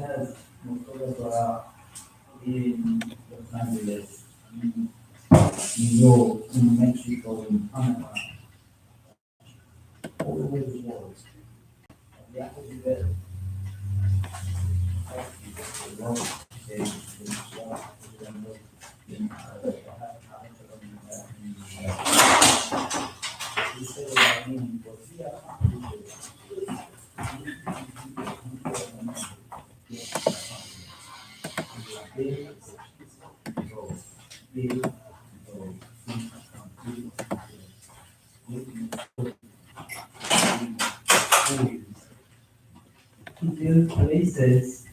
has Moldova in Los Angeles, in New York, in Mexico, in Panama, all over the world. They have to be there. He built places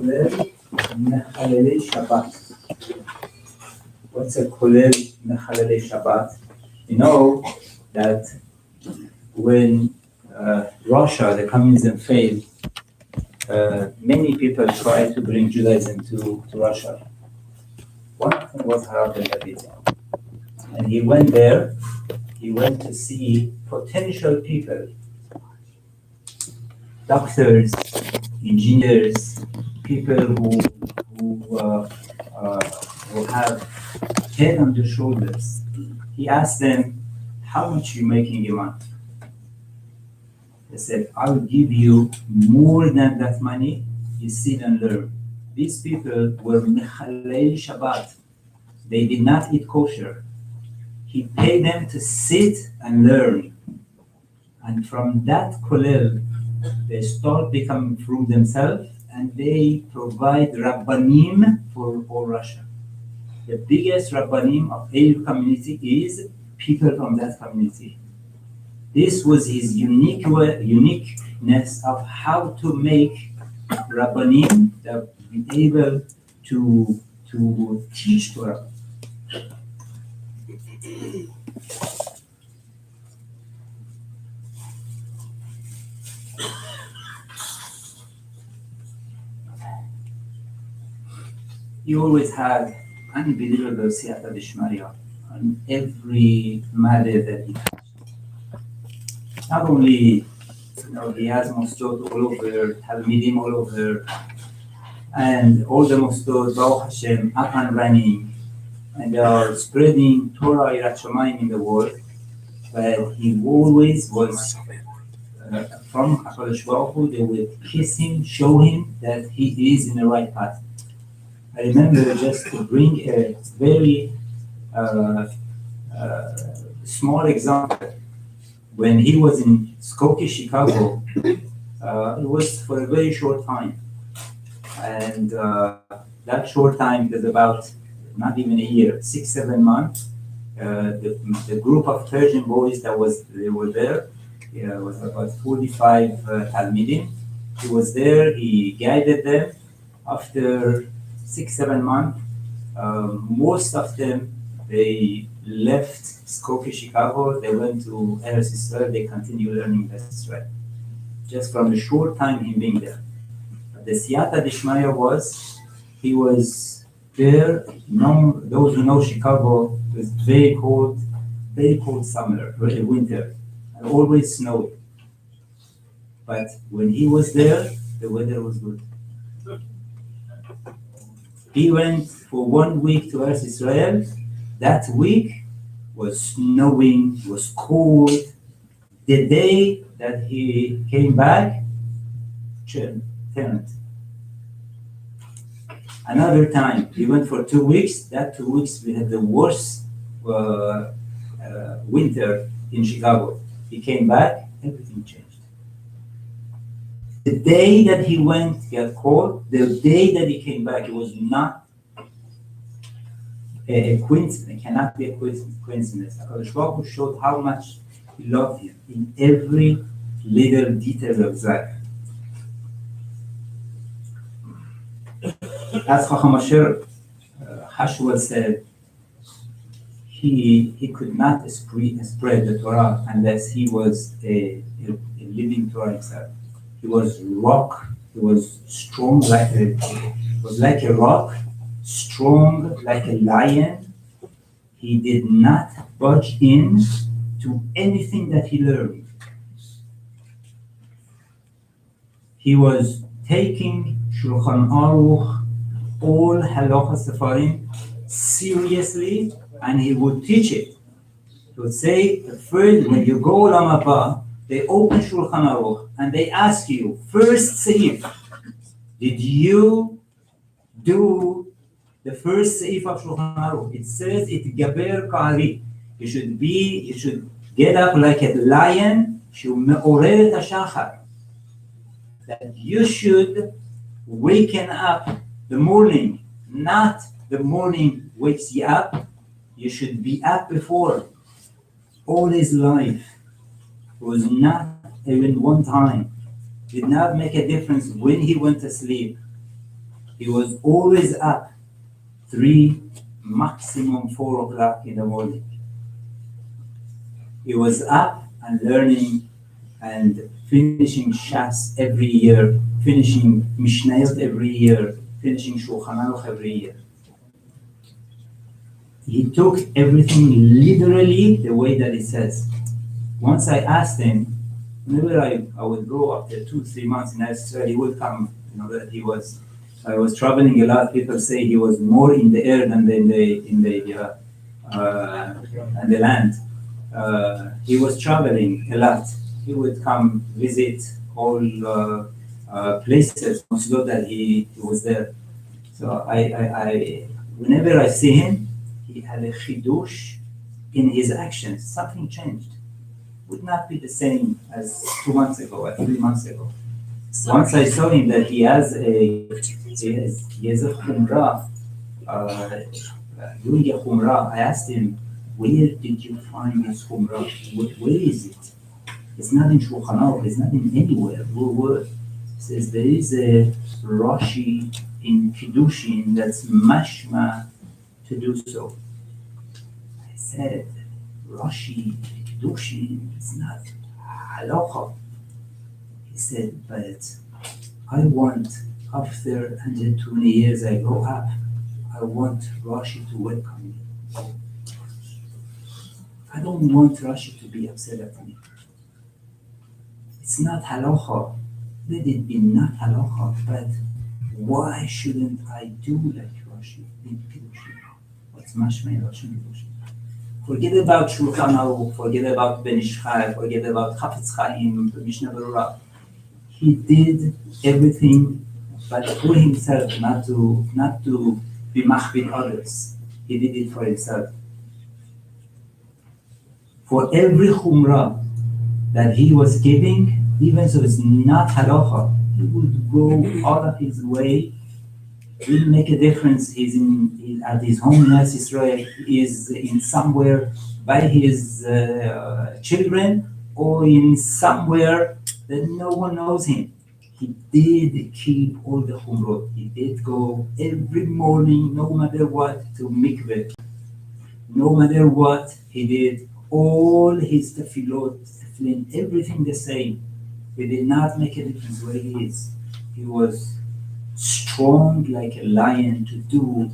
that we מחללי Shabbat. What's a kolel מחללי Shabbat? You know that when Russia, the communism failed, many people tried to bring Judaism to Russia. One of them was Rabbi, and he went there. He went to see potential people, doctors, engineers, people who have head on their shoulders. He asked them, how much are you making a month? They said, I will give you more than that money, you sit and learn. These people were Mechalei Shabbat. They did not eat kosher. He paid them to sit and learn. And from that kollel, they start becoming through themselves, and they provide Rabbanim for all Russia. The biggest Rabbanim of every community is people from that community. This was his uniqueness of how to make Rabbanim that be able to teach Torah. He always had unbelievable siyata d'shmaya on every matter that he touched. Not only, he has mosdot all over, talmidim all over, and all the mosdot, Baruch Hashem, up and running, and they are spreading Torah Yirat Shamayim in the world. But he always was from HaKadosh Baruch Hu. They would kiss him, show him that he is in the right path. I remember, just to bring a very small example, when he was in Skokie, Chicago, it was for a very short time. And that short time was about not even a year, 6-7 months. The group of Persian boys they were there, was about 45 Talmidim. He was there, he guided them. After 6-7 months, most of them, they left Skokie, Chicago, they went to Eretz Yisrael, they continued learning Eretz Yisrael. Just from the short time him being there. The siyata d'shmaya was, he was there, those who know Chicago, it was very cold summer, winter, and always snowed. But when he was there, the weather was good. He went for 1 week to Eretz Israel. That week was snowing, was cold. The day that he came back, turned. Another time, he went for 2 weeks. That 2 weeks, we had the worst winter in Chicago. He came back, everything changed. The day that he went, he got cold. The day that he came back, it was not a coincidence. It cannot be a coincidence. HaKadosh Baruch Hu showed how much he loved him in every little detail of his life. As Chacham Asher Hashua said, he could not spread the Torah unless he was a living Torah himself. He was rock. He was strong like a rock, strong like a lion. He did not budge in to anything that he learned. He was taking Shulchan Aruch, all Halacha Sefarim, seriously, and he would teach it. He would say, first, when you go Olam Haba, they open Shulchan Aruch and they ask you, first seif, did you do the first seif of Shulchan Aruch? It says, it gaber ka'ari. You should get up like a lion, she'u'me'orer et hashachar. That you should waken up the morning, not the morning wakes you up. You should be up before. All his life was not even one time, did not make a difference when he went to sleep. He was always up 3, maximum 4 o'clock in the morning. He was up and learning and finishing Shas every year, finishing Mishnayot every year, finishing Shulchan Aruch every year. He took everything literally the way that it says. Once I asked him, whenever I would go after 2-3 months in Israel, he would come, that I was traveling a lot. People say he was more in the air than in the land. He was traveling a lot. He would come visit all places, so that he was there. So I whenever I see him, he had a chidush in his actions. Something changed. Would not be the same as 2 months ago or 3 months ago. Once I saw him that he has a chumrah, doing a chumrah. I asked him, where did you find this chumrah? Where is it? It's not in Shulchan Aruch. It's not in anywhere. He says there is a Rashi in Kiddushin that's mashma to do so. I said, Rashi, Kiddushin, it's not halacha. He said, but I want, after 120 years I grow up, I want Rashi to welcome me. I don't want Rashi to be upset at me. It's not halacha. Let it be not halacha, but why shouldn't I do like Rashi in Kiddushin? What's mashmei Rashi in Kiddushin? Forget about Shulchan Aruch, forget about Ben Ish Chai, forget about Chafetz Chaim, Mishnah Berurah. He did everything, but for himself, not to be machbid others. He did it for himself. For every chumrah that he was giving, even though it's not halacha, he would go out of his way. It will make a difference. He's at his home in Eretz Israel. He is in somewhere by his children, or in somewhere that no one knows him. He did keep all the chumrot. He did go every morning, no matter what, to mikveh. No matter what, he did all his tefillot, everything the same. He did not make a difference where he is. He was strong like a lion to do.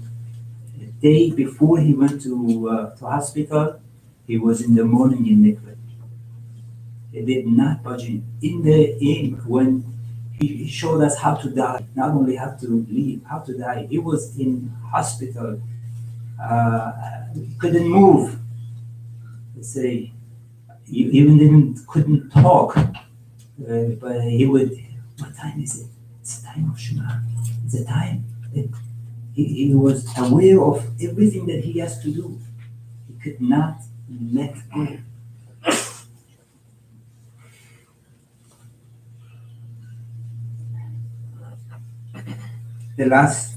The day before he went to hospital, he was in the morning in mikveh. He did not budge in. When He showed us how to die, not only how to live, how to die. He was in hospital, he couldn't move. They say, he even couldn't talk, but he would, what time is it? It's the time of Shema. It's the time. He was aware of everything that he has to do. He could not let go. The last,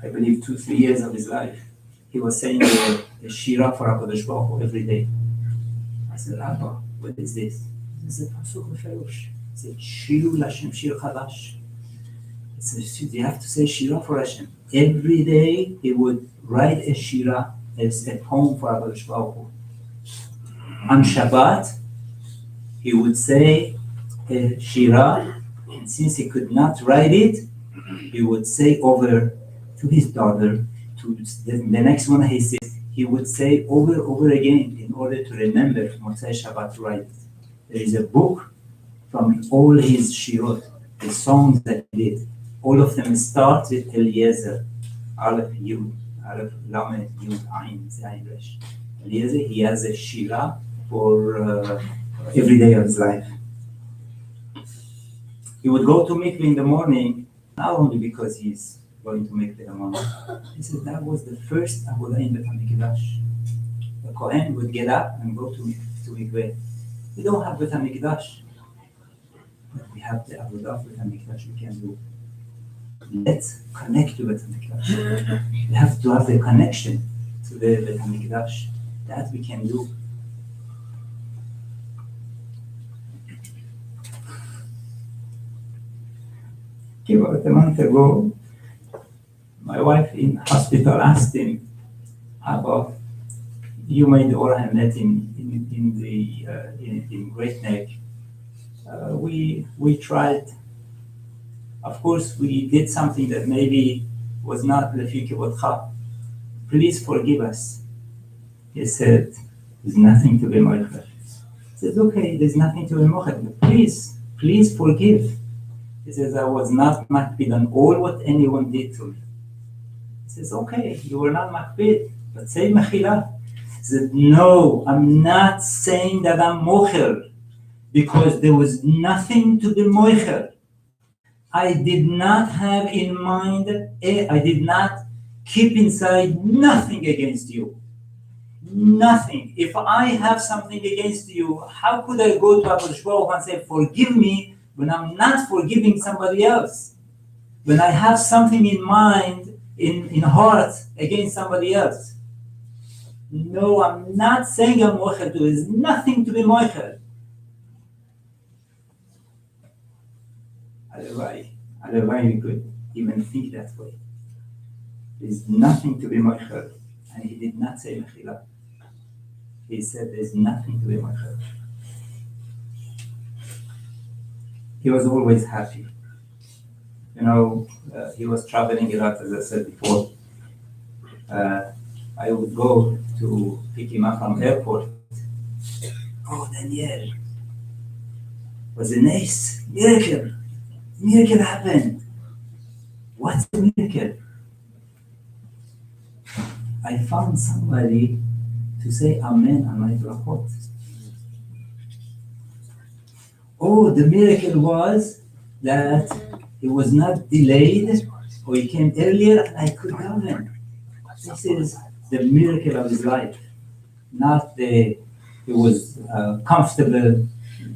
I believe, 2-3 years of his life, he was saying the Shira for HaKadosh Baruch Hu every day. I said, Rabbi, what is this? He said, Pasuk Meferush. He said, Shiru Lashem Shir Chadash. He said, you have to say Shira for Hashem. Every day he would write a Shira as a poem for HaKadosh Baruch Hu. On Shabbat, he would say a Shira, and since he could not write it, he would say over to his daughter, to the next one he would say over again in order to remember Motzei Shabbat to write it. There is a book from all his shirot, the songs that he did. All of them start with Eliezer, Aleph Yud, Aleph Lamed Yud Ayin Zayin Resh. Eliezer, he has a shira for every day of his life. He would go to mikveh in the morning, not only because he's going to make the morning. He said that was the first avodah in Beit HaMikdash. The Kohen would get up and go to mikveh. We don't have Beit HaMikdash, but we have the avodah of Beit HaMikdash we can do. Let's connect to Beit HaMikdash. We have to have the connection to the Beit HaMikdash. That we can do. About a month ago, my wife in hospital asked him about, you made Or Hamet in Great Neck. We tried. Of course, we did something that maybe was not Lefi Kivotcha. Please forgive us. He said, there's nothing to be mochel. He said, okay, there's nothing to be mochel, but please forgive. He says, I was not makbid on all what anyone did to me. He says, okay, you were not makbid, but say mechila. He said, no, I'm not saying that I'm mochel, because there was nothing to be mochel. I did not have in mind, I did not keep inside nothing against you. Nothing. If I have something against you, how could I go to HaKadosh Baruch Hu and say, forgive me, when I'm not forgiving somebody else? When I have something in mind, in heart, against somebody else? No, I'm not saying I'm mochel. There is nothing to be mochel. Otherwise, we could even think that way. There's nothing to be mochel. And he did not say mechila. He said there's nothing to be mochel. He was always happy. You know, he was traveling a lot, as I said before. I would go to pick him up from airport. Oh, Daniel, was a nice miracle. Miracle happened. What's the miracle? I found somebody to say Amen on my brachot. Oh, the miracle was that it was not delayed, or he came earlier and I could have him. This is the miracle of his life. Not it was comfortable,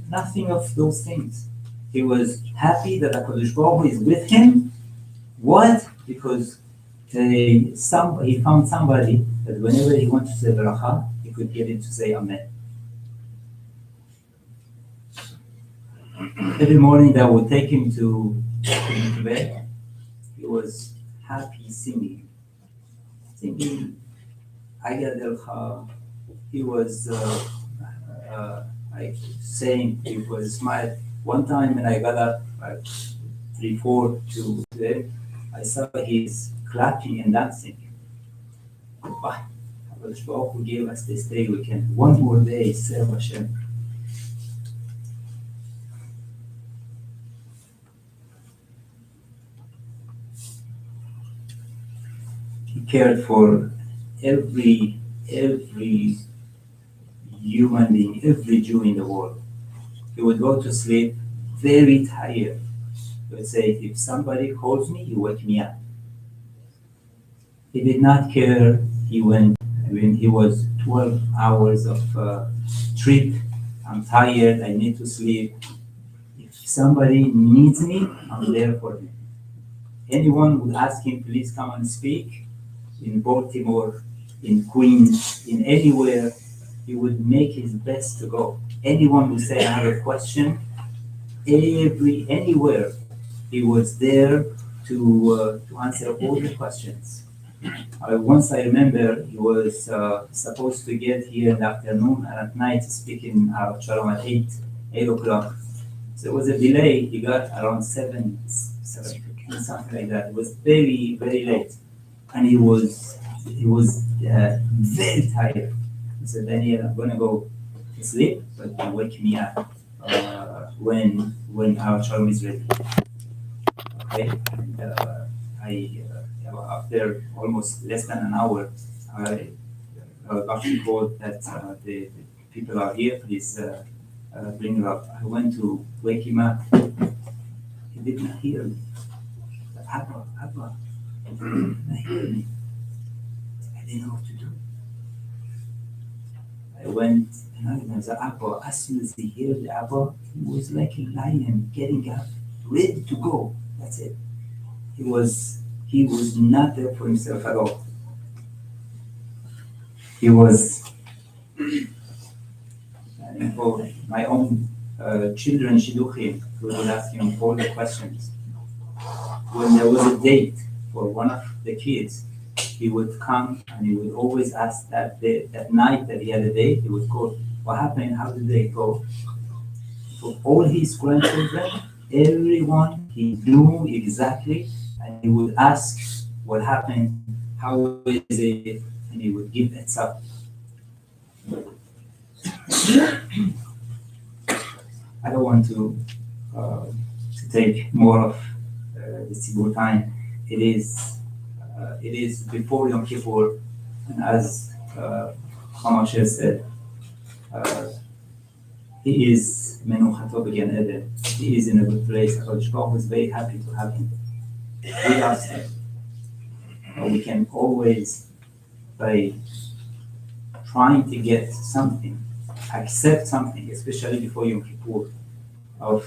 nothing of those things. He was happy that HaKadosh Baruch Hu is with him. What? Because he found somebody that whenever he wanted to say bracha, he could get him to say Amen. Every morning that would take him to bed, he was happy singing. Ayad Elcha. He was saying, he was smiling. One time when I got up at 3-4 to bed, I saw he's clapping and dancing. Wow, HaKadosh Baruch Hu gave us this day, we can one more day serve Hashem. cared for every human being, every Jew in the world. He would go to sleep very tired. He would say, if somebody calls me, you wake me up. He did not care. He went, when he was 12 hours of trip, I'm tired, I need to sleep. If somebody needs me, I'm there for them. Anyone would ask him, please come and speak in Baltimore, in Queens, in anywhere, he would make his best to go. Anyone would say, I have a question, anywhere, he was there to answer all the questions. Once I remember, he was supposed to get here in the afternoon and at night speak in Shalom at 8 o'clock. So it was a delay. He got around 7, something like that. It was very, very late. And he was very tired. He said, Daniel, I'm going to go to sleep, but you wake me up when our Shalom is ready. Okay? And, after almost less than an hour, Rabbi called that the people are here, please bring him up. I went to wake him up. He did not hear me. Abba, he did not hear me. I didn't know what to do. I went and I said, Abba, as soon as he heard the Abba, he was like a lion getting up, ready to go. That's it. He was not there for himself at all. He was, for my own children, Shidduchim, who would ask him all the questions. When there was a date for one of the kids, he would come and he would always ask that night that he had a date, he would call, what happened, how did they go? For all his grandchildren, everyone, he knew exactly, and he would ask what happened, how is it, and he would give that up. I don't want to take more of the Tzibur time. It is before Yom Kippur, and as Hamasher said, he is Menuchato B'Gan Eden. He is in a good place. HaKadosh Baruch Hu is very happy to have him. We lost him. We can always, by trying to get something, accept something, especially before Yom Kippur, of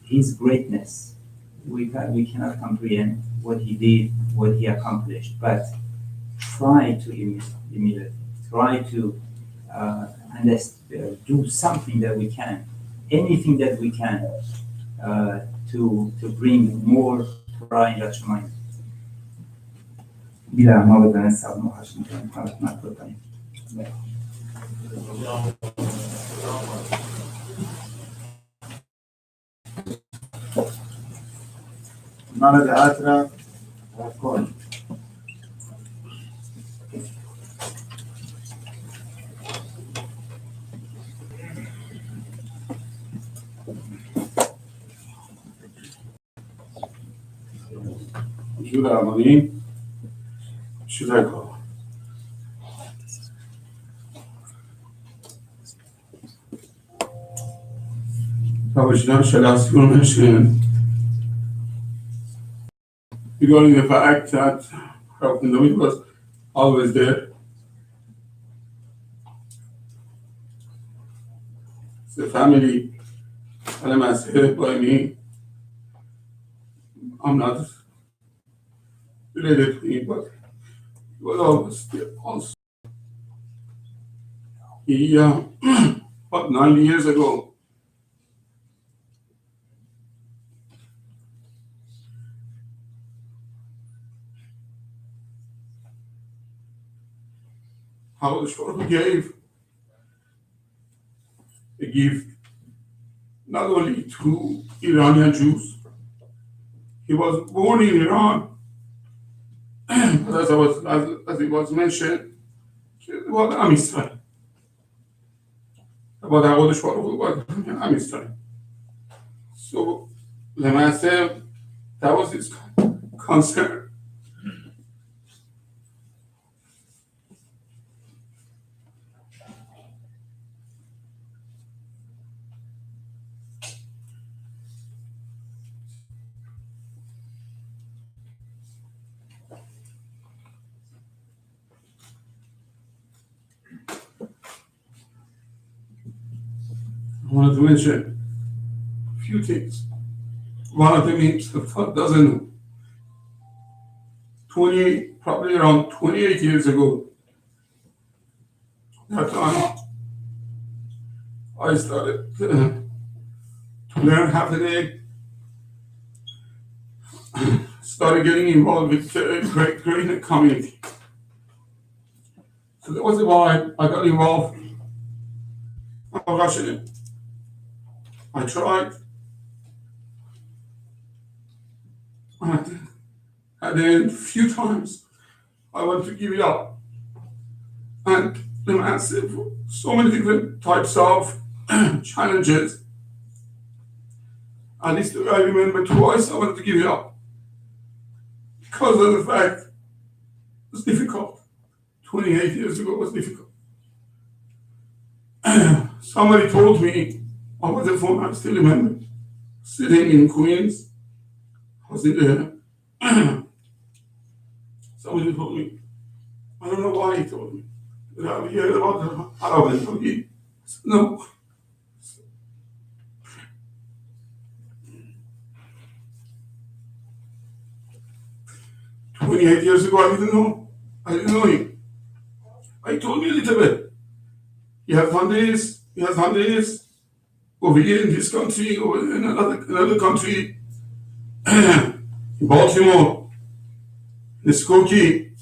his greatness. We cannot comprehend what he did, what he accomplished, but try to emulate, try to do something that we can, anything that we can, to bring more Torah in Yerushalayim. Bila ma بدن سب محشم کنیم خواهد نکنیم. من دعات را کن. شو درمانی؟ شو درکار؟ Tavashina Shalaskunashin. Regarding the fact that Rabbi was always there. The family, I said by me, I'm not related to him, but he was always there also. He, about 90 years ago, how the Shor gave a gift not only to Iranian Jews. He was born in Iran, but as it was mentioned, it was Am Yisrael. About how the Shor was Am Yisrael. So, Lemasev, that was his concern. I wanted to mention a few things. One of them himself doesn't know. Probably around 28 years ago, that time I started to learn Hafid, started getting involved with the great community. So that was why I got involved. I'm Russian. I tried. And then a few times I wanted to give it up. And the massive, so many different types of challenges. At least I remember twice I wanted to give it up. Because of the fact it was difficult. 28 years ago was difficult. Somebody told me over the phone, I still remember, sitting in Queens, I was in there. Somebody told me, I don't know why he told me. Have you heard about the Arab and Turkey? I said, no. 28 years ago, I didn't know. I didn't know him. He told me a little bit. He has done this, he has done this, over here in this country, or in another country, in Baltimore, in Skokie.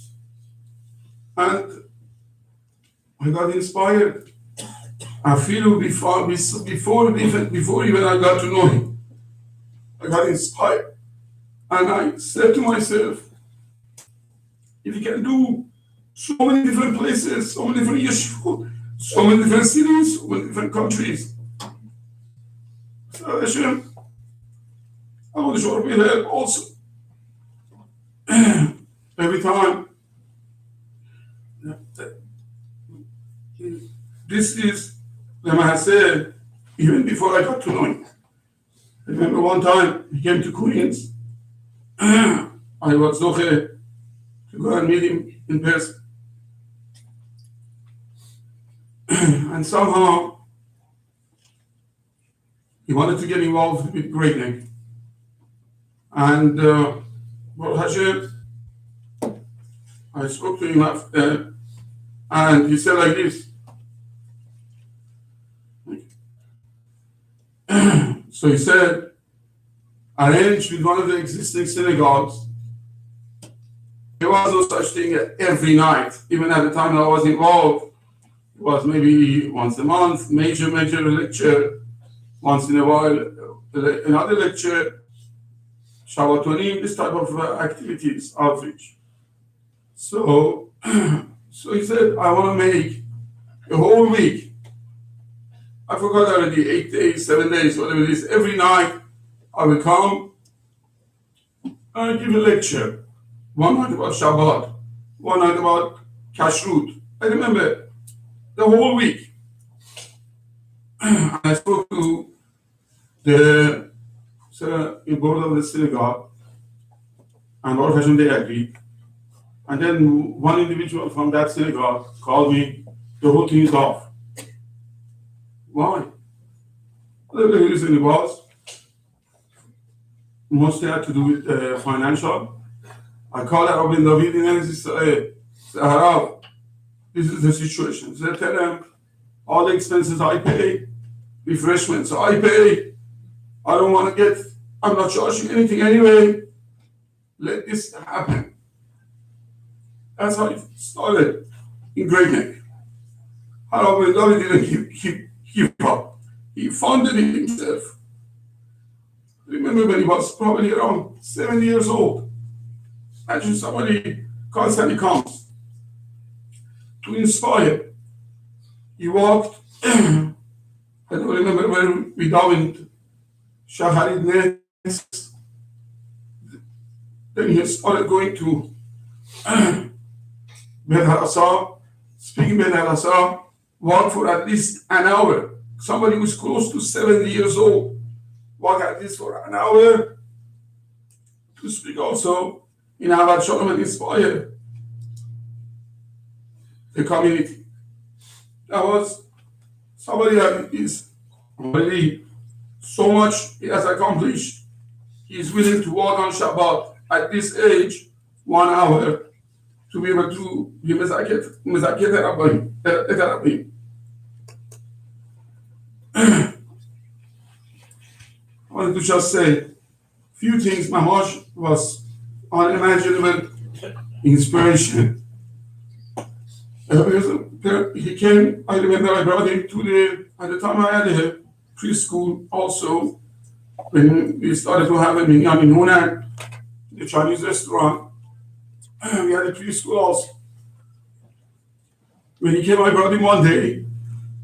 And I got inspired. I feel before even I got to know him, I got inspired. And I said to myself, if you can do so many different places, so many different yeshivot, so many different cities, so many different countries, so Hashem, I want to show me help also. Every time. This is the Mahaseh, even before I got to know him. I remember one time he came to Queens. I was okay to go and meet him in person. And somehow he wanted to get involved with Great Neck. And Baruch Hashem, I spoke to him after, and he said like this. So he said, arrange with one of the existing synagogues. There was no such thing every night. Even at the time I was involved, it was maybe once a month, major lecture, once in a while, another lecture, Shabbatonim, this type of activities, outreach. So he said, I want to make a whole week. I forgot already, 8 days, 7 days, whatever it is. Every night I will come and give a lecture. One night about Shabbat, one night about Kashrut. I remember the whole week. I spoke to the board of the synagogue, and Baruch Hashem, they agreed. And then one individual from that synagogue called me, the whole thing is off. Why? The reason it was mostly had to do with financial. I called Rabbi David in Israel. Said, Harav, this is the situation. So I tell them all the expenses I pay, refreshments I pay. I don't want to I'm not charging anything anyway. Let this happen. That's how it started in Great Neck. Rabbi David didn't give up. He founded it himself. Remember when he was probably around 70 years old. Imagine somebody constantly comes to inspire. He walked, I don't remember where we davened, Shaharid Nes. Then he started going to Bet Harasa, speaking Bet Harasa, walked for at least an hour. Somebody who's close to 70 years old, walk at least for an hour to speak also in Avad Shalom and inspire the community. That was somebody had his already so much he has accomplished. He is willing to walk on Shabbat at this age, 1 hour, to be able to be Mezaket Rabbi. I wanted to just say few things. Mamash was unimaginable inspiration. He came, I remember I brought him at the time I had a preschool also, when we started to have a minyan in Hunan, the Chinese restaurant. We had a preschool also. When he came, I brought him one day.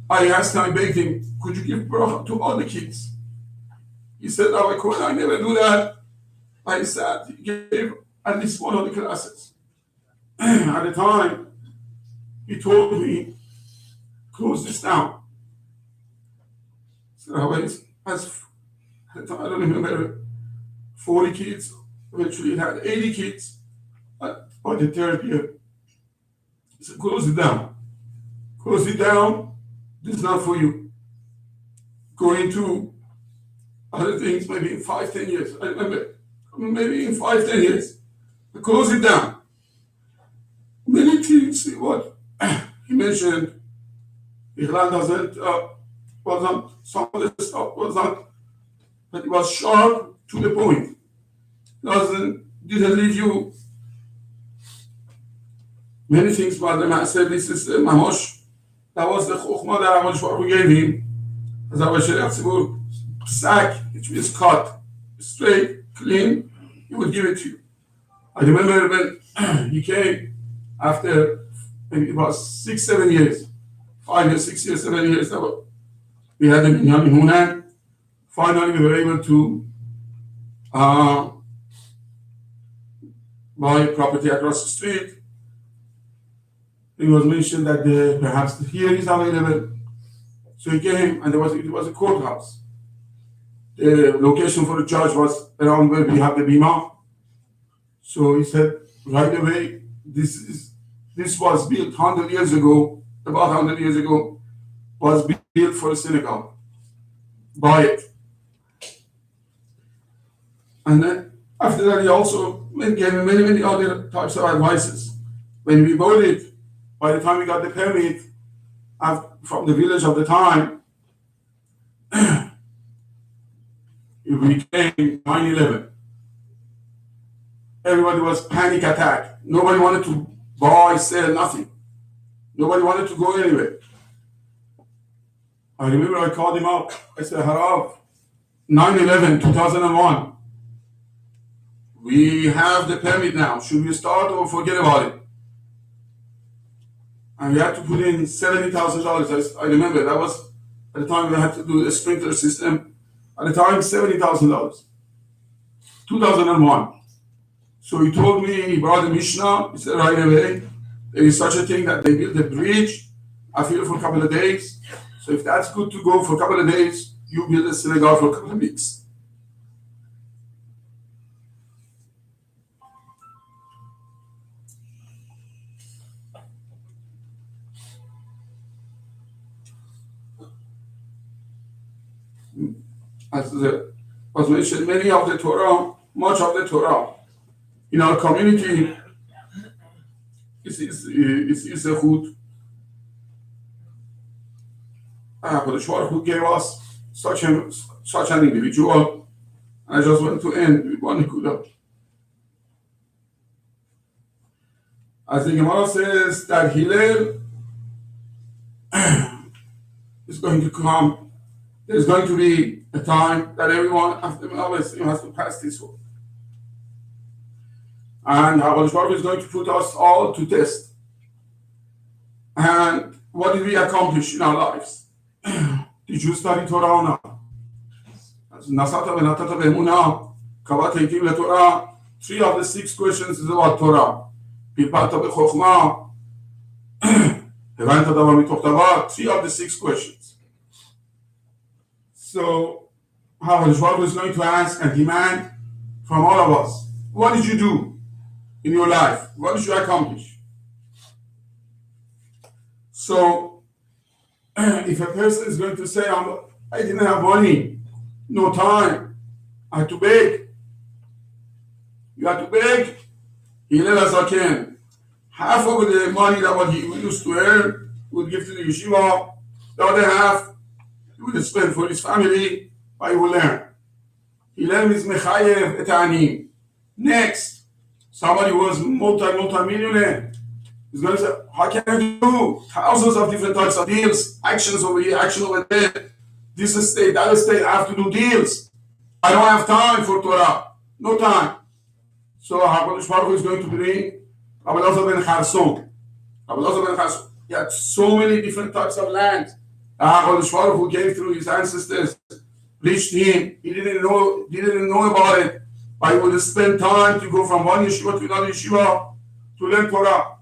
I asked him, I begged him, could you give bracha to all the kids? He said, "No, I couldn't. I never do that." I sat. He gave at least one of the classes. At the time, he told me, close this down. So I don't remember, 40 kids. Eventually, it had 80 kids by the third year. He said, close it down. Close it down. This is not for you. Go into other things, maybe in 5-10 years. I remember, maybe in 5-10 years. Close it down. Many things, what he mentioned, Iran doesn't, wasn't, some of the stuff was not, but it was sharp to the point. Didn't leave you many things, but the master, this is the Mamosh. That was the Chokhmah that we gave him. As I was saying, sack, which means cut, straight, clean, he would give it to you. I remember when he came after, maybe it was 6-7 years, 5 years, 6 years, 7 years, we had him in Hunan. Finally, we were able to buy property across the street. It was mentioned that perhaps here is available. So he came, and it was a courthouse. The location for the judge was around where we have the bima. So he said right away, this was built 100 years ago, about 100 years ago, was built for a synagogue. Buy it. And then after that, he also gave me many other types of advices. When we bought it, by the time we got the permit from the village of the time, it became 9/11. Everybody was panic attack. Nobody wanted to buy, sell, nothing. Nobody wanted to go anywhere. I remember I called him up. I said, Harav, 9/11, 2001. We have the permit now. Should we start or forget about it? And we had to put in $70,000. I remember that was at the time we had to do a sprinkler system. At the time, $70,000. 2001. So he told me, he brought the Mishnah. He said right away, there is such a thing that they built a bridge, I feel, for a couple of days. So if that's good to go for a couple of days, you build a synagogue for a couple of weeks. As was mentioned, many of the Torah, much of the Torah in our community is a good. But the Shvar who gave us such an individual. I just want to end with one kuda. As the Gemara says that Hillel is going to come. There's going to be a time that everyone after Melvis has to pass this one. And HaKadosh Baruch Hu is going to put us all to test. And what did we accomplish in our lives? Did you study Torah or not? Nasata v'natata v'emunah, kavat heitim leTorah. 3 of the 6 questions is about Torah. Pilpata b'chokhmah, הבנת דבר מתוך דבר. 3 of the 6 questions. So, HaKadosh Baruch Hu is going to ask and demand from all of us, what did you do in your life? What did you accomplish? So, if a person is going to say, I didn't have money, no time. I had to beg. You had to beg. He let us again. Half of the money that what he used to earn, he would give to the yeshiva. The other half, he would spend for his family, but he will learn. He learned his mechayev etanim. Next, somebody who was multi-millionaire. He's going to say, how can I do thousands of different types of deals, actions over here, action over there, this estate, that estate, I have to do deals. I don't have time for Torah. No time. So HaKadosh Baruch Hu is going to bring Rabbi Eliezer ben Charson. Rabbi Eliezer ben Charson. He had so many different types of land. HaKadosh Baruch Hu gave through his ancestors, reached him. He didn't know about it. But he would spend time to go from one yeshiva to another yeshiva to learn Torah.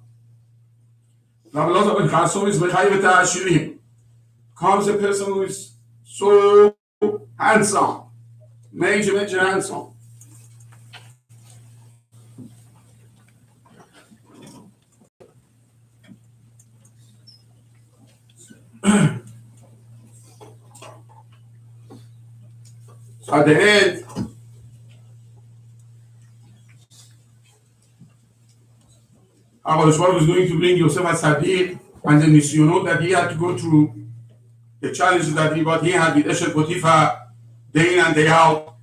Rabbi Eliezer ben Charson is mechayev ta'ashirim. Comes a person who is so handsome, major handsome. So at the end, HaKadosh Baruch Hu is going to bring Yosef HaTzadik and the nisyonot that he had to go through, the challenges that he had with Eshet Potiphar day in and day out,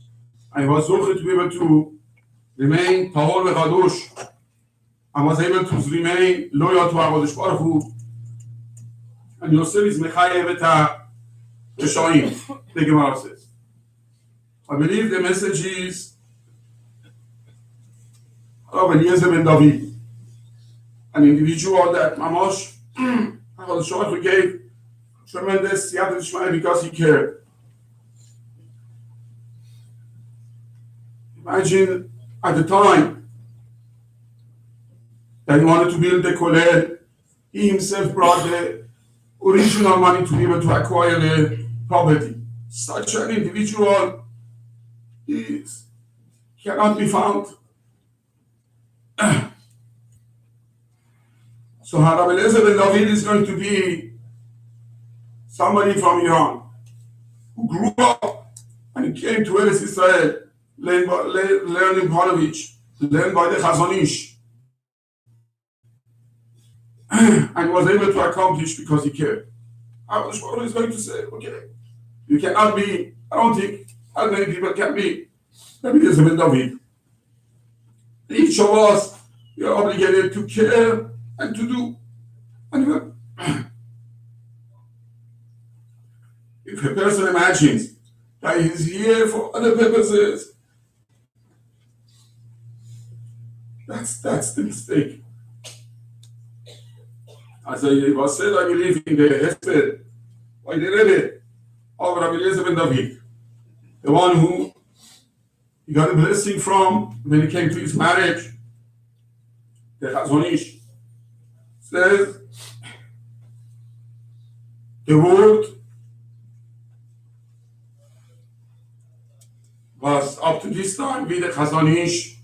and he was able to be able to remain tahor v'chadosh, and was able to remain loyal to HaKadosh Baruch Hu. And Yosef is mechayev et ha'reshoim, the Gemara says. I believe the message is Rabbi Eliezer ben David, an individual that Mamash HaKadosh Baruch Hu gave tremendous siyata d'shmaya because he cared. Imagine at the time that he wanted to build the kollel, he himself brought the original money to be able to acquire the property. Such an individual cannot be found. So Rabbi Eliezer ben David is going to be somebody from Iran who grew up and he came to Eretz Israel, learned in Palovich, learned by the Chazon Ish, and was able to accomplish because he cared. HaKadosh Baruch Hu is going to say, okay, you cannot be, I don't think how many people can be Rabbi Eliezer ben David. Each of us, we are obligated to care and to do. And if a person imagines that he's here for other purposes, that's the mistake. As I was said, I believe in the Hesped by the Rabbi of Rabbi Eliezer ben David, the one who he got a blessing from when he came to his marriage. The Chazon Ish says the word was up to this time with the Chazon Ish.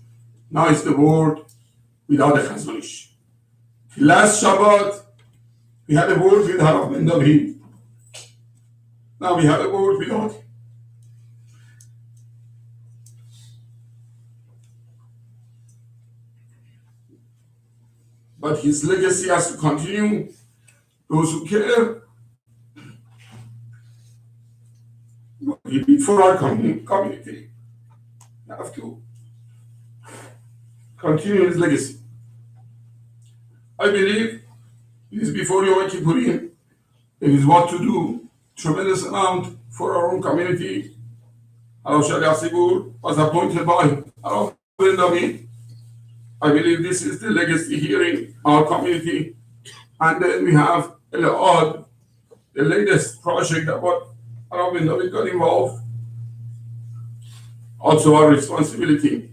Now it's the word without the Chazon Ish. Last Shabbat we had a word with Harav ben David. Now we have a word without. But his legacy has to continue. Those who care, what he did for our community, have to continue his legacy. I believe it is before Yom Kippurim. It is what to do. Tremendous amount for our own community. Harav Shaliach Tzibur was appointed by Harav ben David. I believe this is the legacy here in our community. And then we have Elad, the latest project that what Harav ben David got involved. Also our responsibility.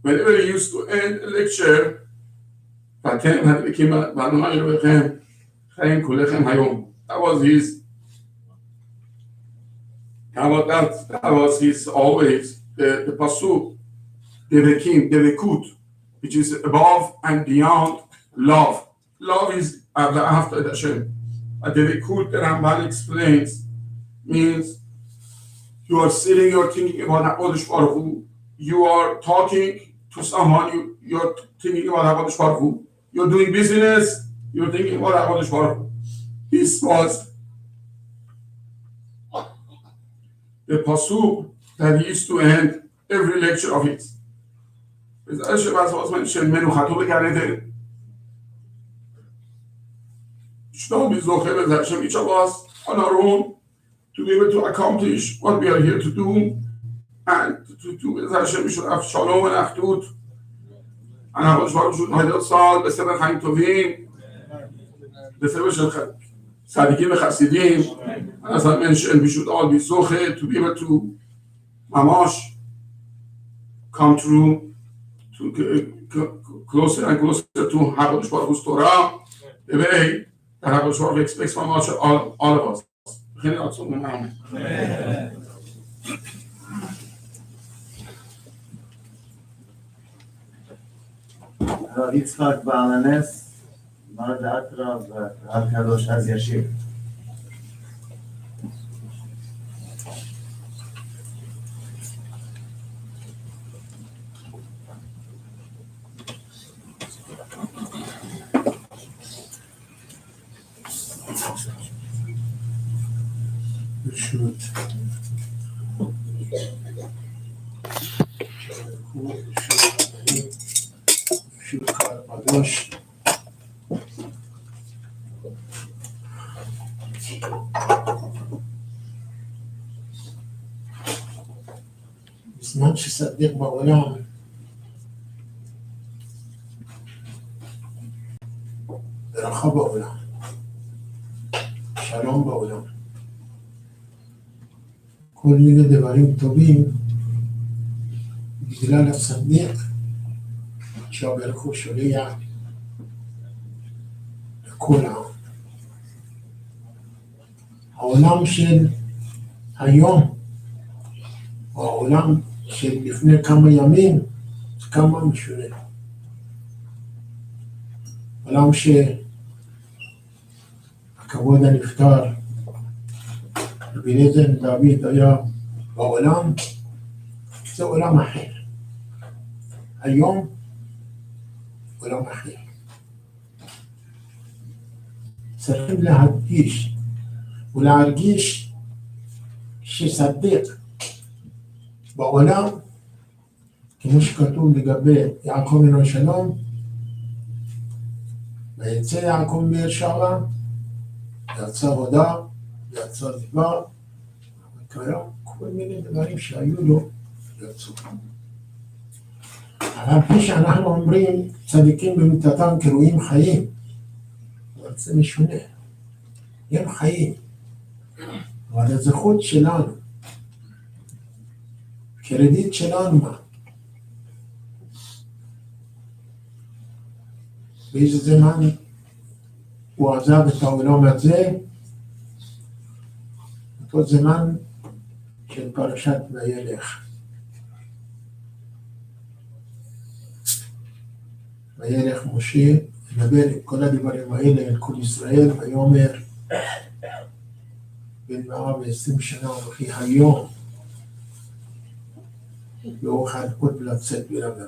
Whenever he used to end a lecture, that was his. That was his always the pasuk, the vekut, which is above and beyond love. Love is after Hashem. The vekut, the Ramban explains means you are sitting, you're thinking about HaKadosh Baruch Hu. You are talking to someone, you're thinking about HaKadosh Baruch Hu. You're doing business, you're thinking about HaKadosh Baruch Hu. This was the pasuk that he used to end every lecture of his. As was mentioned, Menuchato Beganete. Each of us on our own to be able to accomplish what we are here to do, and to Hashem, we should have shalom and achdut, and HaKadosh Baruch Hu should hide us all, B'Sefer Chaim Tovim, B'Sefer Shel Tzadikim V'Chasidim, and as I mentioned, we should all be zoche to be able to mamash come through, to closer and closer to HaKadosh Baruch Hu's Torah, the way that HaKadosh Baruch Hu expects from all of us. הרב יצחק בעלנס, מה דעת רב קדוש אז ישיב. ברשות קדוש בזמן שסדק בעולם ברכה בעולם, שלום בעולם, כל מיני דברים טובים בגלל הסדק שהברוך הוא שולח לכל העם. העולם של היום או העולם של לפני כמה ימים זה כמה משונה. עולם שהכבוד הנפטר רבי אליעזר דוד היה בעולם, זה עולם אחר. היום עולם אחר. צריכים להדגיש ולהרגיש שסדק בעולם, כמו שכתוב לגבי יעקב בן שלום, ויצא יעקב מבאר שבע, יצא הודה, יצא זיווה, וקרה כל מיני דברים שהיו לו יצאו. אבל כפי שאנחנו אומרים, צדיקים במיתתם קרויים חיים, אבל זה משונה, הם חיים, אבל הזכות שלנו, קרדיט שלנו מה? באיזה זמן הוא עזב את העולם הזה, אותו זמן של פרשת וילך. וילך משה, מדבר את כל הדברים האלה אל כל ישראל, ויאמר בן 120 שנה וכי היום לא אוכל עוד לצאת ולעבר.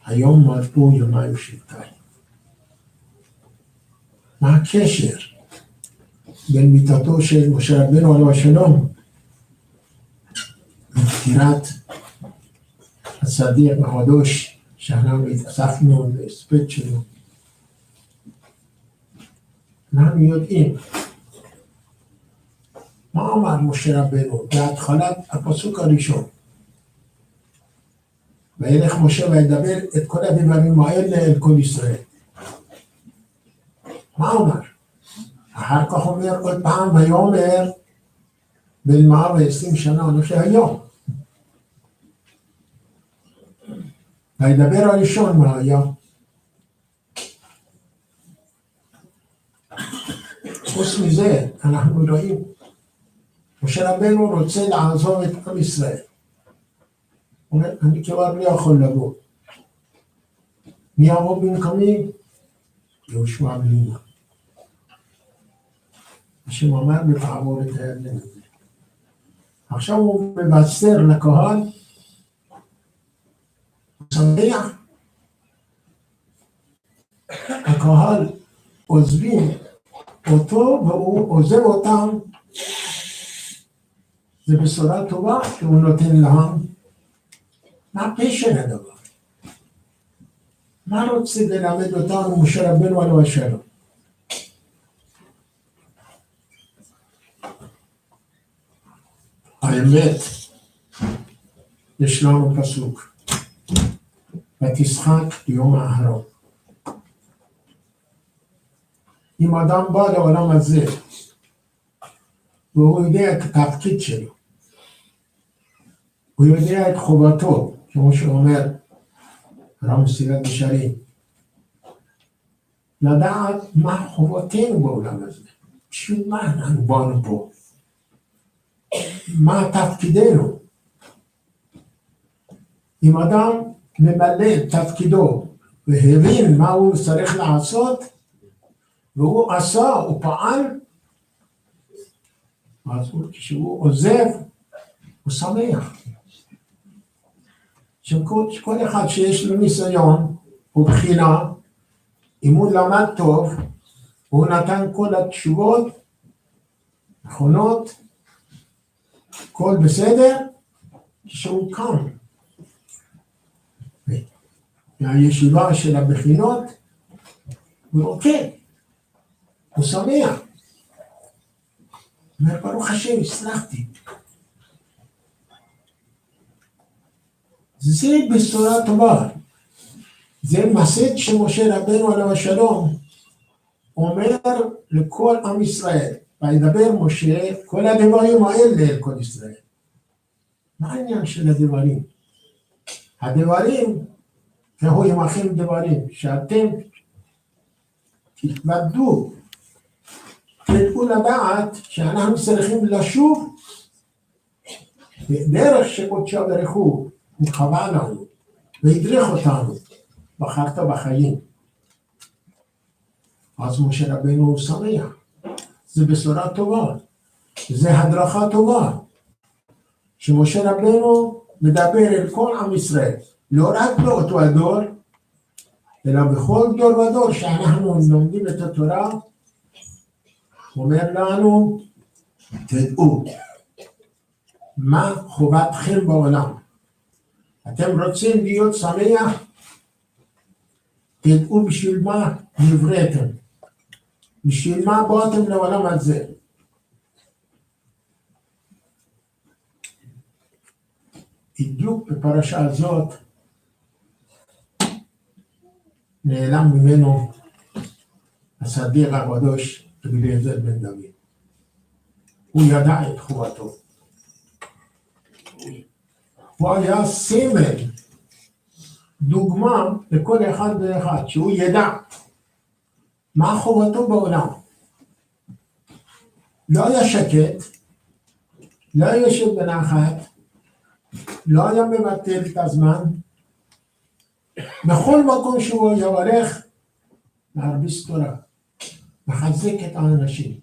היום מלאו יומיים ושבועיים. מה הקשר בין מיתתו של משה רבנו עליו השלום ופטירת הצדיק הקדוש שאנחנו התאספנו להספד שלו? אנחנו יודעים מה אמר משה רבנו בהתחלת הפסוק הראשון, וילך משה וידבר את כל הדברים האלה אל כל ישראל. מה אומר? אחר כך אומר עוד פעם, ויאמר בן 120 שנה לפני היום. וידבר הראשון מה היה? חוץ מזה אנחנו רואים משה רבנו רוצה לעזוב את עם ישראל. הוא אומר, אני כבר לא יכול לבוא. מי יבוא במקומי? יהושע בן נון. השם אמר ותעבור את הירדן הזה. עכשיו הוא מבשר לקהל, הוא שמח, הקהל עוזבים אותו והוא עוזב אותם, זה בשורה טובה שהוא נותן להם. מה פשר הדבר? מה רוצה ללמד אותנו משה רבנו עליו השלום? האמת, יש לנו פסוק, ותשחק יום האחרון. אם אדם בא לעולם הזה, והוא יודע את התפקיד שלו, הוא יודע את חובתו, כמו שאומר הרב מסילת ישרים, לדעת מה חובתנו בעולם הזה, בשביל מה אנחנו באנו פה, מה תפקידנו. אם אדם ממלא את תפקידו והבין מה הוא צריך לעשות, והוא עשה, הוא פעל, אז כשהוא עוזב, הוא שמח. שכל אחד שיש לו ניסיון ובחינה, אם הוא למד טוב, הוא נתן כל התשובות נכונות, כל בסדר, כשהוא קם מהישיבה של הבחינות, הוא אוקיי, הוא שמח. אומר, ברוך השם, הצלחתי. זה בשורה טובה. זה מסד שמשה רבנו עליו השלום אומר לכל עם ישראל, וידבר משה כל הדברים האלה אל כל ישראל. מה העניין של הדברים? הדברים, והוא ימכם דברים, שאתם תתוודו, תדעו לדעת שאנחנו צריכים לשוב בדרך שקודשה ברכו, וחווה לנו, והדריך אותנו, בחרת בחיים. אז משה רבנו הוא שמח. זה בשורה טובה, זה הדרכה טובה, שמשה רבנו מדבר אל כל עם ישראל, לא רק באותו הדור, אלא בכל דור ודור שאנחנו לומדים את התורה, אומר לנו, תדעו, מה חובתכם בעולם. אתם רוצים להיות שמח, תדעו בשביל מה נבראתם, בשביל מה באתם לעולם הזה. בדיוק בפרשה הזאת נעלם ממנו הסדיר הקדוש אליעזר בן דוד. הוא ידע את חובתו. הוא היה סמל, דוגמה לכל אחד ואחד, שהוא ידע מה חובתו בעולם. לא היה שקט, לא היה יושב בנחת, לא היה מבטל את הזמן, בכל מקום שהוא יברך, להרביץ תורה, מחזק את האנשים,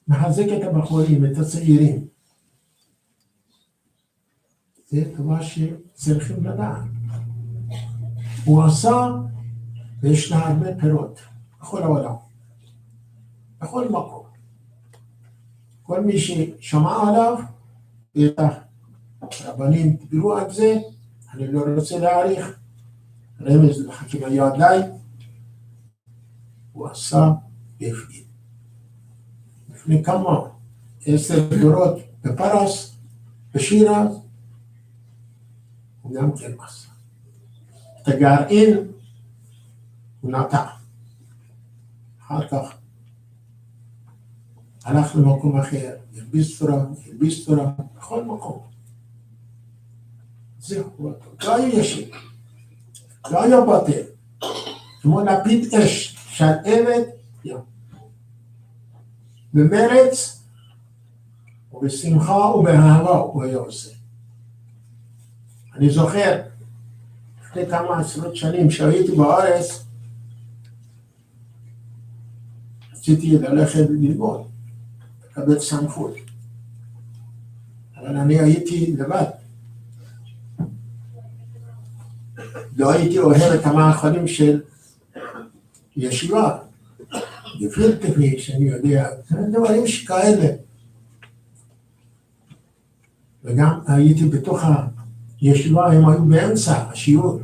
מחזק את הבחורים, את הצעירים. זה דבר שצריכים לדעת. הוא עשה, ויש לה הרבה פירות, בכל העולם, בכל מקום. כל מי ששמע עליו, בטח, רבנים דיברו על זה, אני לא רוצה להעריך, רמז לחכים היד לי, הוא עשה והפעיל. לפני כמה 10 דורות בפרס, בשירה, הוא גם כן עשה. את הגרעין הוא נטע. אחר כך הלך למקום אחר, הרביץ תורה, בכל מקום. זהו, לא היה ישן, לא היה בטל, כמו לפיד אש, שלהבת, במרץ ובשמחה ובאהבה הוא היה עושה. אני זוכר, לפני כמה עשרות שנים שהייתי בארץ, רציתי ללכת ללמוד. לקבל סמכות. אבל אני הייתי לבד. לא הייתי אוהב את המאכלים של ישיבה. גפילטפי, שאני יודע, דברים שכאלה. וגם הייתי בתוך הישיבה, הם היו באמצע השיעור.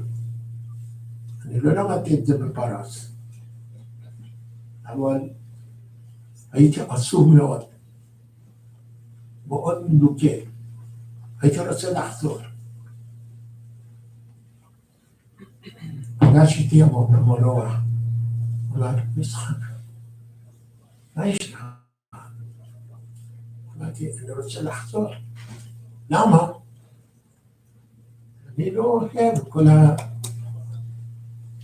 אני לא למדתי את זה בפרס. אבל הייתי עצוב מאוד. מאוד מדוכא. הייתי רוצה לחזור. פגש איתי המורה. אמר, משחק. מה יש לך? אמרתי, אני רוצה לחזור. למה? אני לא אוהב כל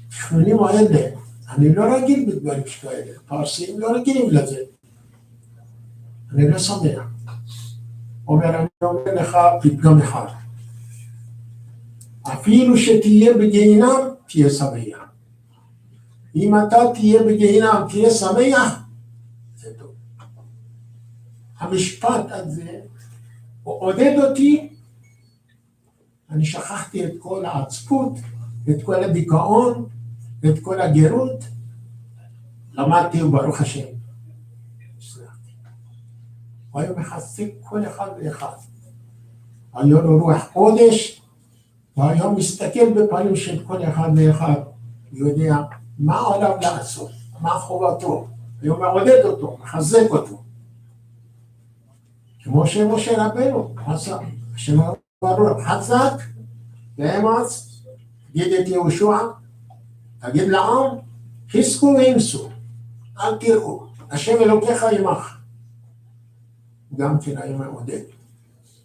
השכנים האלה. אני לא רגיל בדברים שכאלה. פרסים לא רגילים לזה. אני לא שמח. אני אומר לך פתגם אחד. אפילו שתהיה בגיהינום, תהיה שמח. אם אתה תהיה בגיהינום, תהיה שמח, זה טוב. המשפט הזה, הוא עודד אותי, אני שכחתי את כל העצבות, את כל הדיכאון, את כל הגרות, למדתי וברוך השם. הוא היה מחזק כל אחד ואחד. היה לו רוח קודש, והיה מסתכל בפנים של כל אחד ואחד, יודע מה עליו לעשות, מה חובתו, היה מעודד אותו, מחזק אותו. כמו שמשה רבנו עשה, השם ברור, חזק ואמץ, תגיד את יהושע, תגיד לעם, חזקו ואמצו, אל תראו, השם אלוקיך עמך. גם כן היה מעודד.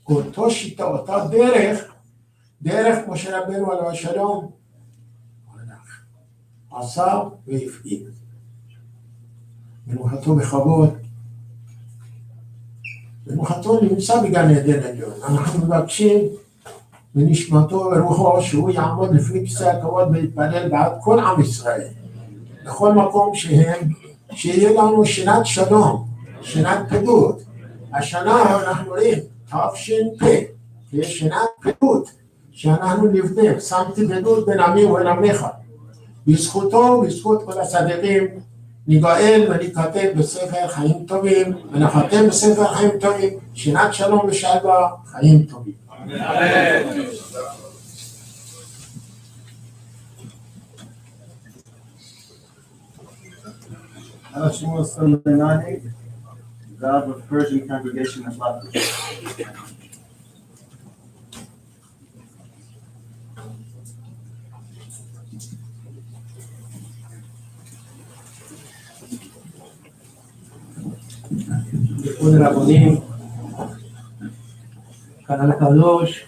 אותו שיטה, אותה דרך משה רבנו עליו השלום, עשה והפעיל. מנוחתו בכבוד, מנוחתו נמצא בגן עדן עליון. אנחנו מבקשים מנשמתו ורוחו שהוא יעמוד לפני כיסא הכבוד ויתפלל בעד כל עם ישראל. בכל מקום שהם, שיהיה לנו שנת שלום, שנת פידות. השנה אנחנו רואים, תש"פ, יש שנת פידות, שאנחנו נבנה, שמתי פידות בין עמי ובין עמך. בזכותו, בזכות כל הצדיקים, ניגאל וניכתב בספר חיים טובים, ונחתם בספר חיים טובים, שנת שלום ושלווה, חיים טובים. Rabbi Shmuel Soleimani, Rav of Persian congregation of Latvia. לכבוד הרבנים, קהל הקדוש,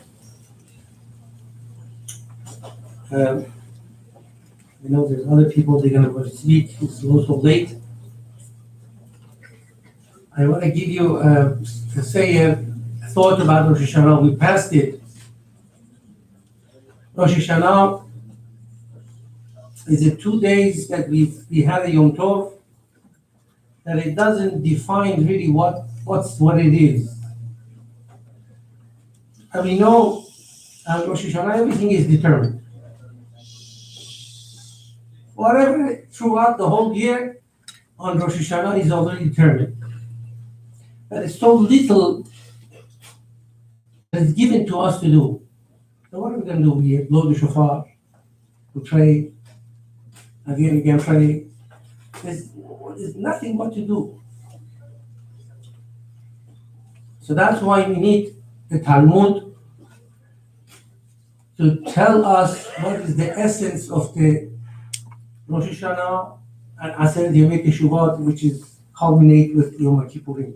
I know there's other people they're going to speak, it's also late. I want to give you, to say a thought about Rosh Hashanah. We passed it. Rosh Hashanah is the 2 days that we had a Yom Tov, that it doesn't define really what it is. And we know Rosh Hashanah, everything is determined. Whatever throughout the whole year on Rosh Hashanah is already determined. But it's so little that is given to us to do. So what are we going to do here? Blow the shofar, we pray, again pray. There's nothing what to do. So that's why we need the Talmud to tell us what is the essence of the Rosh Hashanah and Aseret Yom Teshuvot, which is culminate with Yom Kippurim.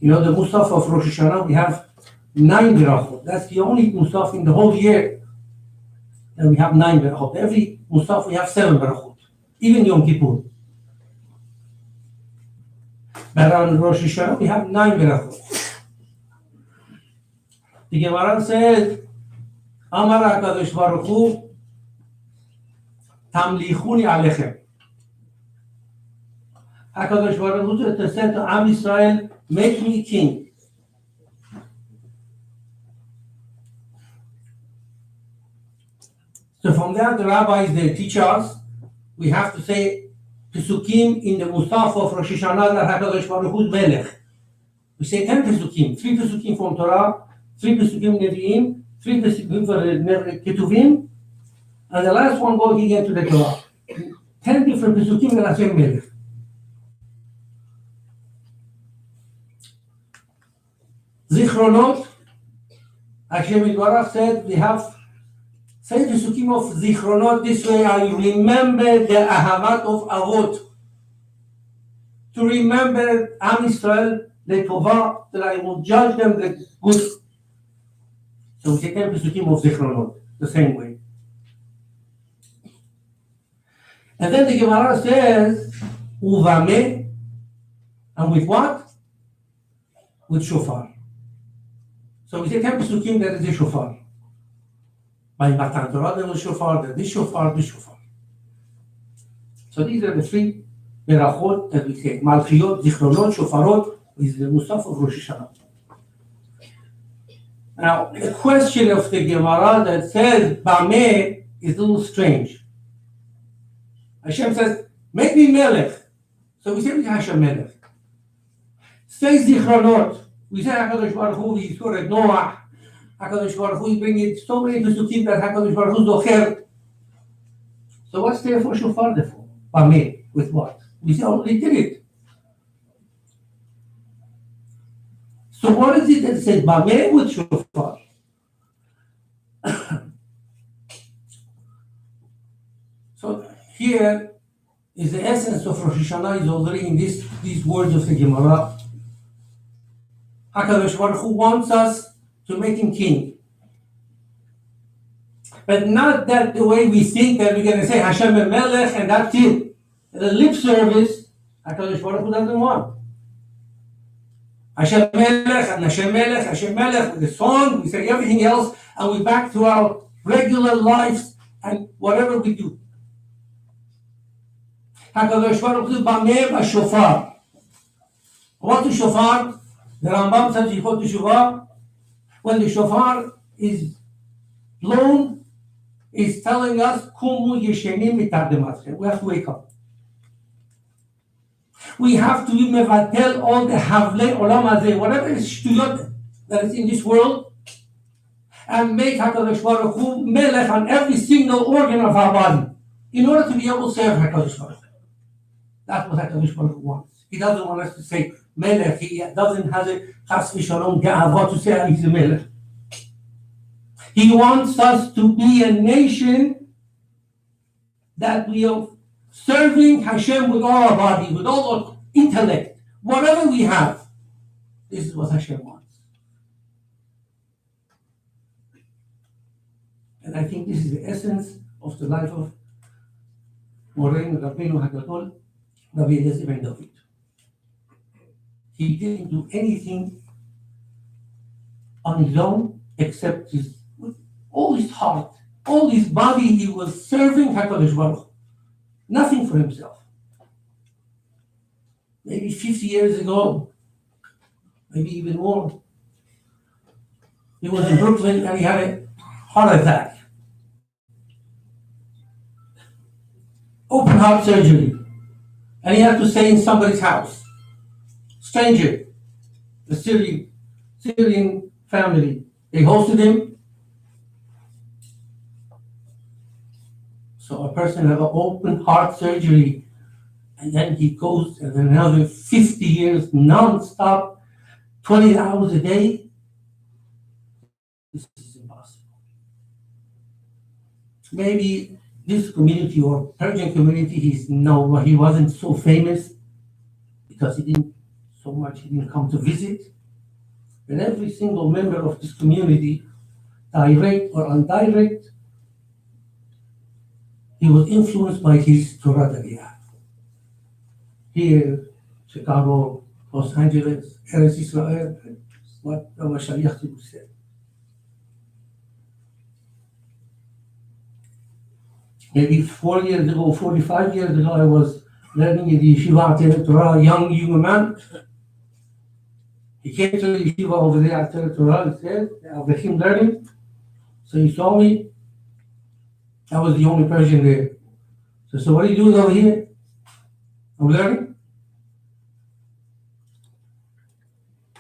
You know, the Musaf of Rosh Hashanah, we have 9 berachot. That's the only Musaf in the whole year that we have 9 berachot. Every Musaf we have 7 berachot, even Yom Kippur. But on Rosh Hashanah we have 9 berachot. The Gemara says, Amar HaKadosh Baruch Hu, Tamlichuni alechem. HaKadosh Baruch Hu said to Am Israel, make me king. So from that, the rabbis, they teach us, we have to say Pesukim in the Musaf of Rosh Hashanah that HaKadosh Baruch Hu is Melech. We say 10 Pesukim, 3 Pesukim from Torah, 3 Pesukim Nevi'im, 3 Pesukim for Ketuvim, and the last one going again to the Torah. 10 different Pesukim that Hashem Melech. Zichronot, Hashem Yitbarach said, we have say Pesukim of Zichronot this way, I remember the Ahavat of Avot. To remember Am Israel, the Tovah, that I will judge them the good. So we say 10 Pesukim of Zichronot, the same way. And then the Gemara says, Uvame, and with what? With shofar. So we say 10 Pesukim that is a shofar. By Matan Torah, there was shofar, this shofar, this shofar. So these are the 3 berachot that we say. Malchiyot, Zichronot, Shofarot is the Musaf of Rosh Hashanah. Now, the question of the Gemara that says Bameh is a little strange. Hashem says, make me Melech. So we say Hashem Melech. Say Zichronot. We say HaKadosh Baruch Hu, we saw at Noah. HaKadosh Baruch Hu, we bring it so many Pesukim that HaKadosh Baruch Hu Docher. So what's there for shofar therefore? Bameh, with what? We say already did it. So what is it that says Bameh with shofar? So here is the essence of Rosh Hashanah is already in these words of the Gemara. HaKadosh Baruch Hu wants us to make him king. But not that the way we think that we're going to say Hashem Melech and that's it. The lip service, HaKadosh Baruch Hu doesn't want. Hashem Melech and Hashem Melech, Hashem Melech with the song, we say everything else, and we're back to our regular lives and whatever we do. HaKadosh Baruch Hu Bameh B'Shofar. What is shofar? The Rambam says Yichot Teshuvah, when the shofar is blown, is telling us, Kumu Yeshenim Mitardematzchem. We have to wake up. We have to mevatel all the Havlei Olam Hazeh, whatever is shtuyot that is in this world, and make HaKadosh Baruch Hu Melech on every single organ of our body, in order to be able to serve HaKadosh Baruch Hu. That's what HaKadosh Baruch Hu wants. He doesn't want us to say Melech. He doesn't have a chas v'shalom ge'ava to say he's a Melech. He wants us to be a nation that we are serving Hashem with all our body, with all our intellect, whatever we have. This is what Hashem wants. And I think this is the essence of the life of Moreinu Rabbeinu HaGadol, Rabbi Eliezer ben David. He didn't do anything on his own except with all his heart, all his body. He was serving HaKadosh Baruch Hu. Nothing for himself. Maybe 50 years ago, maybe even more, he was in Brooklyn and he had a heart attack. Open heart surgery. And he had to stay in somebody's house. Stranger, the Syrian family. They hosted him. So a person had an open heart surgery, and then he goes and another 50 years non-stop, 20 hours a day. This is impossible. Maybe this community or Persian community, he wasn't so famous because he didn't come to visit. And every single member of this community, direct or indirect, he was influenced by his Torah that he had. Here, Chicago, Los Angeles, Eretz Israel, what Rabbi Shaliach said. Maybe 4 years ago, 45 years ago, I was learning in the yeshiva at Torah, a young man. He came to the yeshiva over there at Torah, he said, Avechim learning. So he saw me. I was the only Persian there. So what are you doing over here? I'm learning.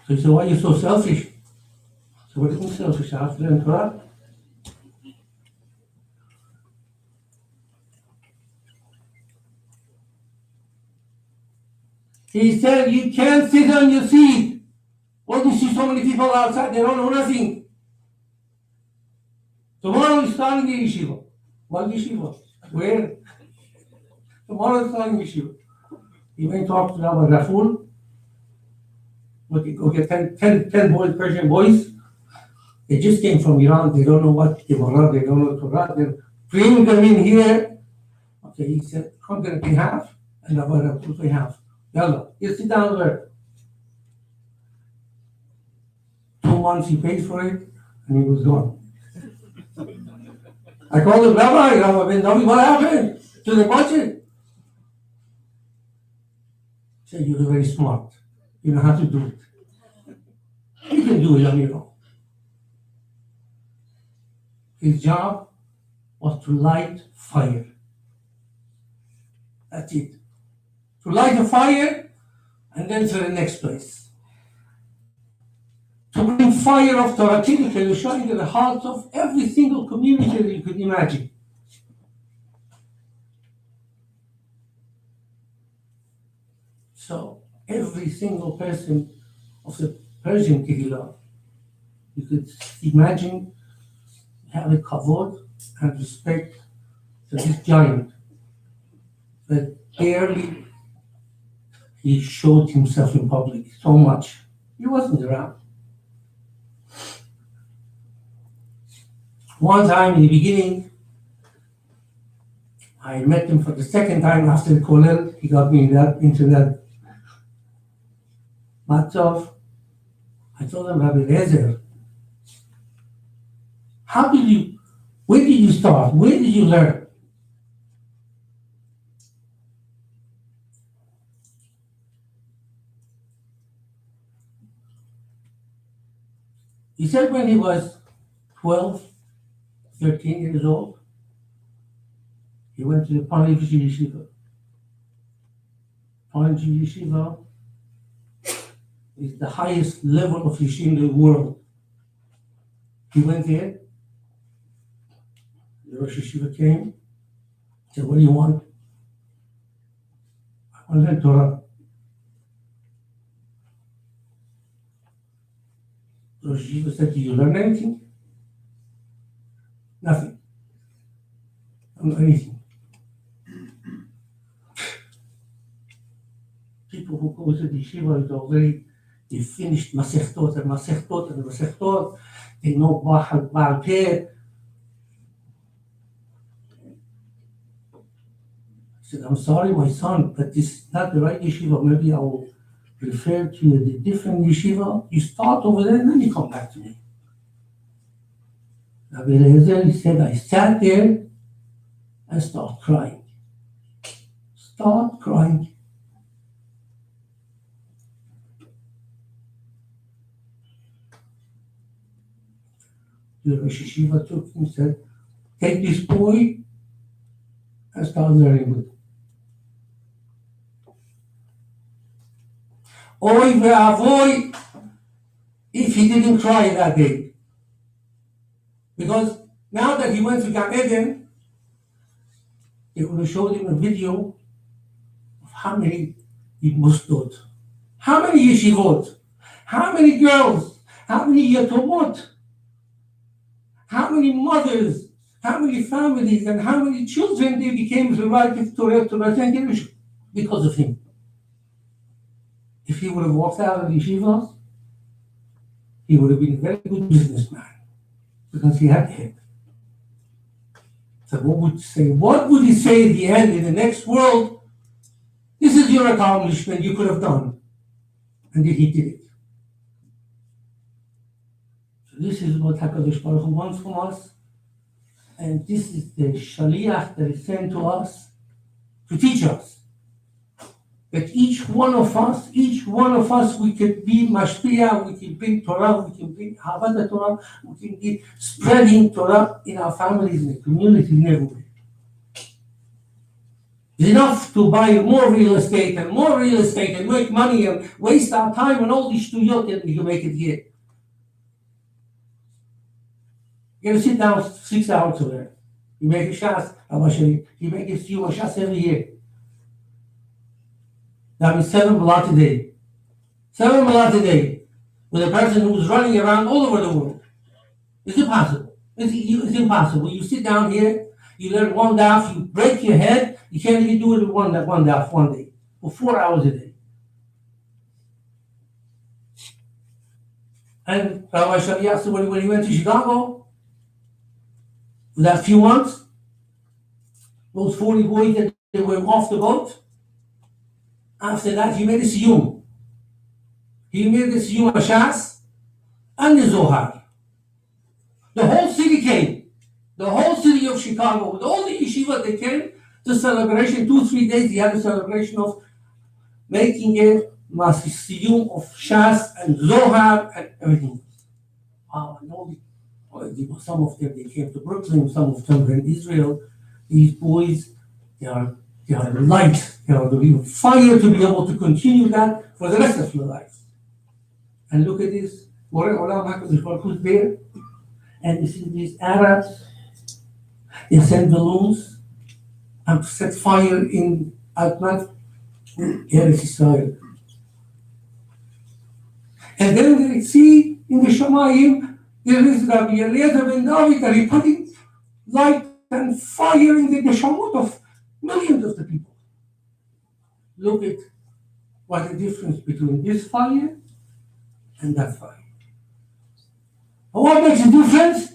So he said, why are you so selfish? So what do you mean selfish? I have to learn Torah. He said, you can't sit on your seat. Well, you see so many people outside, they don't know nothing. Tomorrow is starting the yeshiva. What yeshiva? Where? Tomorrow is starting yeshiva. He went to talk to Rabbi Raful. Go get 10 boys, Persian boys. They just came from Iran. They don't know what Gemara, they don't know Torah. They're bringing them in here. Okay, he said, I'm going to pay half. And Rabbi Raful pay half. Yalla, you sit down there. 2 months he paid for it, and he was gone. I called him, Rabbi Ben David, what happened to the budget? He said, you're very smart. You know how to do it. You can do it on your own. His job was to light fire. That's it. To light a fire and then to the next place. To bring fire of Torah to shine into the hearts of every single community that you could imagine. So every single person of the Persian Kehillah, you could imagine, have a kavod and respect to this giant that barely he showed himself in public so much. He wasn't around. One time in the beginning, I met him for the second time after the kollel. He got me into that matzav. I told him, Rabbi Eliezer, where did you start? Where did you learn? He said when he was 12, 13 years old, he went to the Panevji Yeshiva. Panevji Yeshiva is the highest level of yeshiva in the world. He went there, the Rosh Yeshiva came, said, what do you want? I want to learn Torah. Rosh Yeshiva said, do you learn anything? Nothing. I don't know anything. People who go to the yeshiva is already, they finished Masechtot and Masechtot and Masechtot. They know Baal Peh. I said, I'm sorry, my son, but this is not the right yeshiva. Maybe I will refer to the different yeshiva. You start over there and then you come back to me. Rabbi Eliezer, he said, I sat there and started crying. Start crying. The Rosh Yeshiva took him and said, take this boy and start learning with him. Oy ve'avoy if he didn't cry that day. Because now that he went to Gan Eden, they would have showed him a video of how many mustot, how many yeshivot, how many girls, how many yatomot, how many mothers, how many families, and how many children they became relative to Torah because of him. If he would have walked out of the yeshivas, he would have been a very good businessman because he had head. So what would he say at the end in the next world? This is your accomplishment you could have done. And then he did it. So this is what HaKadosh Baruch Hu wants from us. And this is the shaliach that is sent to us to teach us. That each one of us, we can be mashpia, we can bring Torah, we can bring Havad Torah, we can be spreading Torah in our families, in the community, and everywhere. It's enough to buy more real estate and make money and waste our time on all these studiyot and you can make it here. You gotta sit down 6 hours to learn. You make a shas, you make a few shas every year. That means 7 malat a day. 7 malat a day with a person who's running around all over the world. It's impossible. It's impossible. You sit down here, you learn one daf, you break your head, you can't even do it with one daf one day, for 4 hours a day. And Rabbi Shavi asked when he went to Chicago, for that few months, those 40 boys that they were off the boat, after that he made a siyum. He made a siyum Hashas and the Zohar. The whole city came. The whole city of Chicago, with all the yeshiva, they came to celebration. 2-3 days, he had a celebration of making a siyum of Shas and Zohar and everything. Wow, and all some of them, they came to Brooklyn, some of them were in Israel. These boys, they are light, they are the fire to be able to continue that for the rest of your life. And look at this, who's there, and you see these Arabs, they send balloons and set fire in Atmat, Eretz Israel. And then they see in the Shamayim, there is Rabbi Eliezer ben David that he putting light and fire in the neshamot of millions of the people. Look at what the difference between this fire and that fire. And what makes a difference?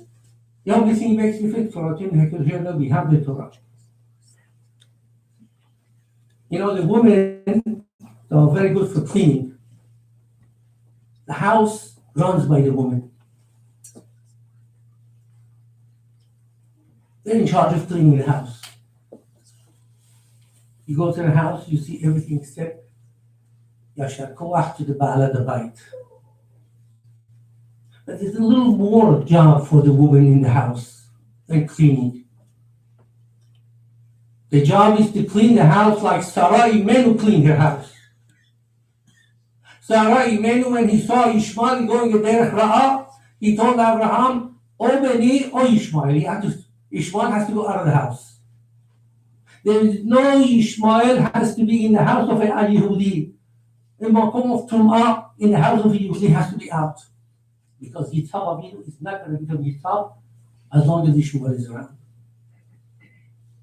The only thing makes a difference for us here, we have the Torah. You know, the women are very good for cleaning. The house runs by the woman. They're in charge of cleaning the house. You go to the house, you see everything set. Yashar koach to the Baal Bayit. But there's a little more job for the woman in the house than cleaning. The job is to clean the house like Sarah Imenu cleaned her house. Sarah Imenu, when he saw Ishmael going to Derech Ra'ah, he told Abraham, O Beni, O Ishmael. Ishmael has to go out of the house. There is no Ishmael has to be in the house of a Yehudi. The makom of Tum'ah in the house of a Yehudi has to be out. Because Yitzhak Avinu is not going to become Yitzhak as long as Ishmael is around.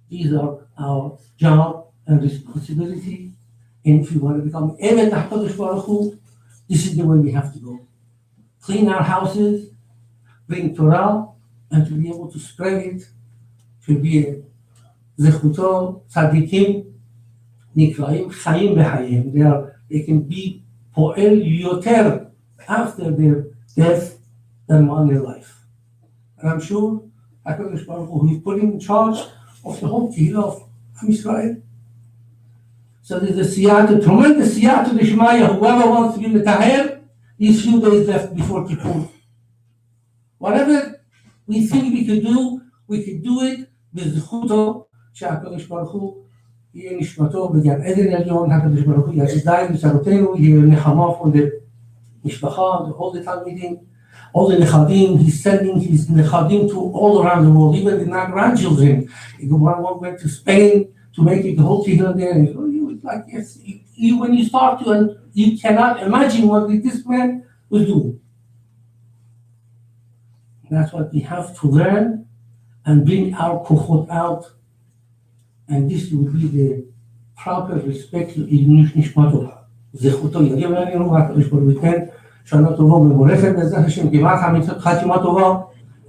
These are our job and responsibility. And if we want to become Eved HaKadosh Baruch Hu, this is the way we have to go. Clean our houses, bring Torah, and to be able to spread it, to be a Zechuto, Tzadikim, Nikraim, Chaim B'Chayim. They can be Po'el Yoter after their death than on their life. And I'm sure HaKadosh Baruch Hu is put in charge of the whole Kehillah of Am Yisrael. So there's a siyata, tremendous siyata d'shmaya. Whoever wants to be metaher, these few days left before Kippur. Whatever we think we could do it with Zechuto, שהקדוש ברוך הוא יהיה נשמתו בגן עדן עליון, הקדוש ברוך הוא יעזדיים ושרותינו, יהיה נחמה for the משפחה, all the תלמידים, all the נכדים. He's sending his נכדים to all around the world, even the grandchildren. One went to Spain to make it the whole kingdom there, and like, yes, when you start to, and you cannot imagine what this man was doing. That's what we have to learn and bring our kochot out, and this will be the proper respect לנשמתו. זכותו יגיע לנו, והקדוש ברוך הוא ייתן שנה טובה ומבורכת בעזרת השם, גמר חתימה טובה,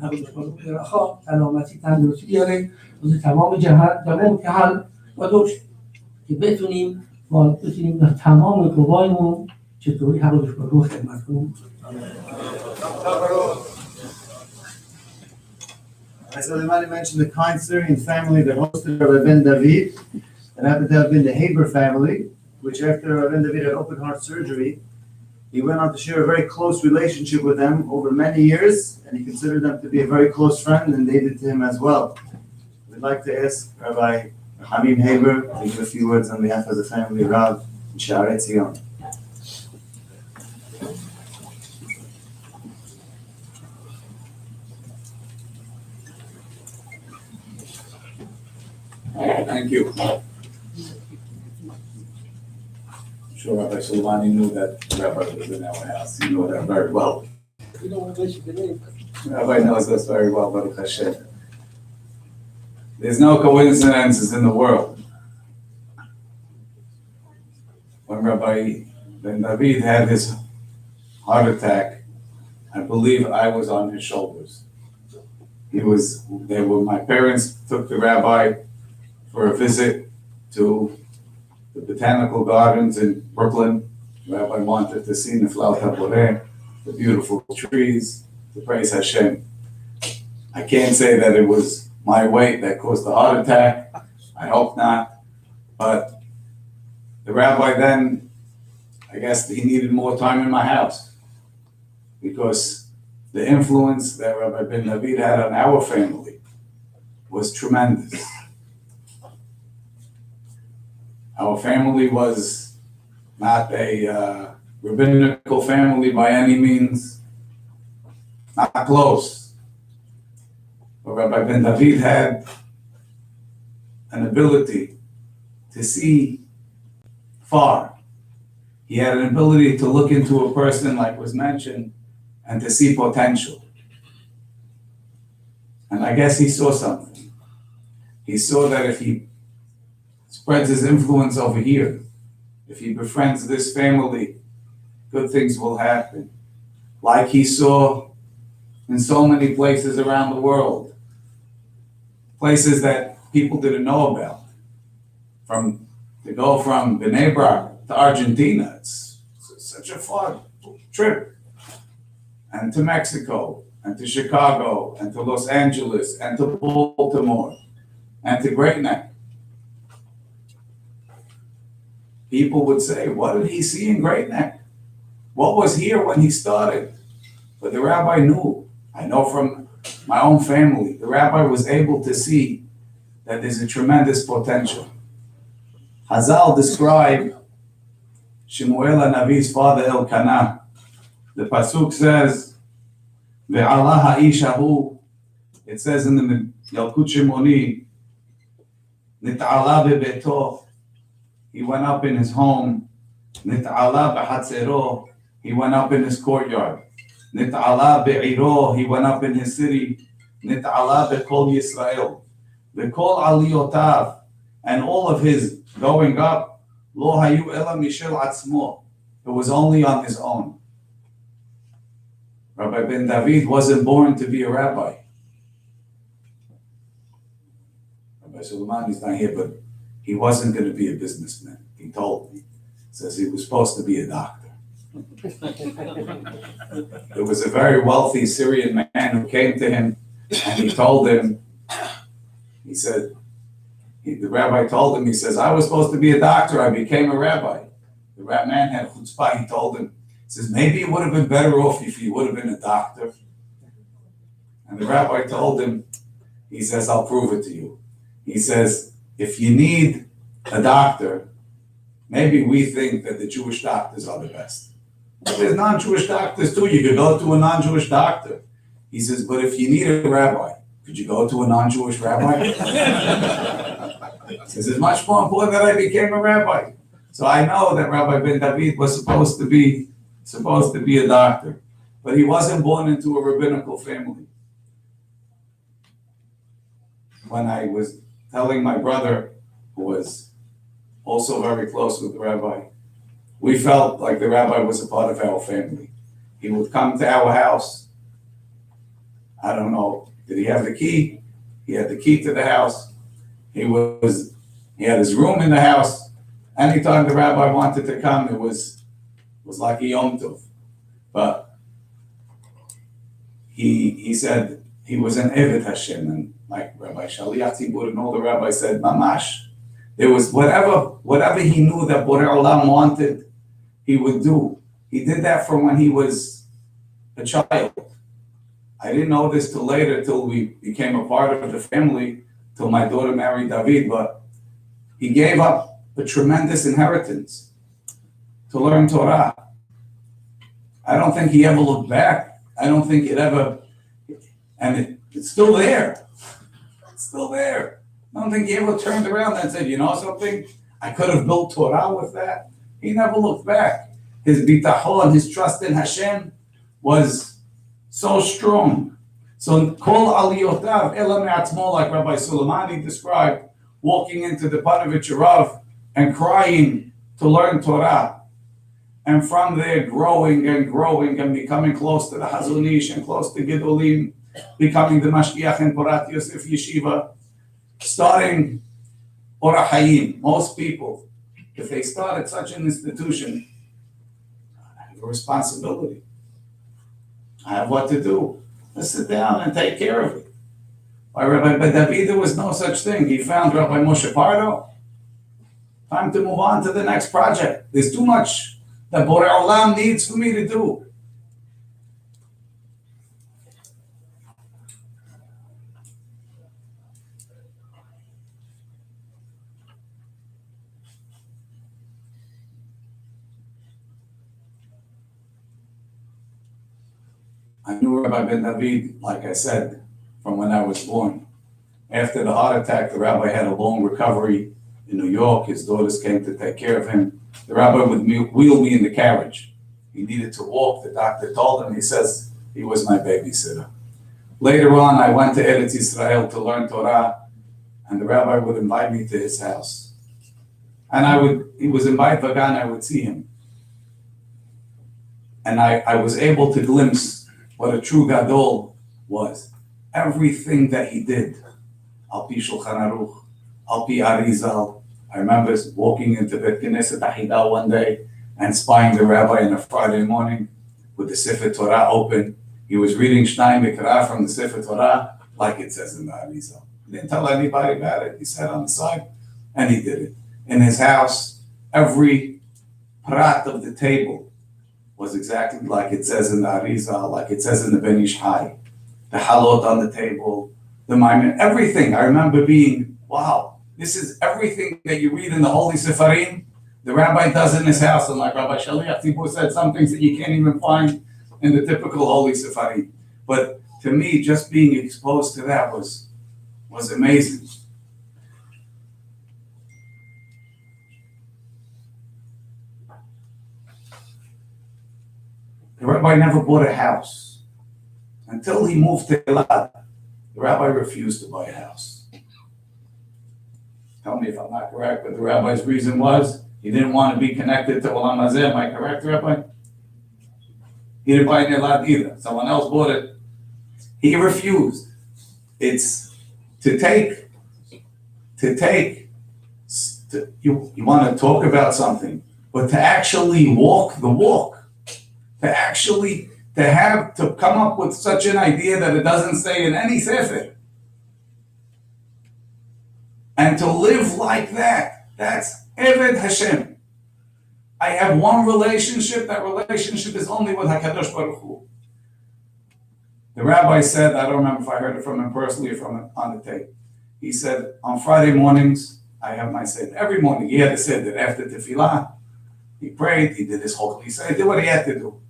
הקדוש ברוך הוא ירחם, תנו מציתן להוציא ירק, וזה תמום קהל קדוש, כבתונים, ובתונים תמום וקרוביינו, שתורי הקדוש ברוך הוא חדמתנו. As Alimani mentioned, the kind Syrian family that hosted Rabbi Ben David, that happened to have been the Haber family, which after Rabbi David had open heart surgery, he went on to share a very close relationship with them over many years, and he considered them to be a very close friend, and they did to him as well. We'd like to ask Rabbi Hamim Haber to give a few words on behalf of the family of Rav in Sha'arei Tzion. Thank you. I'm sure Rabbi Solomani knew that Rabbi was in our house. You know that very well. Rabbi knows us very well, Baruch Hashem. There's no coincidences in the world. When Rabbi Ben David had his heart attack, I believe I was on his shoulders. My parents took the rabbi for a visit to the botanical gardens in Brooklyn. The rabbi wanted to see Neflaut HaBoreh, the beautiful trees, to praise Hashem. I can't say that it was my weight that caused the heart attack. I hope not. But the rabbi then, I guess he needed more time in my house because the influence that Rabbi Ben David had on our family was tremendous. Our family was not a rabbinical family by any means, not close. But Rabbi Ben David had an ability to see far. He had an ability to look into a person, like was mentioned, and to see potential. And I guess he saw something. He saw that if he spreads his influence over here, if he befriends this family, good things will happen. Like he saw in so many places around the world, places that people didn't know about. To go from Bnei Brak to Argentina, it's such a far trip. And to Mexico, and to Chicago, and to Los Angeles, and to Baltimore, and to Great Neck. People would say, what did he see in Great Neck? What was here when he started? But the rabbi knew. I know from my own family, the rabbi was able to see that there's a tremendous potential. Hazal described Shemuel HaNavi's father Elkanah. The pasuk says, "Ve'ala ha'ish hahu." It says in the Yalkut Shimoni, "Nit'ala bebeto." He went up in his home. "Nit'ala behatzero." He went up in his courtyard. "Nit'ala be'iro." He went up in his city. "Nit'ala be'kol Yisrael." Be'kol aliyotav. And all of his going up, lo hayu ela mishel atzmo. It was only on his own. Rabbi Ben David wasn't born to be a rabbi. Rabbi Solomani's not here, but he wasn't going to be a businessman. He told me. He says he was supposed to be a doctor. There was a very wealthy Syrian man who came to him and he told him, he said, the rabbi told him, he says, I was supposed to be a doctor, I became a rabbi. The man had chutzpah, he told him, he says, maybe it would have been better off if you would have been a doctor. And the rabbi told him, he says, I'll prove it to you. He says, if you need a doctor, maybe we think that the Jewish doctors are the best. But there's non-Jewish doctors too, you could go to a non-Jewish doctor. He says, but if you need a rabbi, could you go to a non-Jewish rabbi? He says, it's much more important that I became a rabbi. So I know that Rabbi Ben David was supposed to be a doctor, but he wasn't born into a rabbinical family. When I was telling my brother, who was also very close with the rabbi, we felt like the rabbi was a part of our family. He would come to our house. I don't know, did he have the key? He had the key to the house. He had his room in the house. Anytime the rabbi wanted to come, it was like a Yom Tov. But he said he was an Eved Hashem, and like Rabbi Shaliach Tzibur and all the rabbis said, Mamash, There was whatever he knew that Borei Olam wanted, he would do. He did that from when he was a child. I didn't know this till later, till we became a part of the family, till my daughter married David, but he gave up a tremendous inheritance to learn Torah. I don't think he ever looked back. I don't think it ever, and it's still there. It's still there. I don't think he ever turned around and said, you know something? I could have built Torah with that. He never looked back. His bitachon, his trust in Hashem was so strong. So kol aliyotav ela me'atzmo, like Rabbi Suleimani described, walking into the Panovich Rav and crying to learn Torah. And from there growing and growing and becoming close to the Hazon Ish and close to Gedolim, becoming the Mashgiach in Porat Yosef Yeshiva, starting Orach Hayim. Most people, if they start at such an institution, I have a responsibility. I have what to do. Let's sit down and take care of it. By Rabbi David, there was no such thing. He found Rabbi Moshe Pardo. Time to move on to the next project. There's too much that Borei Olam needs for me to do. I knew Rabbi Ben David, like I said, from when I was born. After the heart attack, the rabbi had a long recovery in New York. His daughters came to take care of him. The rabbi would wheel me in the carriage. He needed to walk. The doctor told him, he says, he was my babysitter. Later on, I went to Eretz Yisrael to learn Torah, and the rabbi would invite me to his house. And he was in Beit Vagan, I would see him. And I was able to glimpse what a true Gadol was. Everything that he did, Al Pi Shulchan Aruch, Al Pi Arizal. I remember walking into Beit Knesset Ahida one day and spying the rabbi on a Friday morning with the Sefer Torah open. He was reading Shnai Mikra from the Sefer Torah, like it says in the Arizal. He didn't tell anybody about it. He sat on the side and he did it. In his house, every prat of the table was exactly like it says in the Arizal, like it says in the Ben Ish Hai. The halot on the table, the maimin, everything. I remember being, wow, this is everything that you read in the Holy Sefarim, the rabbi does in his house. And like Rabbi Shaliach Tzibur said, some things that you can't even find in the typical Holy Sefarim. But to me, just being exposed to that was amazing. The rabbi never bought a house. Until he moved to Elad, the rabbi refused to buy a house. Tell me if I'm not correct, but the rabbi's reason was he didn't want to be connected to Olam Hazeh. Am I correct, Rabbi? He didn't buy in Elad either. Someone else bought it. He refused. It's to take, you want to talk about something, but to actually walk the walk. To come up with such an idea that it doesn't say in any sefer. And to live like that, that's Eved Hashem. I have one relationship, that relationship is only with HaKadosh Baruch Hu. The rabbi said, I don't remember if I heard it from him personally or from him on the tape. He said, on Friday mornings, I have my seder. Every morning, he had a seder after tefillah. He prayed, he did his whole, he said, he did what he had to do.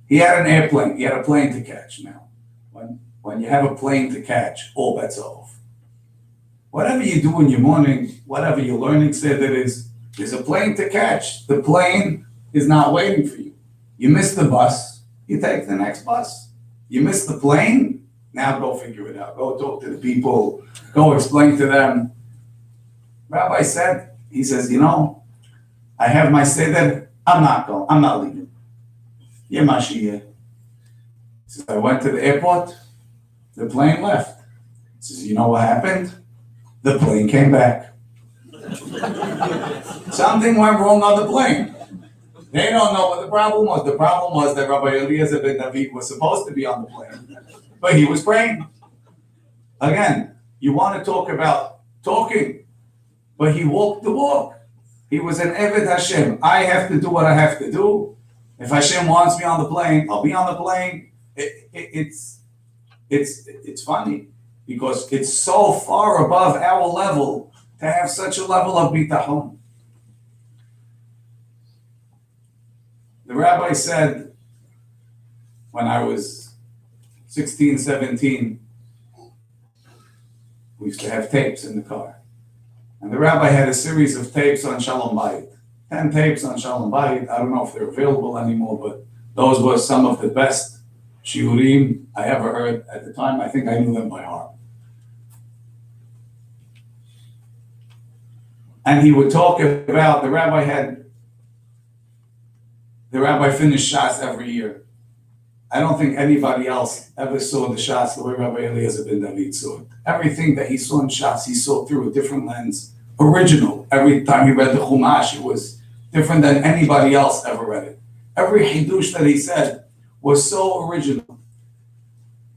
He had an airplane. He had a plane to catch. Now, when you have a plane to catch, all bets are off. Whatever you do in your morning, whatever your learning said it is, there's a plane to catch. The plane is not waiting for you. You miss the bus, you take the next bus. You miss the plane, now go figure it out. Go talk to the people. Go explain to them. Rabbi said, he says, I have my seder. I'm not leaving. He says, I went to the airport, the plane left. He says, you know what happened? The plane came back. Something went wrong on the plane. They don't know what the problem was. The problem was that Rabbi Eliezer ben David was supposed to be on the plane, but he was praying. Again, you want to talk about talking. but he walked the walk. He was an Eved Hashem. I have to do what I have to do. If Hashem wants me on the plane, I'll be on the plane. It's funny because it's so far above our level to have such a level of bitachon. The rabbi said when I was 16, 17, we used to have tapes in the car. And the rabbi had a series of tapes on Shalom Bayit. 10 tapes on Shalom Bayit. I don't know if they're available anymore, but those were some of the best shiurim I ever heard at the time. I think I knew them by heart. And he would talk about, the rabbi finished Shas every year. I don't think anybody else ever saw the Shas the way Rabbi Eliezer ben David saw it. Everything that he saw in Shas, he saw through a different lens. Original. Every time he read the Chumash, it was different than anybody else ever read it. Every Hidush that he said was so original.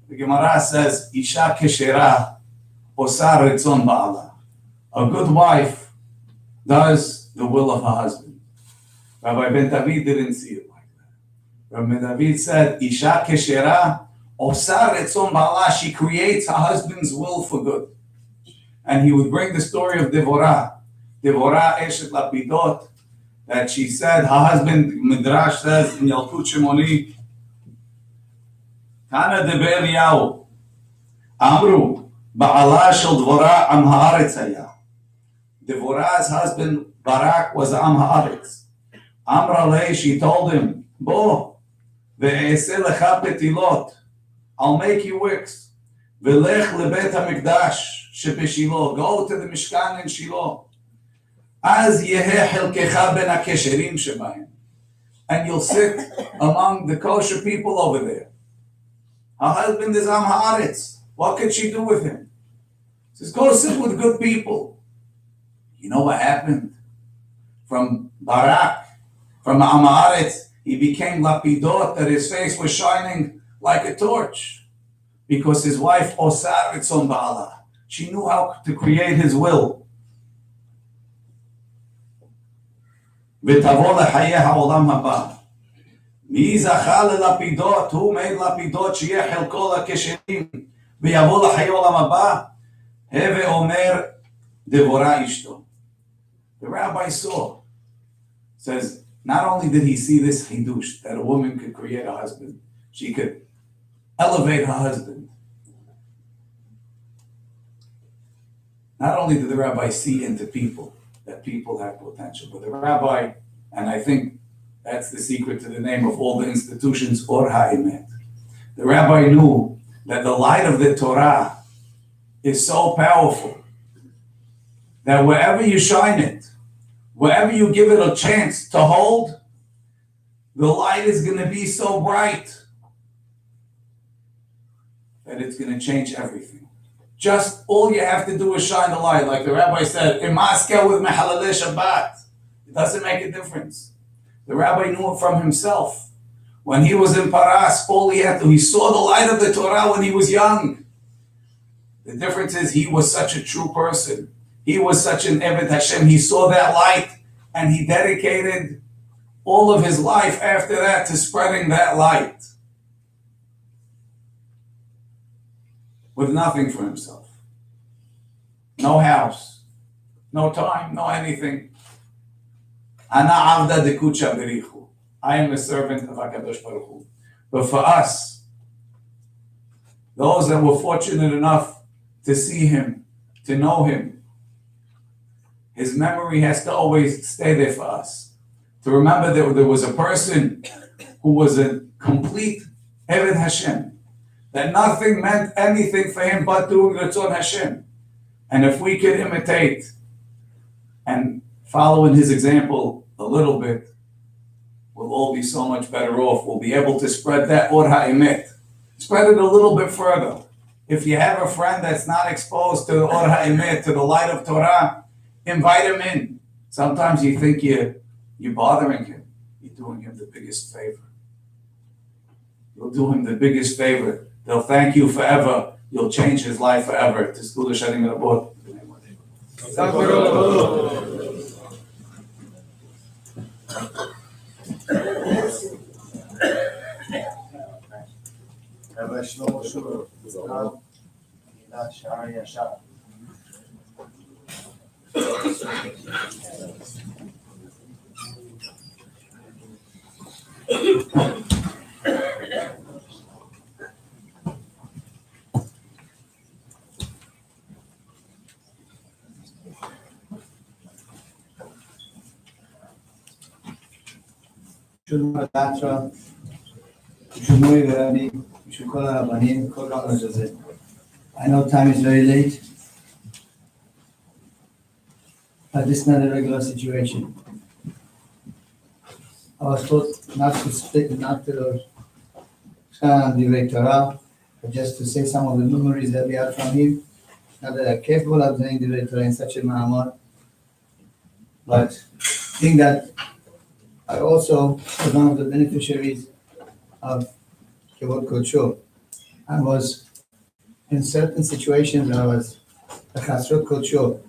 The Gemara says, Isha keshera osar retzon ba'ala. A good wife does the will of her husband. Rabbi ben David didn't see it like that. Rabbi ben David said, Isha keshera osar retzon ba'ala. She creates her husband's will for good. And he would bring the story of Devorah. Devorah Eshet Lapidot, that she said, her husband, Midrash says in Yalkut Shimoni, Tana de Be'eliyahu, Amru, Ba'ala shel Dvorah am haaretz haya. Devorah's husband, Barak, was am haaretz. Amra lei, she told him, Bo, ve'eseh lecha petilot, I'll make you wicks. Ve'lech lebet hamikdash, shebeshilo, go to the Mishkan in Shiloh. Az yeheh helkecha ben hakesherim shebaim, and you'll sit among the kosher people over there. Her husband is am haaretz. What could she do with him? She says, go sit with good people. You know what happened? From Barak, from am haaretz, he became lapidot, that his face was shining like a torch, because his wife osar etzon ba'ala. She knew how to create his will. ותבוא לחיי העולם הבא. מי זכה ללפידות? הוא מade לפידות שיהיה חלקו לקשרים ויבוא לחיי העולם הבא. הווה אומר דבורה אשתו. The rabbi saw, says, not only did he see this hidush, that a woman could create a husband, she could elevate her husband. Not only did the rabbi see into people, that people have potential, but the rabbi, and I think that's the secret to the name of all the institutions, Or HaEmet. The rabbi knew that the light of the Torah is so powerful that wherever you shine it, wherever you give it a chance to hold, the light is going to be so bright that it's going to change everything. Just all you have to do is shine the light. Like the rabbi said, Imaskel with Mehalaleh Shabbat. It doesn't make a difference. The rabbi knew it from himself. When he was in Paras, all he had to, he saw the light of the Torah when he was young. The difference is he was such a true person. He was such an Eved Hashem. He saw that light and he dedicated all of his life after that to spreading that light. With nothing for himself. No house, no time, no anything. Ana avda dekucha berichu. I am a servant of HaKadosh Baruch Hu. But for us, those that were fortunate enough to see him, to know him, his memory has to always stay there for us. To remember that there was a person who was a complete Eved Hashem, that nothing meant anything for him but doing Ratzon Hashem. And if we could imitate and follow in his example a little bit, we'll all be so much better off. We'll be able to spread that Or HaEmet. Spread it a little bit further. If you have a friend that's not exposed to Or HaEmet, to the light of Torah, invite him in. Sometimes you think you're bothering him. You're doing him the biggest favor. You'll do him the biggest favor. They'll thank you forever. You'll change his life forever. Rabbi Shlomo Shul, Shari Yashar. בשביל התאטרה, בשביל מורי ורבי, בשביל כל הרבנים, כל רמז הזה. I know time is very late, but this is not a regular situation. I was told not to speak, not to the Torah, but just to say some of the memories that we have from him. Not that I'm capable of doing the Torah in such a manner, but I think that I also was one of the beneficiaries of Kivod Kodsho. I was in certain situations, I was a Chasrut Kodsho.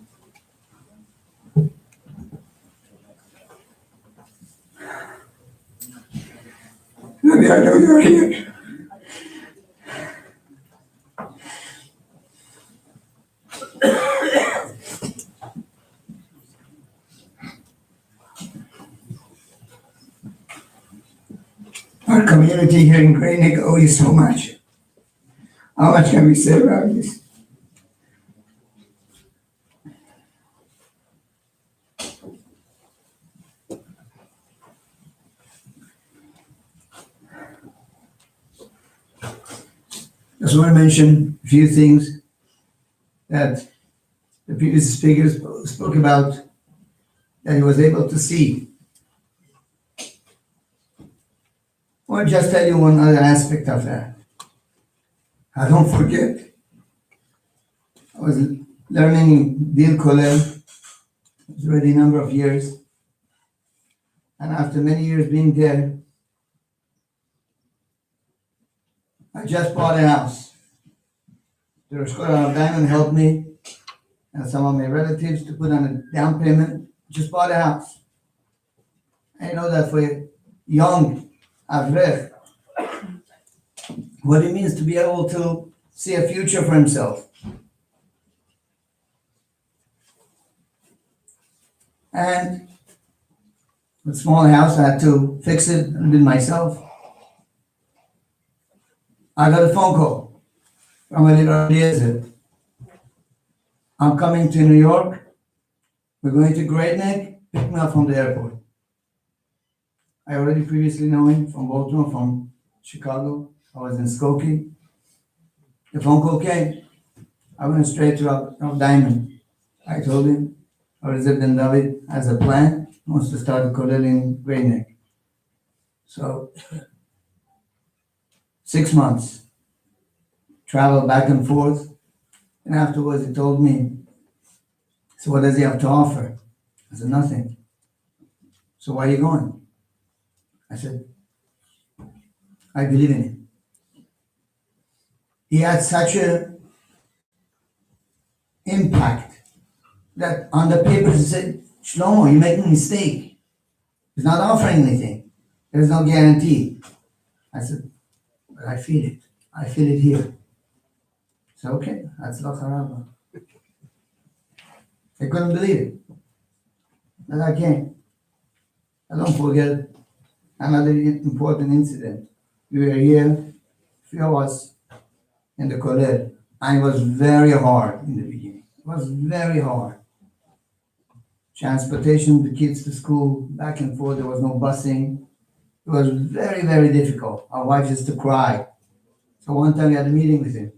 Rabbi, I know you're here. Our community here in Great Neck owes you so much. How much can we say about this? Just want to mention a few things that the previous speakers spoke about that he was able to see. I want to just tell you one other aspect of that. I don't forget, I was learning Dil Kolel, it was already a number of years, and after many years being there, I just bought a house. The Rosh Hashanah Diamond helped me and some of my relatives to put on a down payment. Just bought a house. I know that for a young Avrech, what it means to be able to see a future for himself. And with a small house, I had to fix it and do myself. I got a phone call from a little Eliezer. I'm coming to New York. We're going to Great Neck, pick me up from the airport. I already previously know him from Baltimore, from Chicago. I was in Skokie. The phone call came. I went straight to Rav Diamond. I told him, Eliezer Ben David has a plan. He wants to start a kollel in Great Neck. So 6 months, travel back and forth, and afterwards he told me, so what does he have to offer? I said, nothing. So why are you going? I said, I believe in him. He had such a impact that on the paper he said, Shlomo, you're making a mistake. He's not offering anything. There's no guarantee. I said, but I feel it. I feel it here. So okay, that's Lacharaba. I couldn't believe it. But I can't. I don't forget another important incident. We were here, few of us in the kollel, and it was very hard in the beginning. It was very hard. Transportation, the kids to school, back and forth, there was no busing. It was very, very difficult. Our wife used to cry. So one time we had a meeting with him.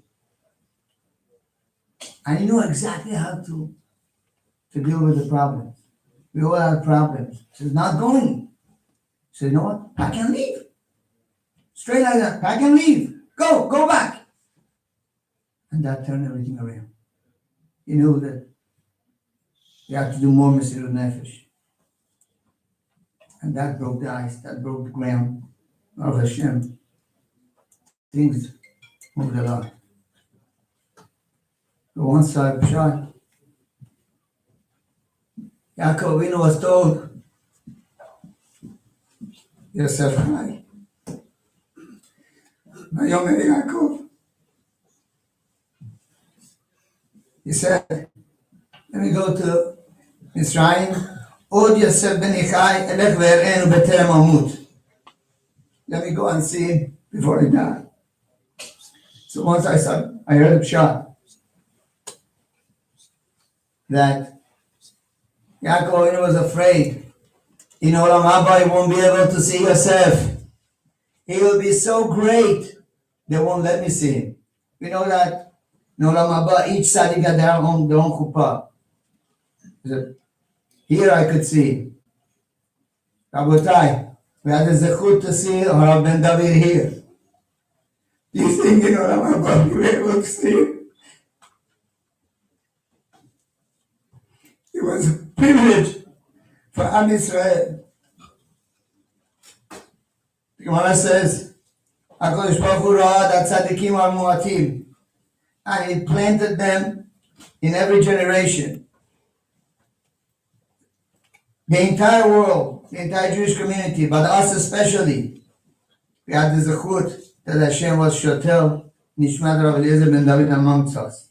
And he knew exactly how to deal with the problems. We all had problems. He said, not going. He said, you know what? Pack and leave. Straight like that, pack and leave. Go back. And that turned everything around. He knew that you have to do more Mesirut Nefesh. And that broke the ice, that broke the ground. Baruch Hashem. Things moved a lot. The one side shot, Yaakov Avinu was told, Yosef Chai. Vayomer Yaakov. He said, let me go to Mitzrayim. Od Yosef ben Ichai elech ve'erenu b'terem amut. Let me go and see him before he died. So once I heard a shot that Yaakov Avinu was afraid. In Olam Haba, he won't be able to see Yosef. He will be so great, they won't let me see him. We know that in Olam Haba, each tzaddik had their own chuppah. Here I could see. Rabotai, we had the zechut to see Rav Ben David here. Do you think in Olam Haba we were able to see him? It was a privilege for Am Israel. The Gemara says, HaKadosh Baruch Hu Ra that tzaddikim are mu'atim, and he planted them in every generation. The entire world, the entire Jewish community, but us especially, we had the zechut that Hashem was shotel nishmat Rav Eliezer ben David amongst us.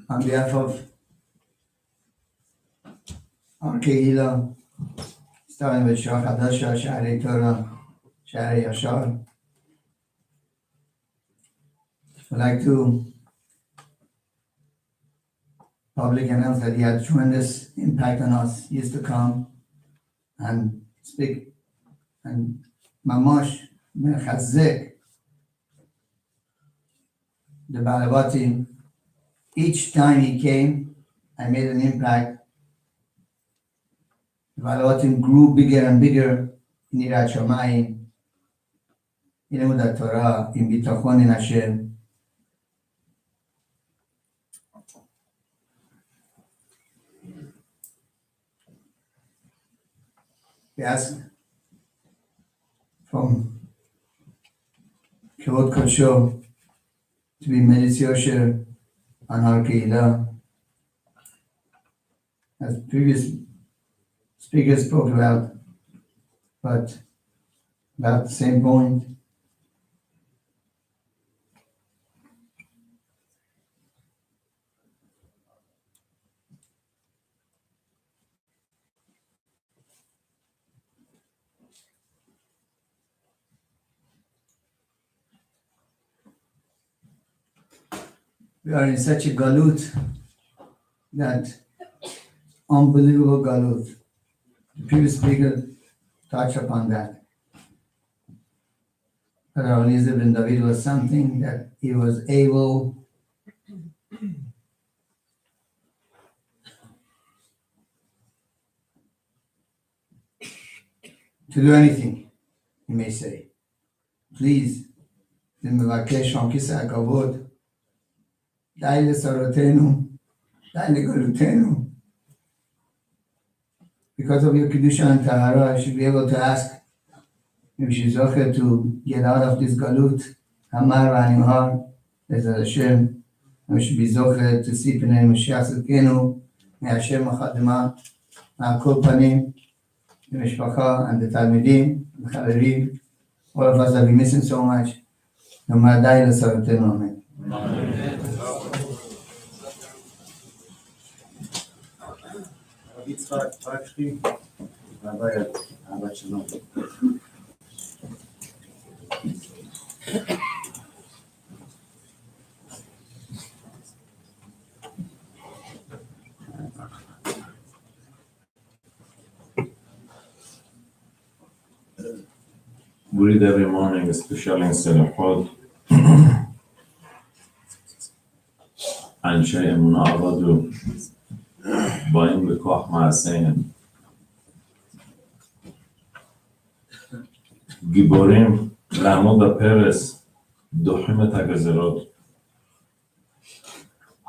On behalf of our Kehillah, starting with Shah Hadasha, Sha'arei Torah, Sha'arei Yashar, I'd like to publicly announce that he had tremendous impact on us. He used to come and speak and mamash mechazek the Balabatim. Each time he came, I made an impact. The Balabatim grew bigger and bigger in Yirat Shamayim, in Limud Torah, in Bitachon in Hashem. We asked from Kivot Kodsho to be Medis Yosher on our Kehillah. As previous speakers spoke about, but about the same point. We are in such a galut, that unbelievable galut. The previous speaker touched upon that. Rabbi Eliezer ben David was something that he was able to do anything, he may say. Please, the מבקש מכיסא הכבוד, די לצרותינו, די לגלותנו. Because of your Kedusha and Tahara, I should be able to ask if she's okay to get out of this galut, Hamar v'Animhar, Bezat Hashem, and we should be zoche to see Pnei Mashiach Tzidkenu, Hashem Achadma, Kol Panim, the Mishpacha and the Talmidim, the Chaverim, all of us that we missing so much. No matter die l'tzarotenu, amen. Rabbi Yitzchak, Bakshi, Rabbi Abba Shalom. We read every morning, especially in Selachot. אנשי אמונה עבדו, באים בכוח מעשיהם. גיבורים לעמוד בפרס, דוחים את הגזרות.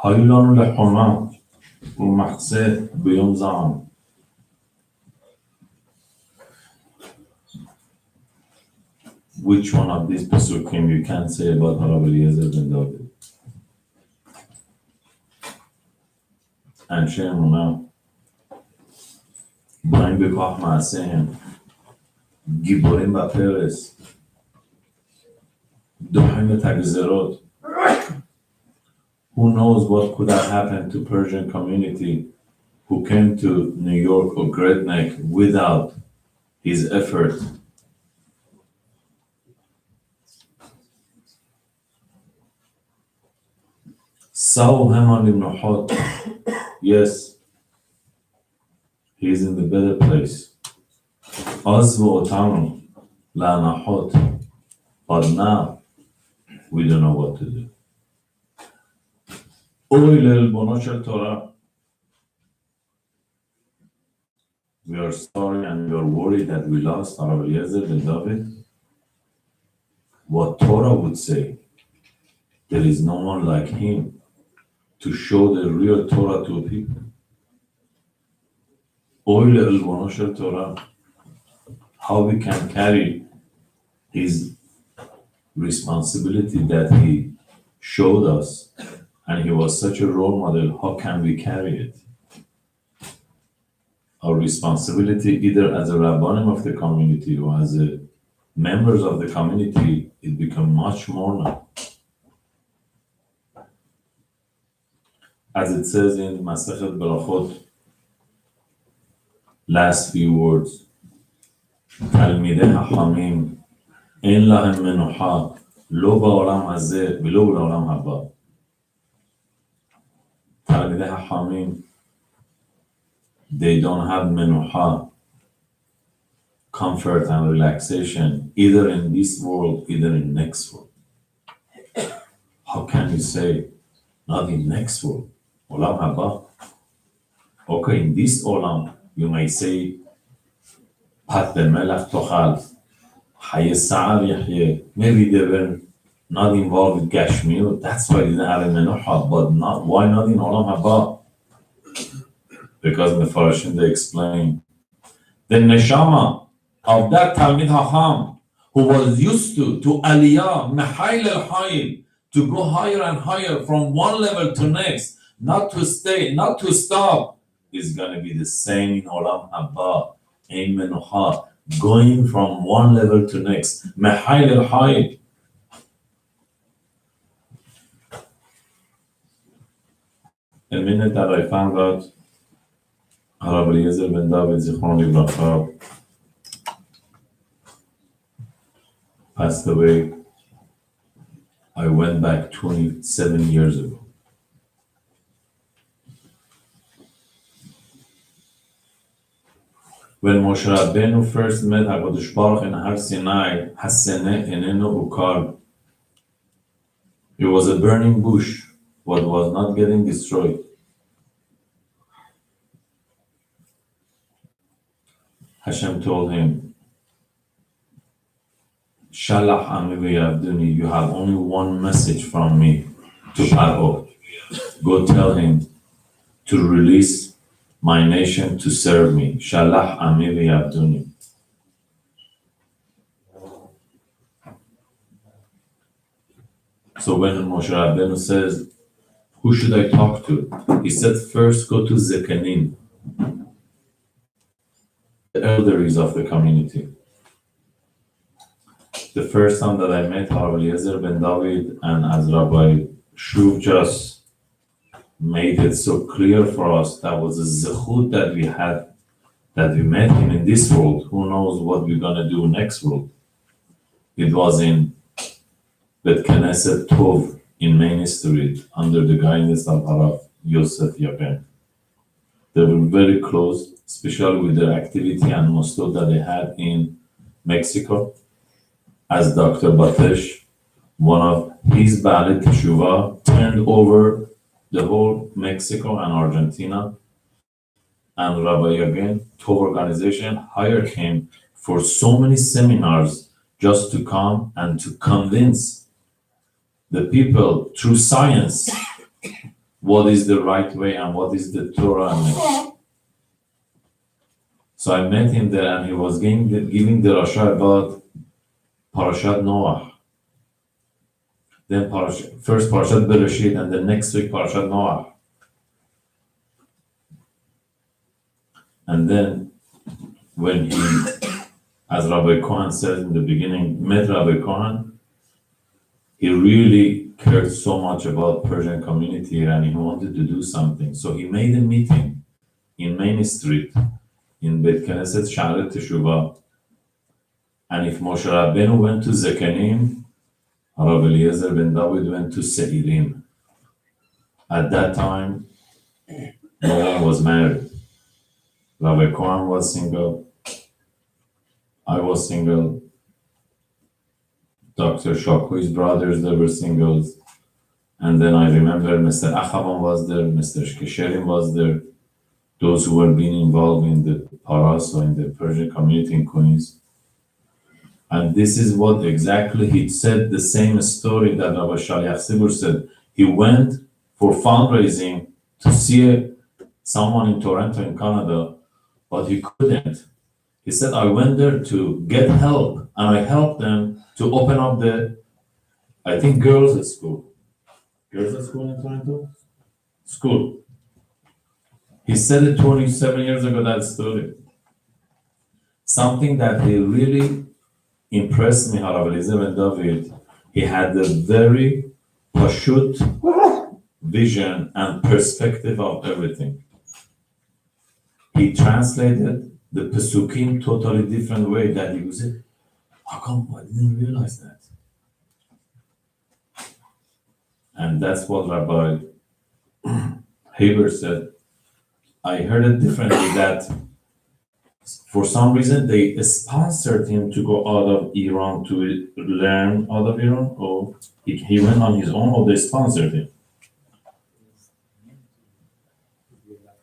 היו לנו לחומה ומחסה ביום זעם. Which one of these pesukim you can say about Rabbi Eliezer ben David? אנשי אמונה, באים בכוח מעשיהם, גיבורים בפרס, דוחים את הגזרות. Who knows what could have happened to Persian community who came to New York or Great Neck without his effort? So Haman Limnohot, yes, he is in the better place. Azvu Otanu La'anahot, but now we don't know what to do. Oy le'elbono shel Torah. We are sorry and we are worried that we lost Rabbi Eliezer ben David. What Torah would say, there is no one like him to show the real Torah to people. Oy le'elbono shel Torah. How we can carry his responsibility that he showed us, and he was such a role model. How can we carry it? Our responsibility, either as a rabbanim of the community or as a members of the community, it becomes much more now. As it says in Masechet Berachot, last few words, תלמידי חכמים אין להם מנוחה לא בעולם הזה ולא בעולם הבא. תלמידי חכמים, they don't have menuha, comfort and relaxation, either in this world, either in next world. How can you say not in next world? Olam haba. Okay, in this olam, you may say Pat melech tochal, Haye Sa'ar Yahye. Maybe they were not involved with Gashmiut, that's why they didn't have a menuha, but not, why not in Olam Haba? Because in the Farashim they explain the neshama of that Talmid Hacham who was used to aliyah, mehail el-hayil, to go higher and higher from one level to next, not to stay, not to stop, is going to be the same in Olam Haba. Ein menucha, going from one level to next. Mehail el-hayil. The minute that I found out Rabbi Eliezer ben David Zichron Livracha passed away, I went back 27 years ago. When Moshe Rabbeinu first met HaKadosh Baruch in Har Sinai, Haseneh Enenu Ukar, it was a burning bush, but was not getting destroyed. Hashem told him, Shalach Ami v'yavduni, you have only one message from me to Paro. Go tell him to release my nation to serve me. Shalach Ami v'yavduni. So when Moshe Rabbeinu says, who should I talk to? He said, first go to Zekanim, the elders of the community. The first time that I met Rabbi Eliezer ben David, and as Rabbi Shuv just made it so clear for us, that was a zechut that we had, that we met him in this world. Who knows what we're going to do next world? It was in Bet Knesset Tov in Main Street, under the guidance of Harav Yosef Yaben. They were very close, especially with their activity and mostot that they had in Mexico. As Dr. Batesh, one of his Baalei Teshuvah, turned over the whole Mexico and Argentina, and Rabbi again, Tov organization, hired him for so many seminars just to come and to convince the people through science what is the right way and what is the Torah. So I met him there, and he was giving the rasha about Parashat Noah. Then first Parashat Bereshit, and the next week Parashat Noah. And then when he, as Rabbi Cohen said in the beginning, met Rabbi Cohen, he really cared so much about Persian community and he wanted to do something. So he made a meeting in Main Street in Beit Knesset Sha'ar Teshuvah. And if Moshe Rabbeinu went to Zekanim, Rabbi Eliezer ben David went to Seirim. At that time, no one was married. Rabbi Cohen was single. I was single. Dr. Shakui's brothers, they were singles. And then I remember Mr. Achavan was there, Mr. Shkesherim was there. Those who were being involved in the Paras or in the Persian community in Queens. And this is what exactly he said, the same story that Rabbi Shaliach Sibur said. He went for fundraising to see someone in Toronto in Canada, but he couldn't. He said, I went there to get help, and I helped them to open up the, I think, girls' school. Girls' school in Toronto? School. He said it 27 years ago, that story. Something that he really impressed me, Rabbi Eliezer ben David. He had a very pashut vision and perspective of everything. He translated the Pesukim totally different way that he would say, how come I didn't realize that? And that's what Rabbi Haber said. I heard it differently, that for some reason they sponsored him to go out of Iran to learn out of Iran, or he went on his own, or they sponsored him.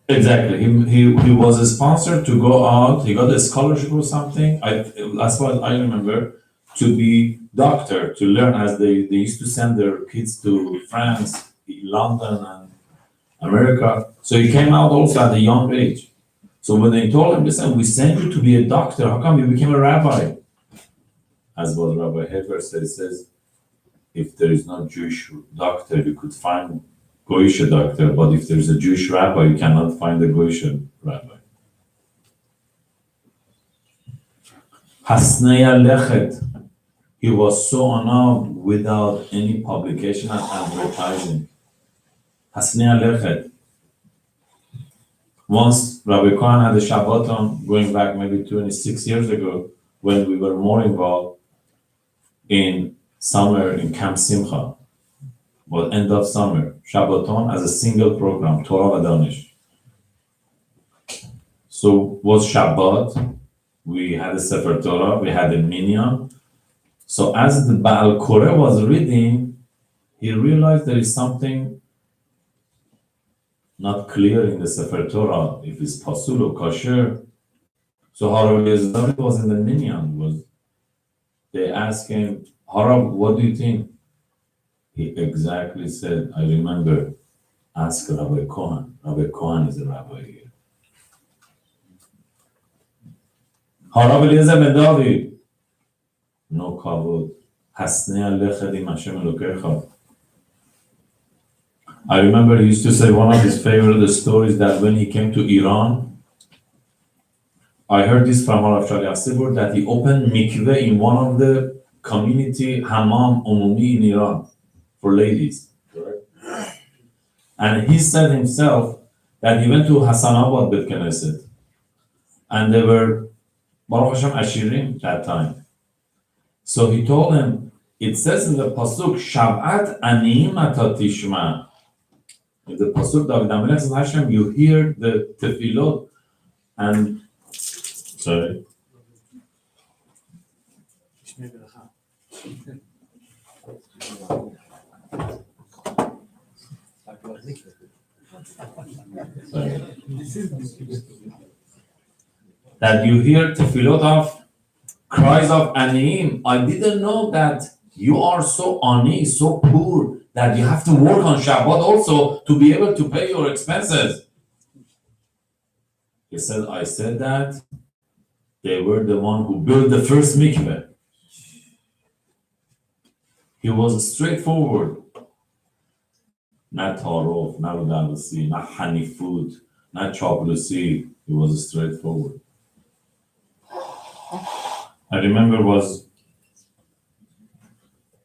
Exactly. He was sponsored to go out. He got a scholarship or something. As far as I remember, to be doctor, to learn, as they used to send their kids to France, London, and America. So he came out also at a young age. So when they told him, listen, we sent you to be a doctor, how come you became a rabbi? As what Rabbi Heber said, he says, if there is no Jewish doctor, you could find Goyish doctor, but if there's a Jewish rabbi, you cannot find a Goyish rabbi. Hasnei Lechet, he was so unarmed without any publication and advertising. Hasnei Lechet. Once Rabbi Cohen had a Shabbaton, going back maybe 26 years ago, when we were more involved in summer in Camp Simcha, well, end of summer, Shabbaton as a single program, Torah Vadanish. So was Shabbat, we had a Sefer Torah, we had a minyan. So as the Baal Koreh was reading, he realized there is something not clear in the Sefer Torah, if it's pasul or kosher. So Harav Eliezer was in the minyan. They asked him, Harav, what do you think? He exactly said, I remember, ask Rabbi Cohen. Rabbi Cohen is a rabbi here. Harav Eliezer ben David, no kavod. Hasnei Lechet im Hashem Elokecha. I remember he used to say one of his favorite stories that when he came to Iran, I heard this from Harav Shaliach Sibur, that he opened mikveh in one of the community hammam umumi in Iran for ladies. Correct. And he said himself that he went to Hassanabad Beit Knesset, and they were Baruch Hashem Ashirim that time. So he told him, it says in the pasuk, Shab'at Aniyim Ata Tishma. In the pasuk, David HaMelech says, Hashem, you hear the tefillot, and sorry. That you hear tefillot of cries of Anim. I didn't know that you are so ani, so poor, that you have to work on Shabbat also to be able to pay your expenses. He said, I said that they were the one who built the first mikveh. He was straightforward. Not tarof, not udalasi, not honey food, not chocolacy. He was straightforward. I remember was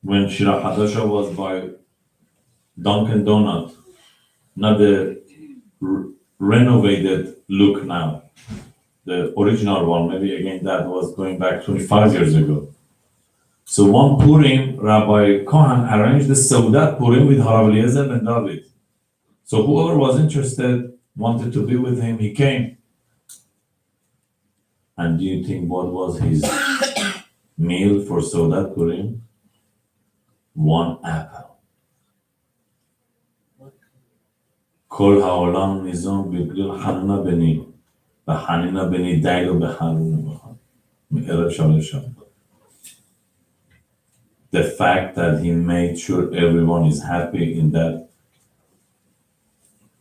when Shira Hadasha was by Dunkin' Donut, not the renovated look now, the original one. Maybe again that was going back 25 years ago. So one Purim, Rabbi Cohen arranged the Seudat Purim with Harav Eliezer and David. So whoever was interested, wanted to be with him, he came. And do you think what was his meal for Seudat Purim? One apple. כל העולם ניזון בגלל חננה בני, וחנינה בני די לו בחנונה בחן, מערב שבת לשבת. The fact that he made sure everyone is happy in that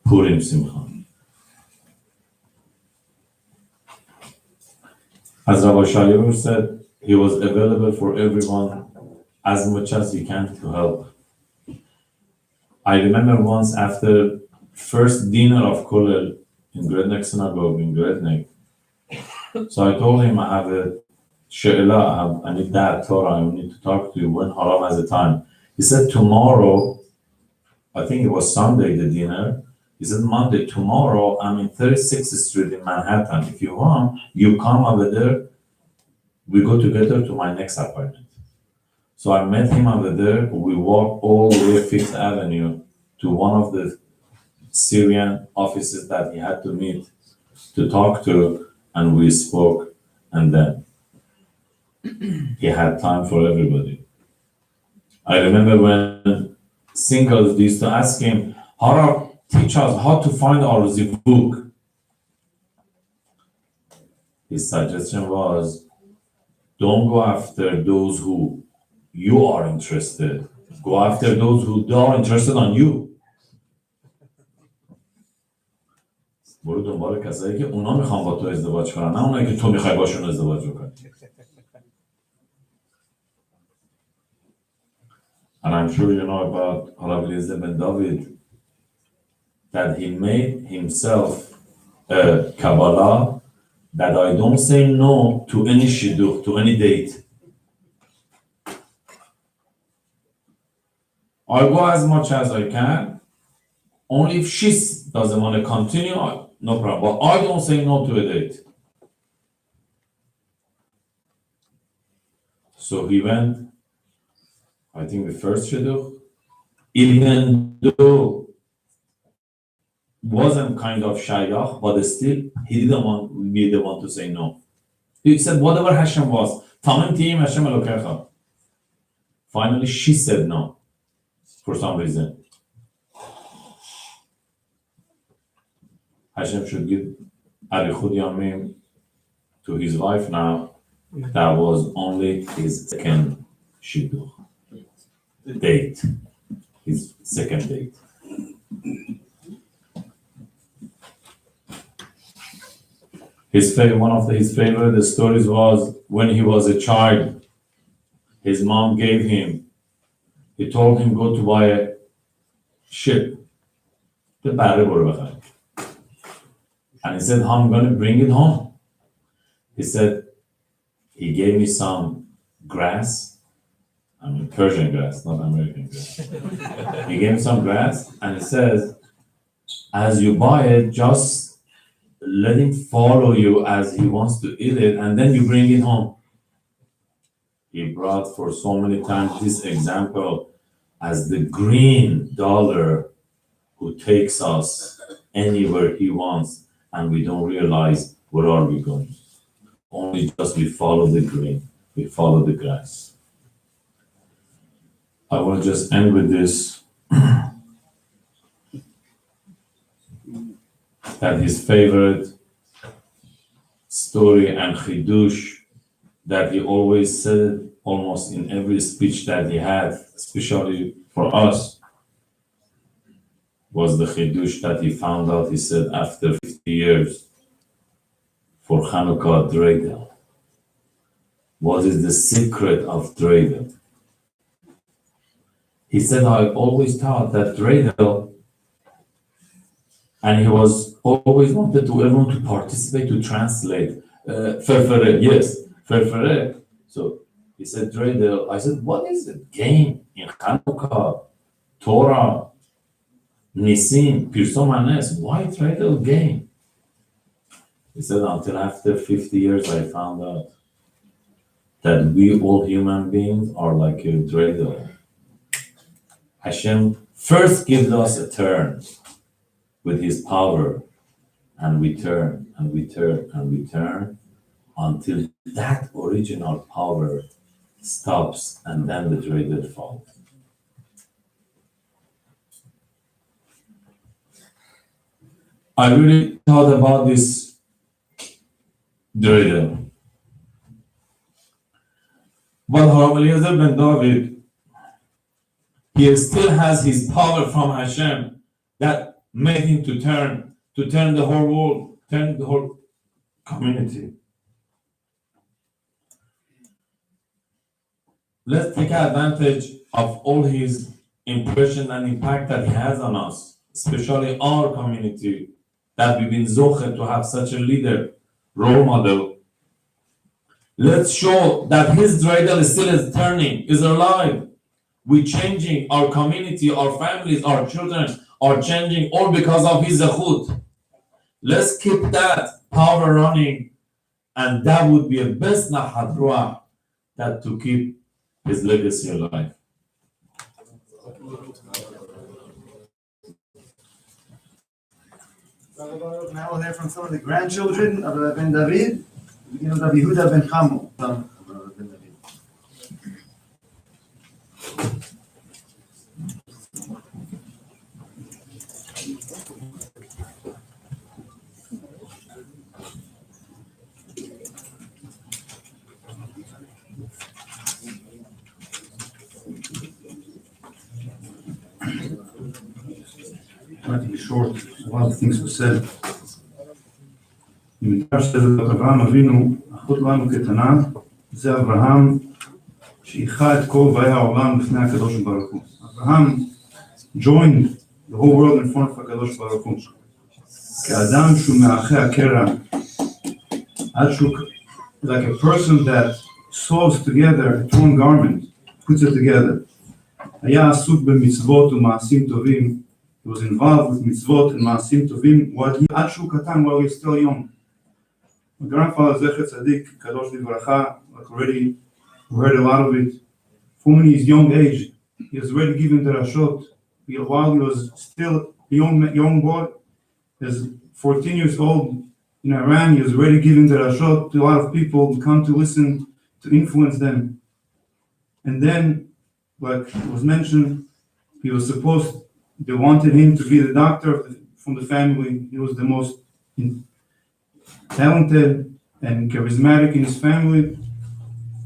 Purim Simcha. As Rabbi Shaliver said, he was available for everyone as much as he can to help. I remember once after first dinner of Kollel in Grednek Synagogue in Grednek, so I told him I have a she'ela, I need that Torah, I need to talk to you when Haram has a time. He said tomorrow, I think it was Sunday, the dinner. He said Monday, tomorrow I'm in 36th Street in Manhattan. If you want, you come over there, we go together to my next apartment. So I met him over there, we walked all the way 5th Avenue to one of the Syrian offices that he had to meet, to talk to, and we spoke, and then he had time for everybody. I remember when singles used to ask him, Harav, teach us how to find our zivug. His suggestion was, don't go after those who you are interested. Go after those who are interested on you. برو دنبال کسایی که اونا میخوان با تو ازدواج کنن، نه اونایی که تو میخوای باشون ازدواج کنی. And I'm sure you know about Rabbi Eliezer ben David, that he made himself a Kabbalah that I don't say no to any shidduch, to any date. I go as much as I can. Only if she doesn't want to continue, no problem. But I don't say no to a date. So he went, I think the first shidduch, even though wasn't kind of shayach, but still he didn't want be the one to say no. He said whatever Hashem was, Tamim Tiyim Hashem Elokecha. Finally, she said no for some reason. Hashem should give Arichud Yamim to his wife now. That was only his second shidduch date, his second date. One of his favorite stories was when he was a child, his mom gave him, he told him go to buy a ship. And he said, I'm going to bring it home. He said, he gave me some grass. I mean, Persian grass, not American grass. He gave me some grass, and he says, as you buy it, just let him follow you as he wants to eat it, and then you bring it home. He brought for so many times this example as the green dollar who takes us anywhere he wants, and we don't realize where are we going. Only just we follow the green, we follow the grass. I will just end with this. That his favorite story and chidush that he always said almost in every speech that he had, especially for us, was the chidush that he found out. He said after 50 years for Hanukkah dreidel. What is the secret of dreidel? He said, I always thought that dreidel, and he was always wanted to everyone to participate, to translate. Ferfere, yes, ferfere. So he said dreidel. I said, what is it? Game in Hanukkah, Torah, Nisim, Pirsom Hanes. Why dreidel game? He said, until after 50 years, I found out that we all human beings are like a dreidel. Hashem first gives us a turn with his power, and we turn, and we turn, and we turn, until that original power stops, and then the dreidel falls. I really thought about this dreidel. But Eliezer ben David, he still has his power from Hashem that made him to turn the whole world, turn the whole community. Let's take advantage of all his impression and impact that he has on us, especially our community, that we've been zoche to have such a leader, role model. Let's show that his dreidel is still turning, is alive. We're changing our community, our families, our children are changing, all because of his zechut. Let's keep that power running, and that would be a best nachat ruach, that to keep his legacy alive. Now we'll hear from some of the grandchildren of Rabbi ben David. We begin with Rabbi Yehuda ben Chamo, son of Rabbi ben David. Try to be short. A lot of things were said. במדרש says about אברהם אבינו, אחות לנו קטנה, זה אברהם שאיחה את כל באי העולם לפני הקדוש ברוך הוא. אברהם joined the whole world in front of הקדוש ברוך הוא. כאדם שהוא מאחי הקרע, עד שהוא, like a person that sews together a torn garment, puts it together. היה עסוק במצוות ומעשים טובים. He was involved with mitzvot and maasim tovim עד שהוא קטן, while he was still young. My grandfather, Zecher Tzadik, Kadosh Livracha, like already heard a lot of it. From his young age, he was already given the Rashot. While he was still a young boy, he was 14 years old in Iran, he was already given the Rashot to a lot of people who come to listen, to influence them. And then, like it was mentioned, he was supposed, they wanted him to be the doctor from the family. He was the most talented and charismatic in his family.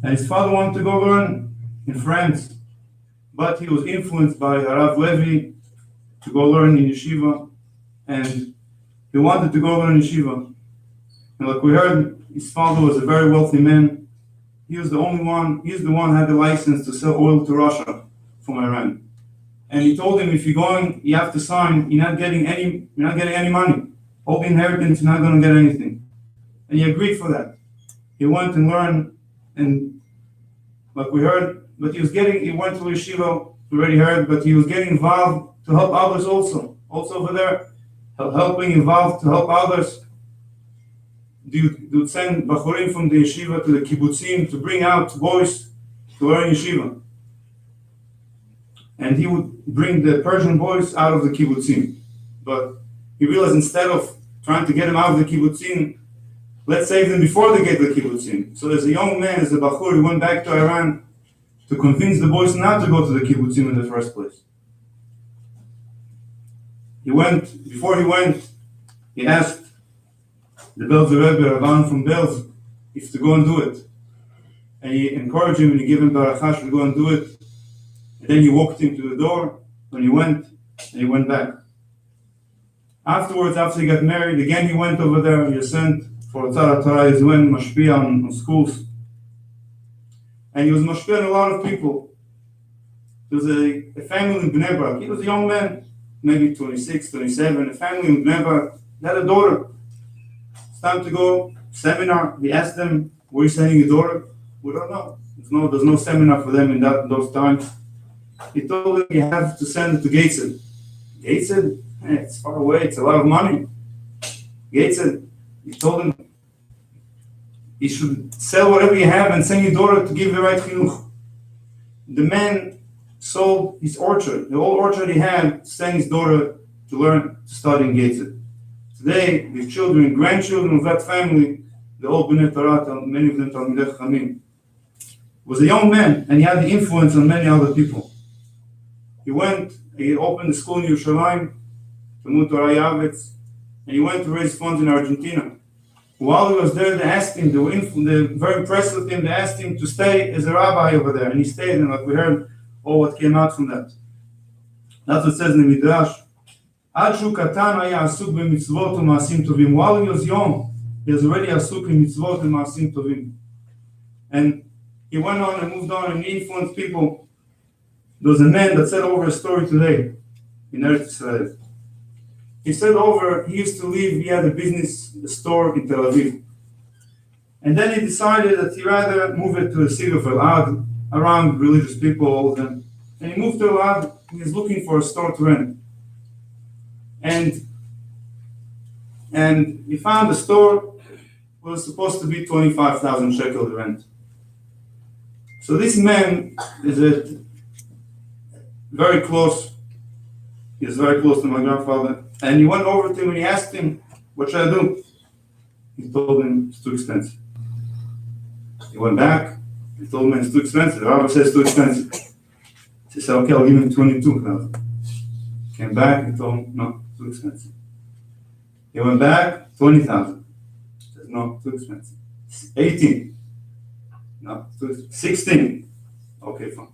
And his father wanted to go learn in France, but he was influenced by Harav Levi to go learn in yeshiva, and he wanted to go learn in yeshiva. And like we heard, his father was a very wealthy man. He was the only one, he's the one who had the license to sell oil to Russia from Iran. And he told him, if you're going, you have to sign, you're not getting any money. All the inheritance, you're not going to get anything. And he agreed for that. He went and learned, and like we heard, but he went to yeshiva, we already heard, but he was getting involved to help others also. Also over there, involved to help others. They would send bachurim from the yeshiva to the kibbutzim to bring out boys to learn yeshiva. And he would bring the Persian boys out of the kibbutzim. But he realized instead of trying to get them out of the kibbutzim, let's save them before they get to the kibbutzim. So as a young man, as a bachur, he went back to Iran to convince the boys not to go to the kibbutzim in the first place. Before he went, he asked the Belzer Rebbe, Rabban from Belz, if to go and do it. and he encouraged him and he gave him barakah to go and do it. And then he walked him to the door when he went, and he went back. Afterwards, after he got married, again he went over there. He sent for Tzara Torah. He went mashpia on schools, and he was mashpia on a lot of people. There was a family in Bnei Brak. He was a young man, maybe 26, 27. A family in Bnei Brak. They had a daughter. It's time to go seminar. He asked them, "Where are you sending your daughter?" We don't know. There's no seminar for them in those times. He told them, "You have to send it to Gateshead." Gateshead? It's far away. It's a lot of money. Gateshead. He told him, "You should sell whatever you have and send your daughter to give the right chinuch." The man sold his orchard, the whole orchard he had, to send his daughter to learn to study in Gateshead. Today, the children, grandchildren of that family, the old Bnei Torah, many of them Talmidei Chachamim, was a young man, and he had the influence on many other people. He opened a school in Yerushalayim, Talmud Torah Yavetz, and he went to raise funds in Argentina. While he was there, they asked him, they were very impressed with him, they asked him to stay as a rabbi over there, and he stayed, and like we heard, what came out from that. That's what it says in the Midrash. Ad shu katan haya asuk b'mitzvot u'ma'asim tovim. While he was young, he was already asuk in mitzvot and ma'asim tovim. And he went on and moved on and he influenced people. There was a man that said over a story today in Eretz Israel. He said he used to live, he had a store in Tel Aviv. And then he decided that he'd rather move it to the city of Elad, around religious people, all of them. And he moved to Elad, he was looking for a store to rent. And he found a store was supposed to be 25,000 shekel to rent. So this man is very close. He is very close to my grandfather. And he went over to him and he asked him, "What should I do?" He told him it's too expensive. He went back. He told him it's too expensive. The rabbi says it's too expensive. He said, "Okay, I'll give him 22,000. Came back and told him, "No, too expensive." He went back, 20,000. He said, "No, too expensive." 18. No, 16. Okay, fine.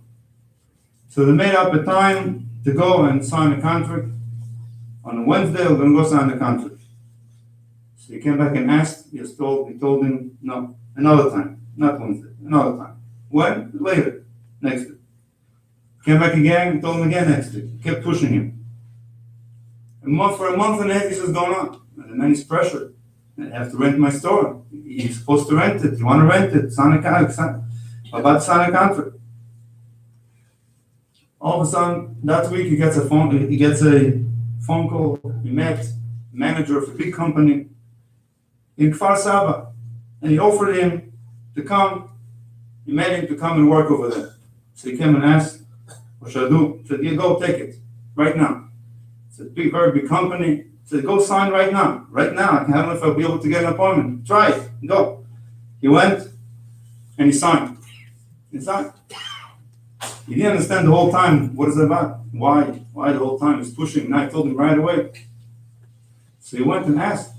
So they made up a time to go and sign a contract. On a Wednesday, we're going to go sign the contract. So he came back and asked. He told him, "No, another time, not Wednesday, another time." When? Later, next week. Came back again, he told him again next week. He kept pushing him. For a month and a half, this was going on. And the man is pressured. I have to rent my store. He's supposed to rent it. You want to rent it? Sign a contract. About to sign a contract. All of a sudden, that week he gets a phone call. He met a manager of a big company in Kfar Saba, and he offered him to come. He made him to come and work over there. So he came and asked, "What should I do?" He said, "You go take it right now." It's a very big company. He said, "Go sign right now. Right now. I don't know if I'll be able to get an appointment. Try it. Go." He went and he signed. He signed. He didn't understand the whole time what is it about. Why the whole time he's pushing. And I told him right away. So he went and asked,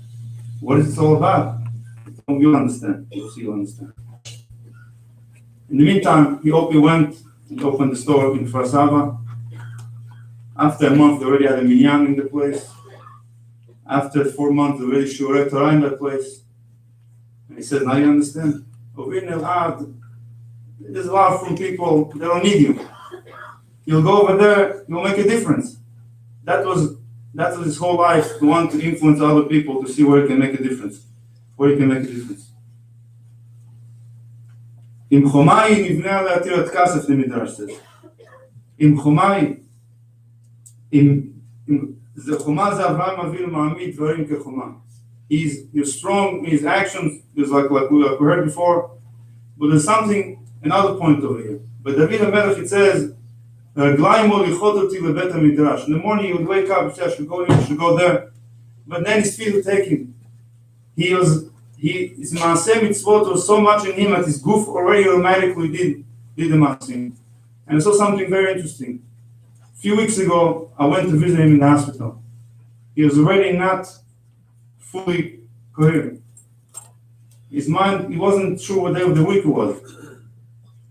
"What is this all about?" He told him, "You'll understand. You'll understand." In the meantime, he went and opened the store in Kfar Saba. After a month, they already had a minyan in the place. After 4 months, they already shiurei Torah in that place. And he said, "Now you understand. Over in Elad, there's a lot from people, they don't need you. You'll go over there, you'll make a difference." That was his whole life, to want to influence other people to see where he can make a difference. Im chomai nivnei le'atir et kasef, the Midrash says. Im chomai, the choma ze Avraham Avinu ma'amid dvarim kechoma. You're strong in his actions, there's like we heard before, but there's another point over here. But David HaMelech, it says, "Raglayim molichot oti lebet hamidrash." In the morning he would wake up and say, "I should go here, I should go there." But then his feet would take him. His maaseh mitzvot was so much in him that his goof already automatically did the maaseh. And I saw something very interesting. A few weeks ago, I went to visit him in the hospital. He was already not fully coherent. His mind, he wasn't sure what day of the week it was.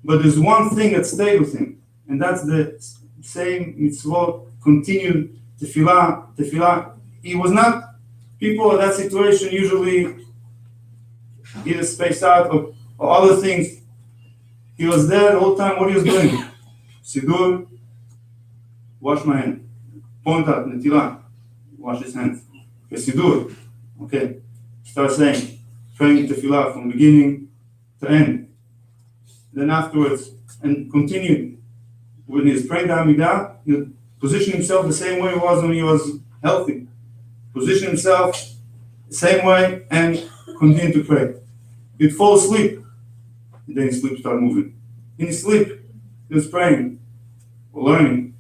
But there's one thing that stayed with him, and that's the same mitzvot, continued tefillah. He was not, people in that situation usually either spaced out or other things. He was there the whole time. What he was doing? Sidur, wash my hand. Point out, netilah, wash his hands. Okay, sidur. Okay, start saying, praying tefillah from beginning to end. Then afterwards, and continue. When he's praying the Amidah, he position himself the same way he was when he was healthy. Position himself the same way and continue to pray. He'd fall asleep, and then his sleep started moving. In his sleep, he was praying, learning.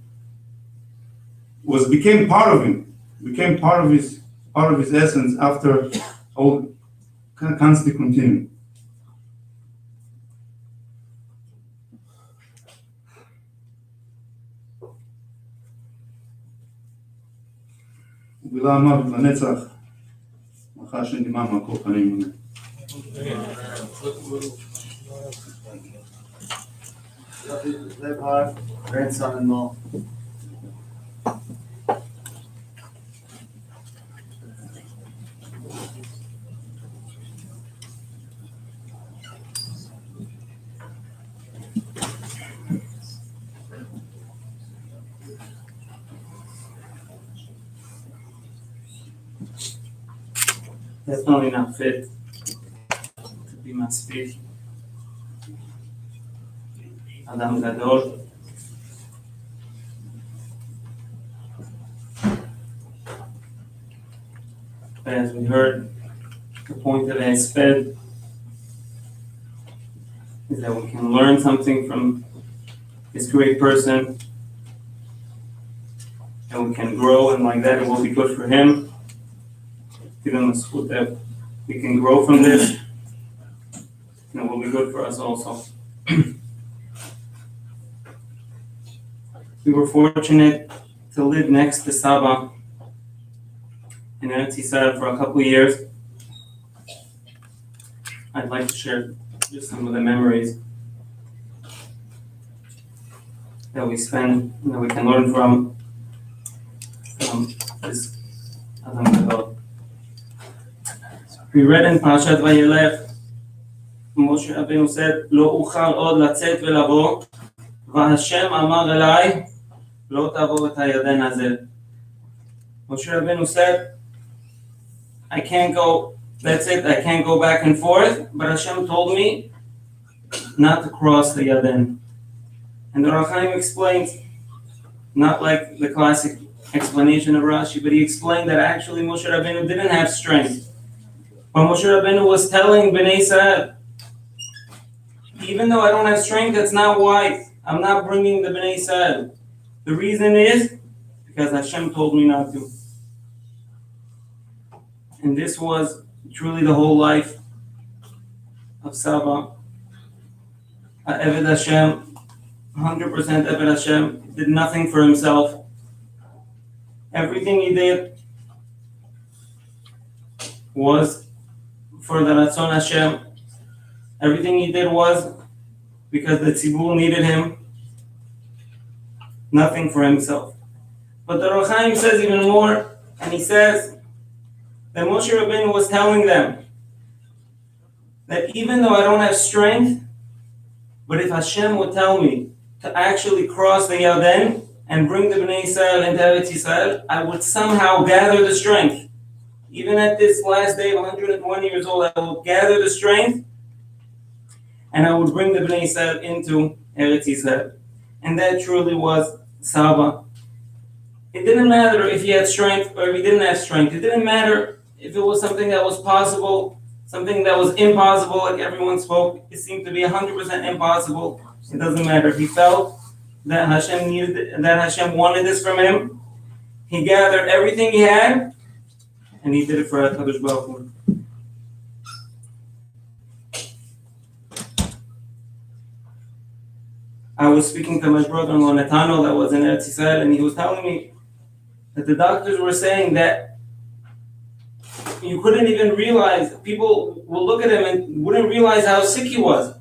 Became part of him, became part of his essence after all constantly continuing. ובילה המוות לנצח, מלכה השם דמעה מהכל פנים אמן. Lebhar, grandson-in-law. Definitely not fit to be masbih. Adam Gadol. But as we heard, the point of Hesped is that we can learn something from this great person, and we can grow, and like that it will be good for him. Give him a school that we can grow from this, and it will be good for us also. We were fortunate to live next to Saba in Eretz Yisrael for a couple of years. I'd like to share just some of the memories that we spend, that we can learn from this Adam Gadol. We read in Parashat Vayelech, Moshe Rabbeinu said, "Lo uchal od latzet velavo, v'Hashem amar elai, lo tavor et hayaden hazeh." Moshe Rabbeinu said, "I can't go. That's it. I can't go back and forth." But Hashem told me not to cross the Yarden. And the Ohr HaChaim explains, not like the classic explanation of Rashi, but he explained that actually Moshe Rabbeinu didn't have strength. But Moshe Rabbeinu was telling Bnei Israel, even though I don't have strength, that's not why I'm not bringing the Bnei Israel. The reason is because Hashem told me not to. And this was truly the whole life of Saba. Eved Hashem, 100% Eved Hashem, did nothing for himself. Everything he did was for the Ratzon Hashem. Everything he did was because the Tzibur needed him. Nothing for himself. But the Ohr HaChaim says even more, and he says that Moshe Rabbeinu was telling them that even though I don't have strength, but if Hashem would tell me to actually cross the Yarden and bring the Bnei Israel into Eretz Yisrael, I would somehow gather the strength. Even at this last day of 120 years old, I will gather the strength and I would bring the Bnei Israel into Eretz Yisrael. And that truly was Saba. It didn't matter if he had strength or if he didn't have strength. It didn't matter if it was something that was possible, something that was impossible, like everyone spoke. It seemed to be 100% impossible. It doesn't matter. If he felt that Hashem needed, that Hashem wanted this from him, he gathered everything he had, and he did it for HaKadosh Baruch Hu. I was speaking to my brother-in-law Netano that was in Eretz Yisrael, and he was telling me that the doctors were saying that you couldn't even realize, people will look at him and wouldn't realize how sick he was.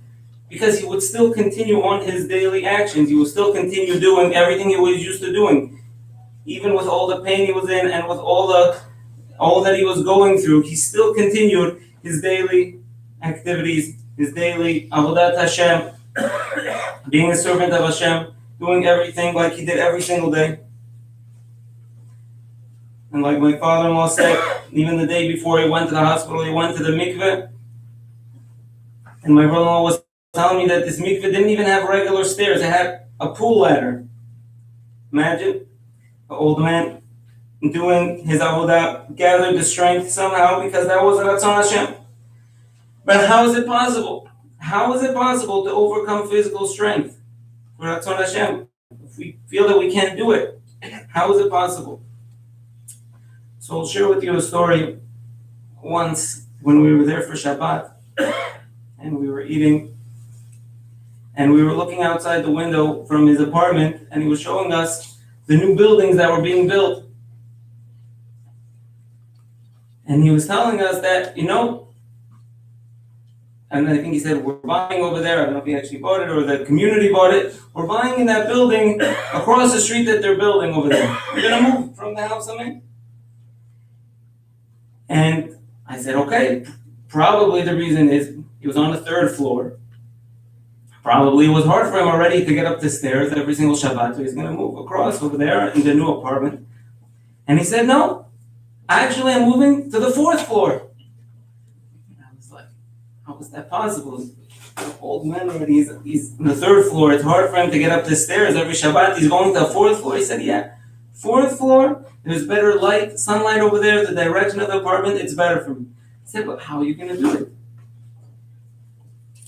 because he would still continue on his daily actions. He would still continue doing everything he was used to doing. Even with all the pain he was in and with all that he was going through, he still continued his daily activities, his daily avodat Hashem, being a servant of Hashem, doing everything like he did every single day. And like my father-in-law said, even the day before he went to the hospital, he went to the mikveh. And my brother-in-law was telling me that this mikveh didn't even have regular stairs. It had a pool ladder. Imagine the old man doing his avodah, gathered the strength somehow because that was Ratzon Hashem. But how is it possible? How is it possible to overcome physical strength for Ratzon Hashem? If we feel that we can't do it, how is it possible? So I'll share with you a story. Once when we were there for Shabbat and we were eating and we were looking outside the window from his apartment and he was showing us the new buildings that were being built. And he was telling us that, and I think he said, we're buying over there. I don't know if he actually bought it or the community bought it. We're buying in that building across the street that they're building over there. We're going to move from the house I'm in. And I said, okay, probably the reason is he was on the third floor. Probably it was hard for him already to get up the stairs every single Shabbat. So he's going to move across over there in the new apartment. And he said, no, actually I'm moving to the fourth floor. I was like, how is that possible? The old man already, he's on the third floor. It's hard for him to get up the stairs every Shabbat. He's going to the fourth floor. He said, yeah, fourth floor. There's better light, sunlight over there, the direction of the apartment, it's better for me. I said, but how are you going to do it?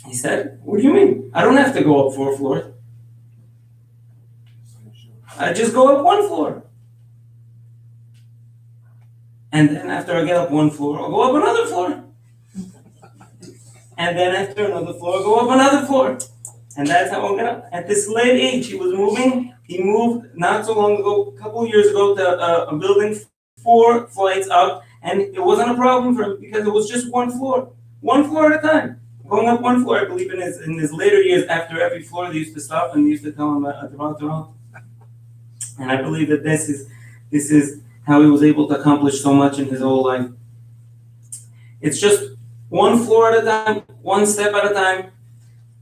He said, what do you mean? I don't have to go up 4 floors. I just go up 1 floor. And then after I get up 1 floor, I'll go up another floor. And then after another floor, I'll go up another floor. And that's how I'm gonna. At this late age, he was moving. He moved not so long ago, a couple of years ago, to a building 4 flights up, and it wasn't a problem for him because it was just 1 floor at a time, going up 1 floor. I believe in his later years, after every floor, they used to stop and they used to tell him about. And I believe that this is how he was able to accomplish so much in his whole life. It's just 1 floor at a time, 1 step at a time.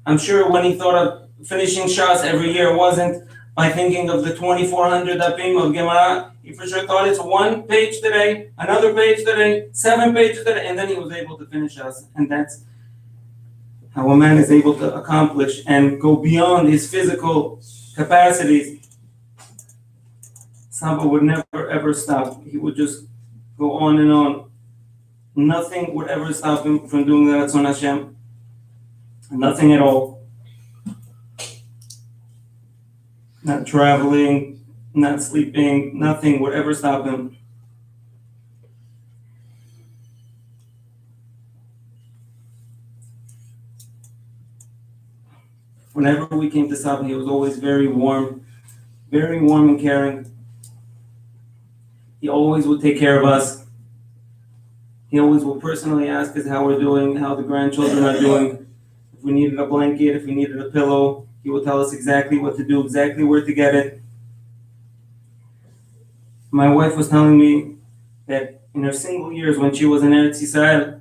I'm sure when he thought of finishing Shas every year, it wasn't by thinking of the 2,400 dapim of Gemara. He for sure thought it's 1 page today, another page today, 7 pages today, and then he was able to finish Shas. And that's how a man is able to accomplish and go beyond his physical capacities. Saba would never ever stop. He would just go on and on. Nothing would ever stop him from doing the Ratzon Hashem. Nothing at all. Not traveling, not sleeping, nothing would ever stop him. Whenever we came to Saba, he was always very warm and caring. He always would take care of us. He always would personally ask us how we're doing, how the grandchildren are doing. If we needed a blanket, if we needed a pillow, he would tell us exactly what to do, exactly where to get it. My wife was telling me that in her single years when she was in Eretz Yisrael,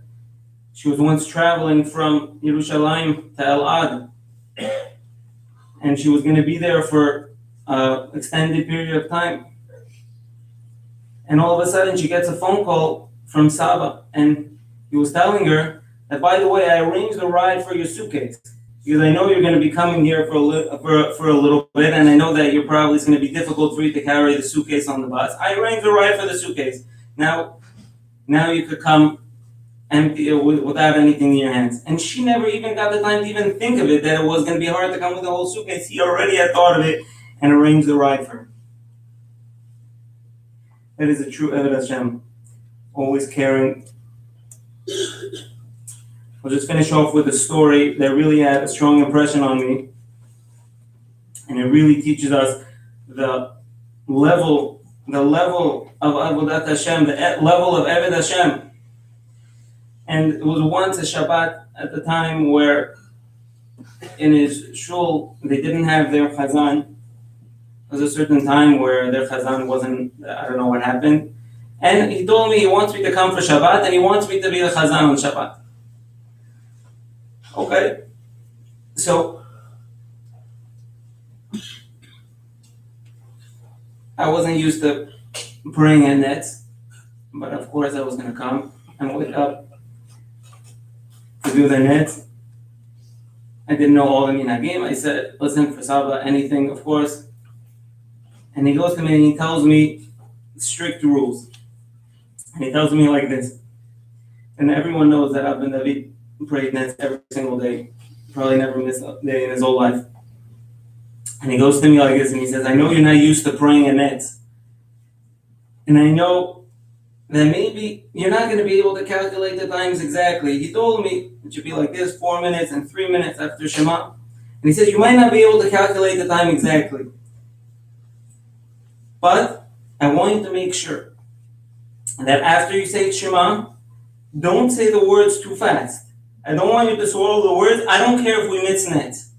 she was once traveling from Yerushalayim to Elad, and she was going to be there for an extended period of time. And all of a sudden, she gets a phone call from Saba, and he was telling her that, by the way, I arranged a ride for your suitcase because I know you're going to be coming here for a little bit, and I know that you're probably it's going to be difficult for you to carry the suitcase on the bus. I arranged a ride for the suitcase. Now you could come empty without anything in your hands. And she never even got the time to even think of it, that it was going to be hard to come with the whole suitcase. He already had thought of it and arranged the ride for her. That is a true Eved Hashem, always caring. I'll just finish off with a story that really had a strong impression on me. And it really teaches us the level of Avodat Hashem, the level of Eved Hashem. And it was once a Shabbat at the time where in his shul, they didn't have their chazan. There was a certain time where their chazan wasn't, I don't know what happened. And he told me he wants me to come for Shabbat and he wants me to be the chazan on Shabbat. Okay. So, I wasn't used to praying at nets, but of course I was going to come and wake up to do the nets. I didn't know all the minhagim. I said, listen, for Saba, anything, of course. And he goes to me and he tells me strict rules. And he tells me like this. And everyone knows that Abba David prayed nets every single day. Probably never missed a day in his whole life. And he goes to me like this and he says, I know you're not used to praying a nets. And I know that maybe you're not going to be able to calculate the times exactly. He told me it should be like this, 4 minutes and 3 minutes after Shema. And he says, you might not be able to calculate the time exactly. But I want you to make sure that after you say Shema, don't say the words too fast. I don't want you to swallow the words. I don't care if we miss nets.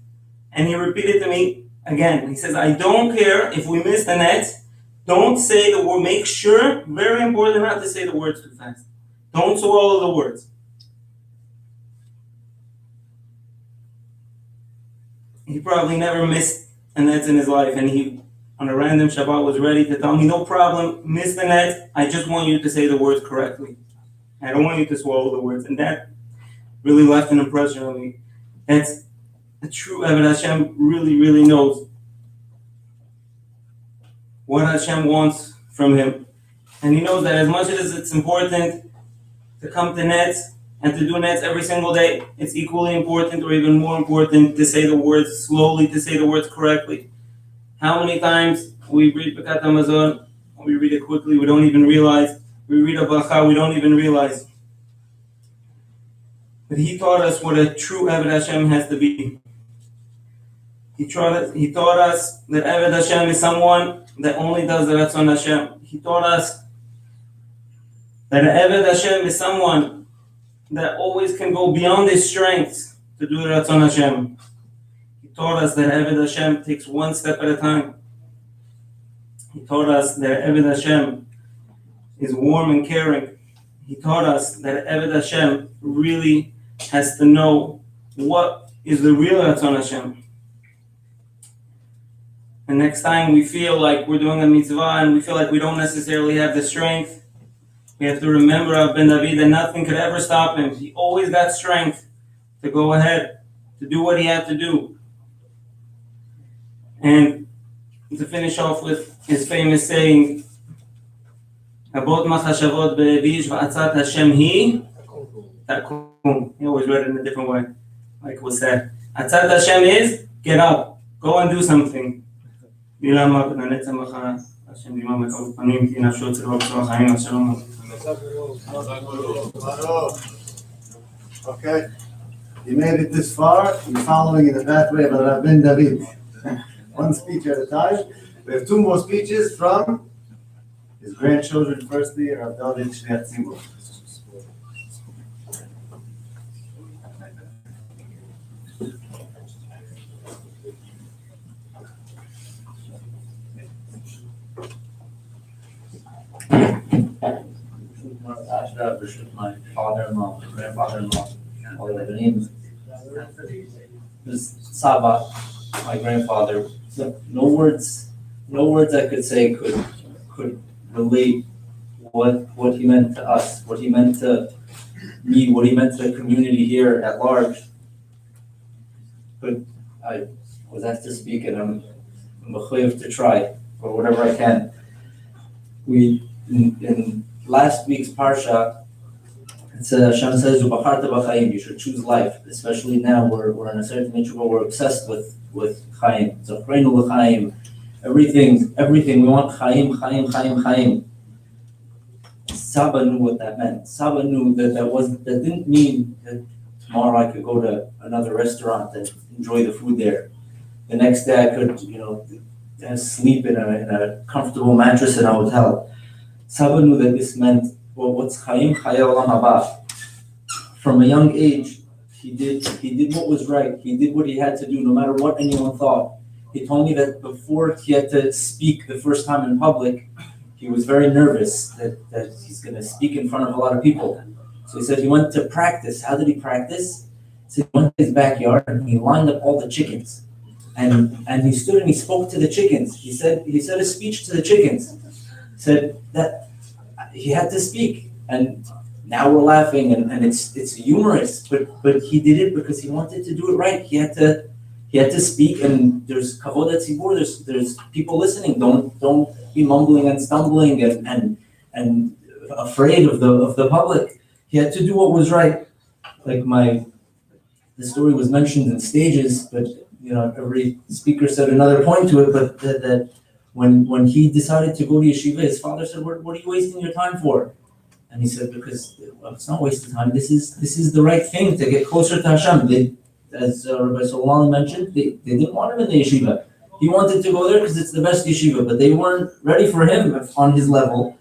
And he repeated to me again. He says, I don't care if we miss the nets. Don't say the word. Make sure, very important, not to say the words too fast. Don't swallow the words. He probably never missed a net in his life, and he, on a random Shabbat, was ready to tell me, no problem, miss the net. I just want you to say the words correctly. I don't want you to swallow the words. And that really left an impression on me. That's a true Eved Hashem really, really knows what Hashem wants from him. And he knows that as much as it's important to come to nets and to do nets every single day, it's equally important or even more important to say the words slowly, to say the words correctly. How many times we read Bekat HaMazon, we read it quickly, we don't even realize. We read a bracha, we don't even realize. But he taught us what a true Eved Hashem has to be. He taught us that Eved Hashem is someone that only does the Ratzon Hashem. He taught us that Eved Hashem is someone that always can go beyond his strengths to do the Ratzon Hashem. He taught us that Eved Hashem takes one step at a time. He taught us that Eved Hashem is warm and caring. He taught us that Eved Hashem really has to know what is the real Ratzon Hashem. And next time we feel like we're doing a mitzvah and we feel like we don't necessarily have the strength, we have to remember of Ben David that nothing could ever stop him. He always got strength to go ahead, to do what he had to do. And to finish off with his famous saying, Abot machashavot be'evish va'atzat Hashem hi takum. He always read it in a different way, like it was said. Atzat Hashem is, get up, go and do something. Okay, you made it this far. You're following in the pathway of Rabbi David. One speech at a time. We have 2 more speeches from his grandchildren. Firstly, Rav David Shliach Tzibur. My father-in-law, grandfather-in-law, all the names. This Saba, my grandfather. No words I could say could relate what he meant to us, what he meant to me, what he meant to the community here at large. But I was asked to speak, and I'm mechuyev to try or whatever I can. In last week's parsha, it says, Hashem says, you should choose life, especially now we're in a certain nature where we're obsessed with Chaim. Zachreinu l'chaim. Everything. We want Chaim. Saba knew what that meant. Saba knew that didn't mean that tomorrow I could go to another restaurant and enjoy the food there. The next day I could, sleep in a comfortable mattress in a hotel. Saba knew that this meant, what's Chaim? Chaya olam haba. From a young age, he did what was right. He did what he had to do, no matter what anyone thought. He told me that before he had to speak the first time in public, he was very nervous that he's going to speak in front of a lot of people. So he said he went to practice. How did he practice? He went to his backyard and he lined up all the chickens. And he stood and he spoke to the chickens. He said a speech to the chickens. He said that he had to speak. And now we're laughing and it's humorous, but he did it because he wanted to do it right. He had to speak, and there's kavod tzibur, there's people listening. Don't be mumbling and stumbling and afraid of the public. He had to do what was right. Like the story was mentioned in stages, but every speaker said another point to it, but that when he decided to go to yeshiva, his father said, what are you wasting your time for? And he said, because it's not wasting time. This is the right thing to get closer to Hashem. As Rabbi Solomon mentioned, they didn't want him in the yeshiva. He wanted to go there because it's the best yeshiva, but they weren't ready for him on his level.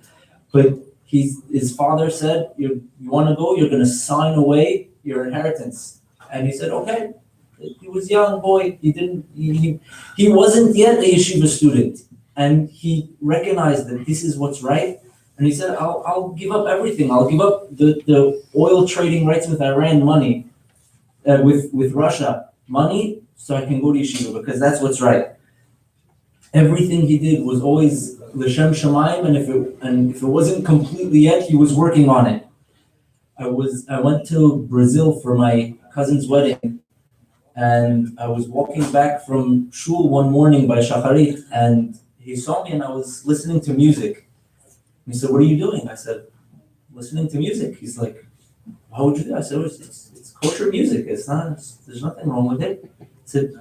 But his father said, you want to go, you're going to sign away your inheritance. And he said, okay. He was a young boy. He wasn't yet a yeshiva student. And he recognized that this is what's right. And he said, I'll give up everything. I'll give up the oil trading rights with Iran money, with Russia money, so I can go to yeshiva because that's what's right. Everything he did was always l'shem shamayim, and if it wasn't completely yet, he was working on it. I went to Brazil for my cousin's wedding, and I was walking back from shul one morning by Shacharit, and he saw me and I was listening to music. He said, what are you doing? I said, listening to music. He's like, how would you do? I said, it's kosher music. There's nothing wrong with it. I said,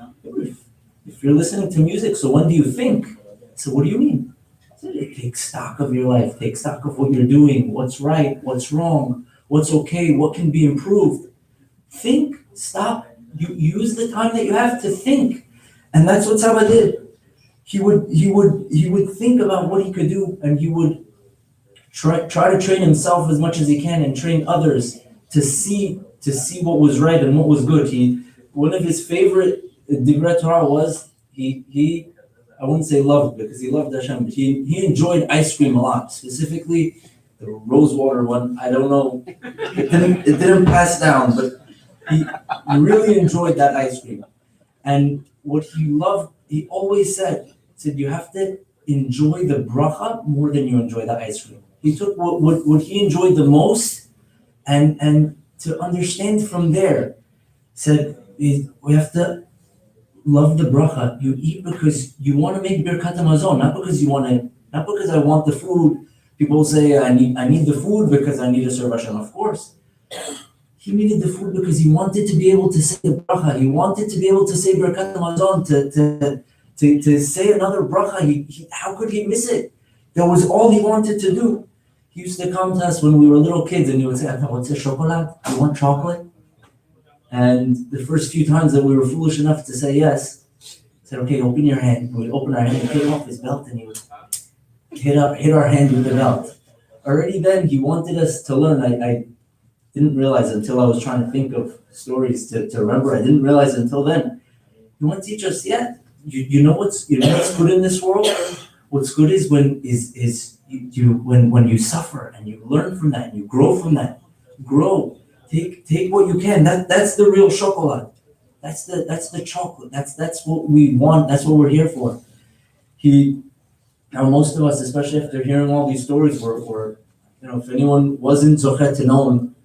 if you're listening to music, so when do you think? I said, what do you mean? I said, take stock of your life. Take stock of what you're doing, what's right, what's wrong, what's okay, what can be improved. Think, stop. You use the time that you have to think. And that's what Saba did. He would think about what he could do, and he would try to train himself as much as he can and train others to see what was right and what was good. One of his favorite divrei Torah was he I wouldn't say loved because he loved Hashem, but he enjoyed ice cream a lot, specifically the rosewater one. I don't know, it didn't pass down, but he really enjoyed that ice cream. And what he loved, he always said you have to enjoy the bracha more than you enjoy the ice cream. He took what he enjoyed the most and to understand from there, said we have to love the bracha. You eat because you want to make birkat hamazon, not because I want the food. People say I need the food because I need to serve Hashem. Of course. He needed the food because he wanted to be able to say the bracha. He wanted to be able to say birkat hamazon, to say another bracha. How could he miss it? That was all he wanted to do. He used to come to us when we were little kids and he would say, what's a chocolate? You want chocolate? And the first few times that we were foolish enough to say yes, he said, okay, open your hand. We would open our hand and take off his belt and he would hit our hand with the belt. Already then he wanted us to learn. I didn't realize until I was trying to think of stories to remember. I didn't realize until then. He wanted to teach us, you know what's good in this world? What's good is when you suffer and you learn from that and you grow from that. Grow. Take what you can. That's the real chocolate. That's the chocolate. That's what we want. That's what we're here for. Now most of us, especially after hearing all these stories, were if anyone wasn't zochet to know him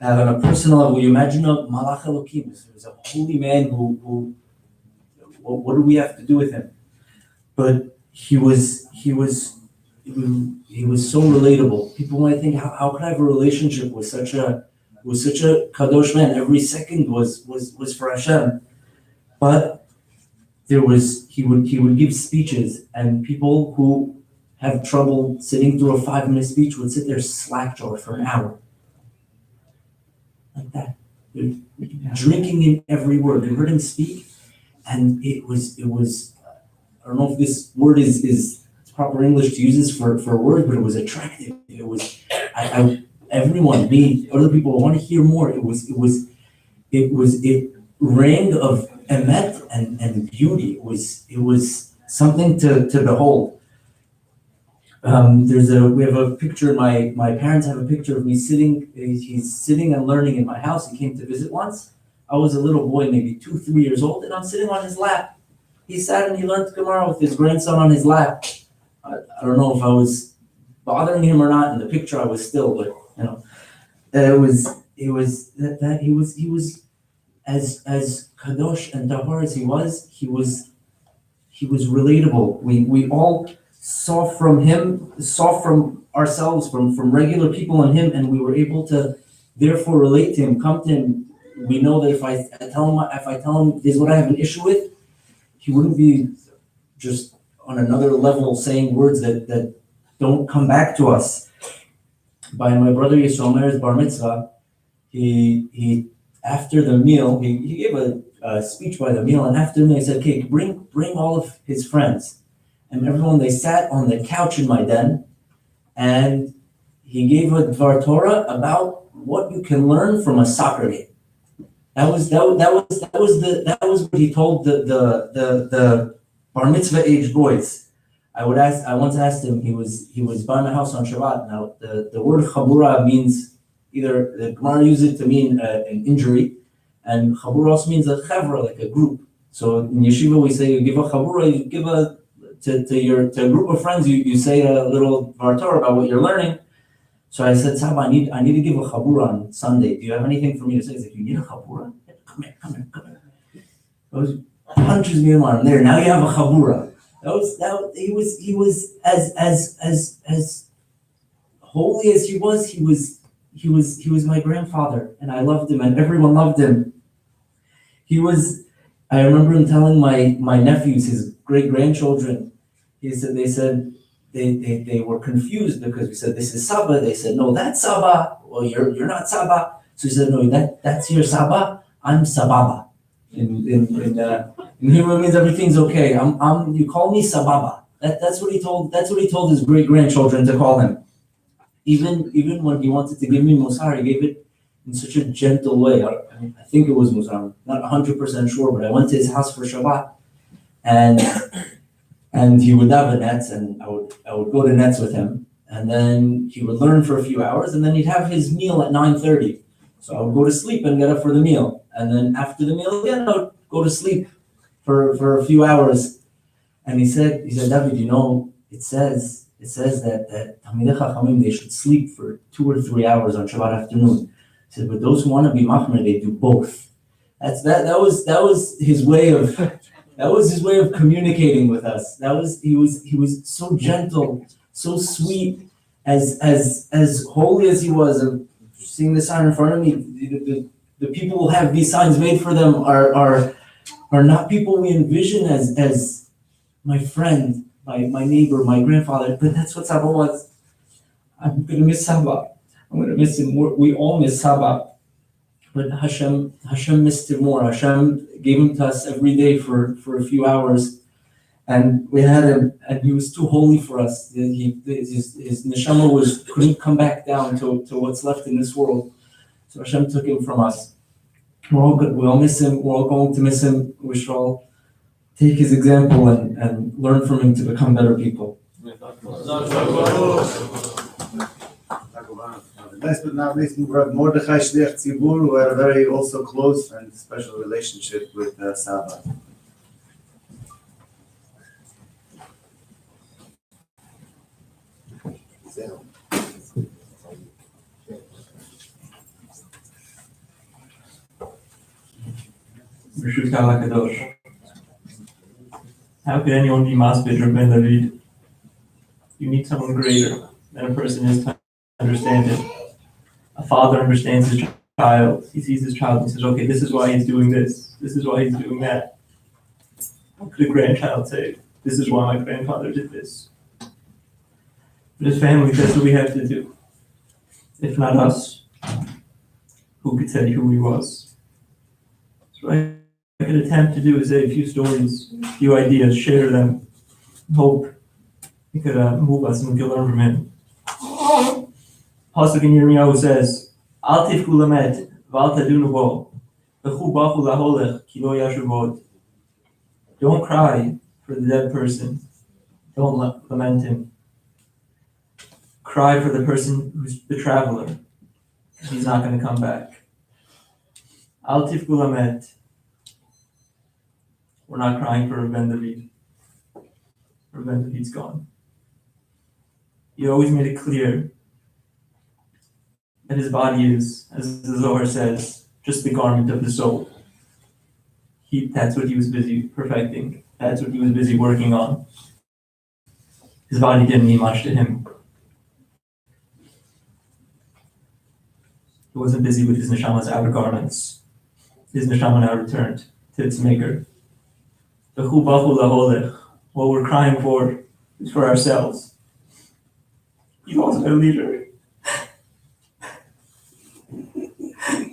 on a personal level, you imagine a malach elokim. He was a holy man who what do we have to do with him? But he was so relatable. People might think, how could I have a relationship with such a kadosh man? Every second was for Hashem. But he would give speeches, and people who have trouble sitting through a 5-minute speech would sit there slack-jawed for an hour. Like that. Drinking in every word. You heard him speak, and it was I don't know if this word is proper English to use this for words, but it was attractive. It was everyone, me, other people want to hear more. It it rang of emet and beauty. It was something to behold. We have a picture, my parents have a picture of me sitting, he's sitting and learning in my house. He came to visit once. I was a little boy, maybe 2-3 years old, and I'm sitting on his lap. He sat and he learned Gemara with his grandson on his lap. I don't know if I was bothering him or not. In the picture I was still, but he was as kadosh and tahor as he was relatable. We all saw from ourselves, from regular people and him, and we were able to therefore relate to him, come to him. We know that if I tell him this is what I have an issue with, he wouldn't be just on another level saying words that don't come back to us. By my brother Yisromer's bar mitzvah, he after the meal, he gave a speech by the meal, and after the meal he said, okay, bring all of his friends. And everyone, they sat on the couch in my den, and he gave a Dvar Torah about what you can learn from a soccer game. That was what he told the bar mitzvah age boys. I once asked him, he was by my house on Shabbat. Now the word chabura means either the Gemara uses it to mean an injury, and chabura also means a chevra, like a group. So in yeshiva we say you give a chabura, you give to a group of friends, you say a little Dvar Torah about what you're learning. So I said, Saba, I need to give a chabura on Sunday. Do you have anything for me to say? He's like, you need a chabura? Come here. He punches me in my arm. There, now you have a chabura. He was as holy as he was my grandfather, and I loved him, and everyone loved him. I remember him telling my nephews, his great-grandchildren, they said they were confused because we said, this is Saba. They said, no, that's Saba. Well, you're not Saba. So he said, no, that's your Saba. I'm Sababa. In Hebrew, it means everything's okay. You call me Sababa. That's what he told his great-grandchildren to call him. Even when he wanted to give me Musar, he gave it in such a gentle way. I think it was Musar. Not 100% sure, but I went to his house for Shabbat, and he would have a nets, and I would go to nets with him, and then he would learn for a few hours, and then he'd have his meal at 9:30. So I would go to sleep and get up for the meal, and then after the meal again, I would go to sleep for a few hours. And he said, David, it says that Talmidei Chachamim, they should sleep for 2 or 3 hours on Shabbat afternoon. He said, but those who want to be machmer, they do both. That was his way of communicating with us. He was so gentle, so sweet, as holy as he was. Seeing the sign in front of me, the people who have these signs made for them are not people we envision as my friend, my neighbor, my grandfather. But that's what Saba was. I'm gonna miss Saba. I'm gonna miss him. We all miss Saba. But Hashem missed him more. Hashem gave him to us every day for a few hours, and we had him, and he was too holy for us. His neshama couldn't come back down to what's left in this world. So Hashem took him from us. We're all good. We all miss him. We're all going to miss him. We should all take his example and learn from him to become better people. Last but not least, we brought Mordechai Shliach Tzibur, who had a very also close and special relationship with Saba. How could anyone be Masbid or Ben David? You need someone greater than a person is to understand it. A father understands his child. He sees his child and says, okay, this is why he's doing this. This is why he's doing that. What could a grandchild say? This is why my grandfather did this. But as families, that's what we have to do. If not us, who could tell you who he was? So I could attempt to do is say a few stories, a few ideas, share them, hope it could move us and we could learn from him. Pasuk in Yirmiyahu says, Al tifku lamed, v'al tadunu bo. Don't cry for the dead person. Don't lament him. Cry for the person who's the traveler. He's not going to come back. Al tifku lamet. We're not crying for Rabbi David. Rabbi David's gone. He always made it clear that his body is, as the Zohar says, just the garment of the soul. That's what he was busy perfecting. That's what he was busy working on. His body didn't mean much to him. He wasn't busy with his neshama's outer garments. His neshama now returned to its maker. What we're crying for is for ourselves. He lost my leader.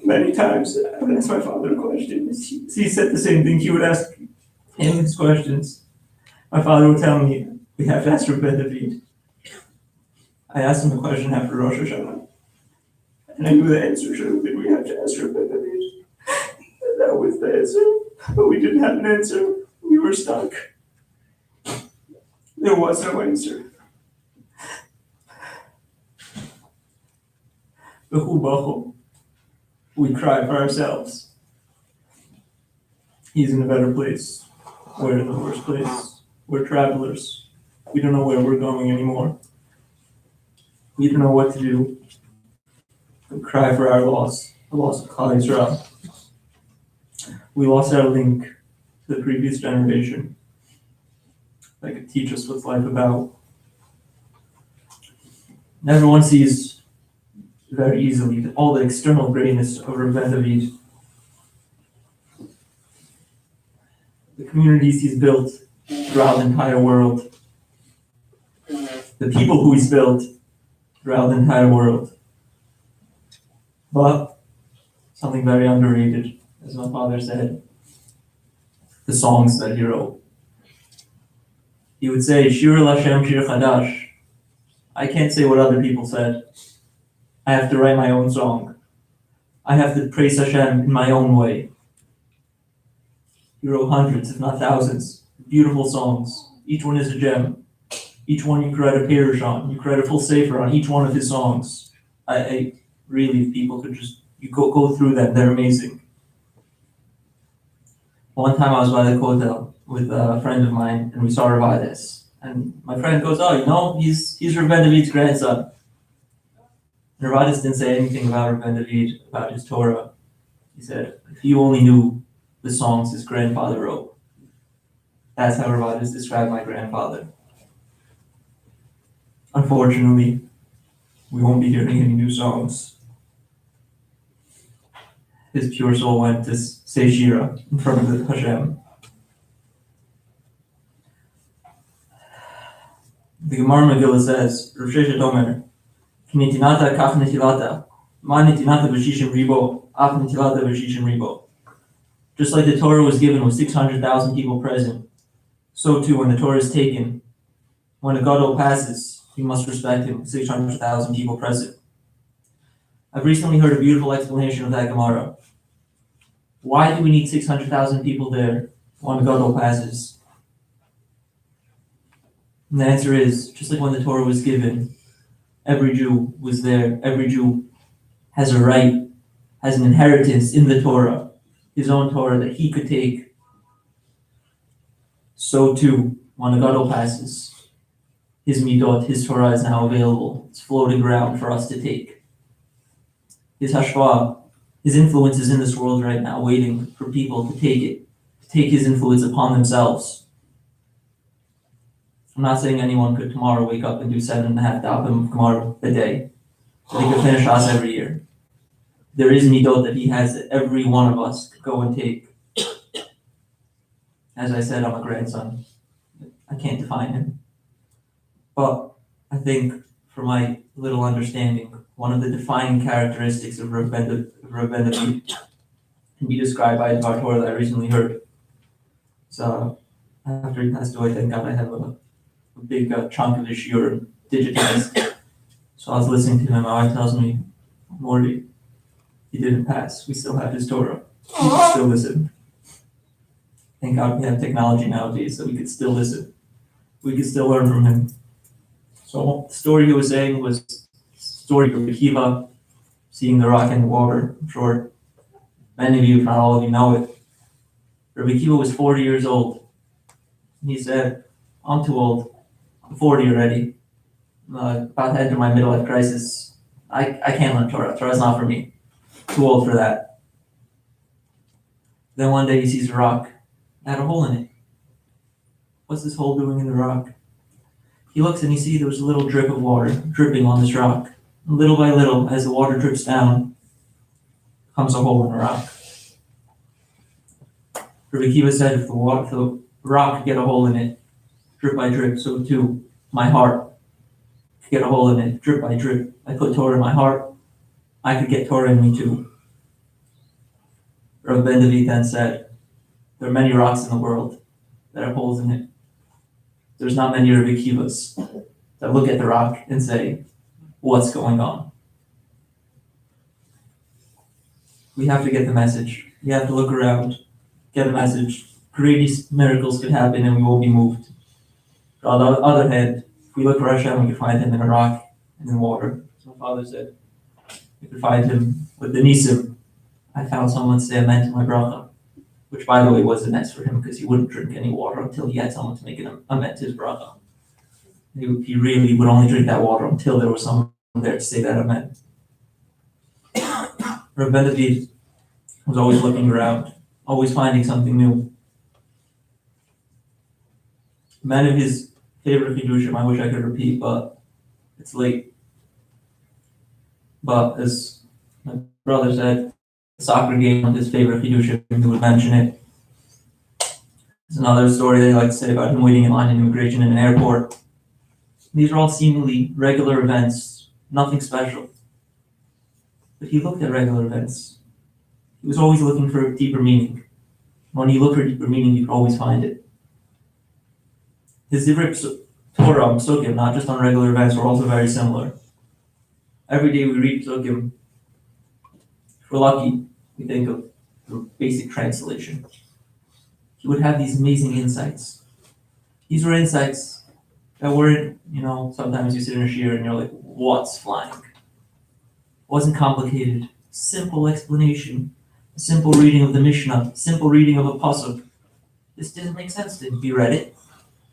Many times I would ask my father questions. He said the same thing. He would ask him his questions. My father would tell me, we have to ask Rabbi David. I asked him a question after Rosh Hashanah. And I knew the answer should have been, we have to ask Rabbi David. And that was the answer. But we didn't have an answer. We were stuck. There was no answer. We cry for ourselves. He's in a better place. We're in the worst place. We're travelers. We don't know where we're going anymore. We don't know what to do. We cry for our loss, the loss of Klal Yisrael. We lost our link to the previous generation that could teach us what's life about. And everyone sees very easily all the external greatness of Rabbi David. The communities he's built throughout the entire world. The people who he's built throughout the entire world. But something very underrated, as my father said, the songs that he wrote. He would say, Shir Lashem Shir Chadash. I can't say what other people said. I have to write my own song. I have to praise Hashem in my own way. He wrote hundreds, if not thousands, of beautiful songs. Each one is a gem. Each one you could write a parish on. You could write a full sefer on each one of his songs. I really, if people could just, you go through them, they're amazing. One time I was by the Kotel with a friend of mine, and we saw Rabbi. And my friend goes, oh, you know, he's Rabbi David's grandson. And Rabbi didn't say anything about Rabbi David, about his Torah. He said, if you only knew the songs his grandfather wrote. That's how Rabbi described my grandfather. Unfortunately, we won't be hearing any new songs. His pure soul went to say Shira in front of the Hashem. The Gemara Megillah says, Rav Sheshet Omer, Ki nitinata kach nitilata, ma nitinata v'shishim ribo, ach nitilata v'shishim ribo. Just like the Torah was given with 600,000 people present, so too when the Torah is taken, when a gadol passes, you must respect him with 600,000 people present. I've recently heard a beautiful explanation of that Gemara. Why do we need 600,000 people there when a gadol passes? And the answer is, just like when the Torah was given, every Jew was there. Every Jew has a right, has an inheritance in the Torah, his own Torah that he could take. So too, when a gadol passes, his midot, his Torah is now available. It's floating around for us to take. His hashpah, his influence is in this world right now, waiting for people to take it, to take his influence upon themselves. I'm not saying anyone could tomorrow wake up and do 7.5 dapim of Gemara a day. They could finish us every year. There is midot that he has that every one of us could go and take. As I said, I'm a grandson. I can't define him. But I think, from my little understanding, one of the defining characteristics of Rabbi David can be described by a Dvar Torah that I recently heard. So after he passed away, thank God I have a big chunk of his shiur digitized. So I was listening to him, my wife tells me, Morty, he didn't pass, we still have his Torah. we could still listen. Thank God we have technology nowadays so we could still listen. We could still learn from him. So the story he was saying was the story of Akiva seeing the rock in the water. I'm sure many of you, if not all of you, know it. Rabbi Akiva was 40 years old. And he said, I'm too old. I'm 40 already. I'm about to enter my midlife crisis. I can't learn Torah. Torah's not for me. Too old for that. Then one day he sees a rock. It had a hole in it. What's this hole doing in the rock? He looks and he sees there was a little drip of water dripping on this rock. And little by little, as the water drips down, comes a hole in the rock. Rabbi Akiva said, if the rock could get a hole in it, drip by drip, so too, my heart could get a hole in it, drip by drip. I put Torah in my heart, I could get Torah in me too. Rabbi Ben David then said, there are many rocks in the world that have holes in it. There's not many Rabbi Akivas that look at the rock and say, what's going on? We have to get the message. We have to look around, get a message. Great miracles could happen and we won't be moved. On the other hand, if we look for Hashem, we can find him in a rock and in water. As my father said, we could find him with the Nisim. I found someone say amen to my bracha, which by the way was a mess for him because he wouldn't drink any water until he had someone to make an amen to his bracha. He really would only drink that water until there was someone there to say that amen. Rabbi Ben David was always looking around, always finding something new. Many of his favorite chidushim, I wish I could repeat, but it's late. But as my brother said, the soccer game was his favorite chidushim, he would mention it. There's another story they like to say about him waiting in line in immigration in an airport. These are all seemingly regular events, nothing special. But he looked at regular events. He was always looking for a deeper meaning. When you look for deeper meaning, you can always find it. His Divrei Torah on Psukim, not just on regular events, were also very similar. Every day we read Psukim. If we're lucky, we think of the basic translation. He would have these amazing insights. These were insights that weren't, sometimes you sit in a shiur and you're like, what's flying? It wasn't complicated. Simple explanation. A simple reading of the Mishnah. Simple reading of a pasuk. This didn't make sense to him. He read it.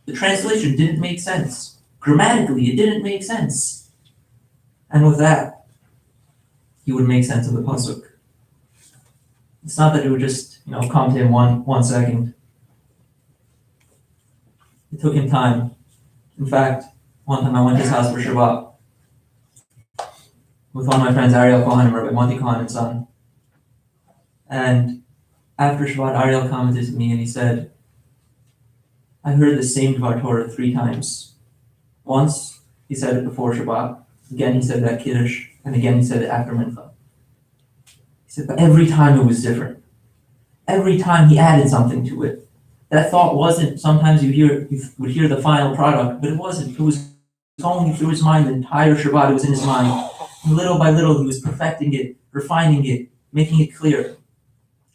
The translation didn't make sense. Grammatically, it didn't make sense. And with that, he would make sense of the pasuk. It's not that it would just, come to him one second. It took him time. In fact, one time I went to his house for Shabbat with one of my friends, Ariel Cohen and Rabbi Monty Cohen's son. And after Shabbat, Ariel commented to me and he said, I heard the same Dvar Torah 3 times. Once, he said it before Shabbat. Again, he said that Kiddush. And again, he said it after Mincha. He said, but every time it was different. Every time he added something to it. That thought wasn't, sometimes you would hear the final product, but it wasn't. It was going through his mind the entire Shabbat. It was in his mind. And little by little, he was perfecting it, refining it, making it clear.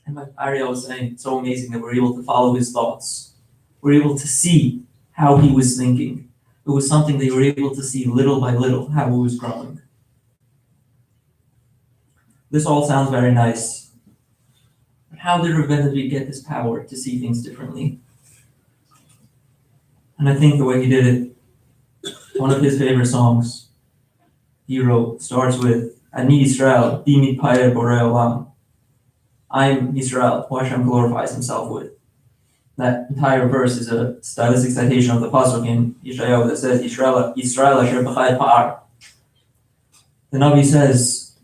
And like Ariel was saying, it's so amazing that we're able to follow his thoughts. We're able to see how he was thinking. It was something that you were able to see little by little, how it was growing. This all sounds very nice. But how did Rabbi Ben David get this power to see things differently? And I think the way he did it, one of his favorite songs he wrote starts with, Ani Yisrael, Bimit Payer Borei Olam. I am Yisrael, who Hashem glorifies himself with. That entire verse is a stylistic citation of the pasuk in Yeshayahu that says, Yisrael Asher B'chai Pa'ar. The Navi says,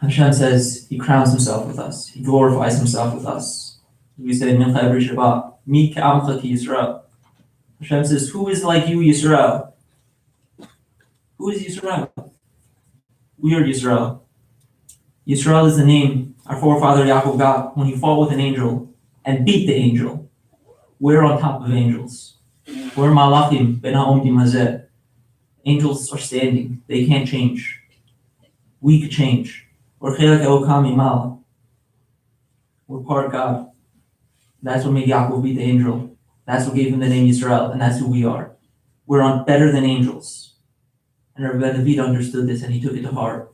Hashem says, he crowns himself with us. He glorifies himself with us. We say, Min Chayvri Shabbat, Mi K'amcha Ki Yisrael. Hashem says, who is like you, Yisrael? Who is Yisrael? We are Yisrael. Yisrael is the name our forefather Yaakov got when he fought with an angel and beat the angel. We're on top of angels. We're malachim ben ha'omdim hazeh. Angels are standing. They can't change. We could change. We're chelek elokam imala. We're part of God. That's what made Yaakov be the angel. That's what gave him the name Yisrael, and that's who we are. We're on better than angels. And Rabbi David understood this, and he took it to heart.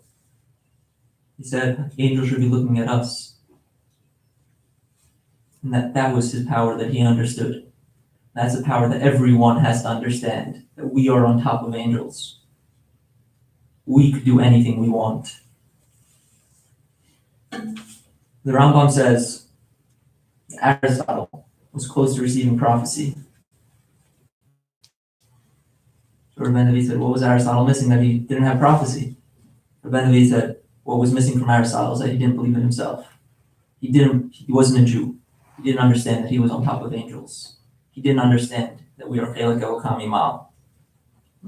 He said, angels should be looking at us. And that was his power that he understood. That's the power that everyone has to understand, that we are on top of angels. We could do anything we want. The Rambam says Aristotle was close to receiving prophecy. So Rabbi David said, what was Aristotle missing that he didn't have prophecy? Rabbi David said, what was missing from Aristotle is that he didn't believe in himself. He wasn't a Jew. He didn't understand that he was on top of angels. He didn't understand that we are Chelek Elokam Imal.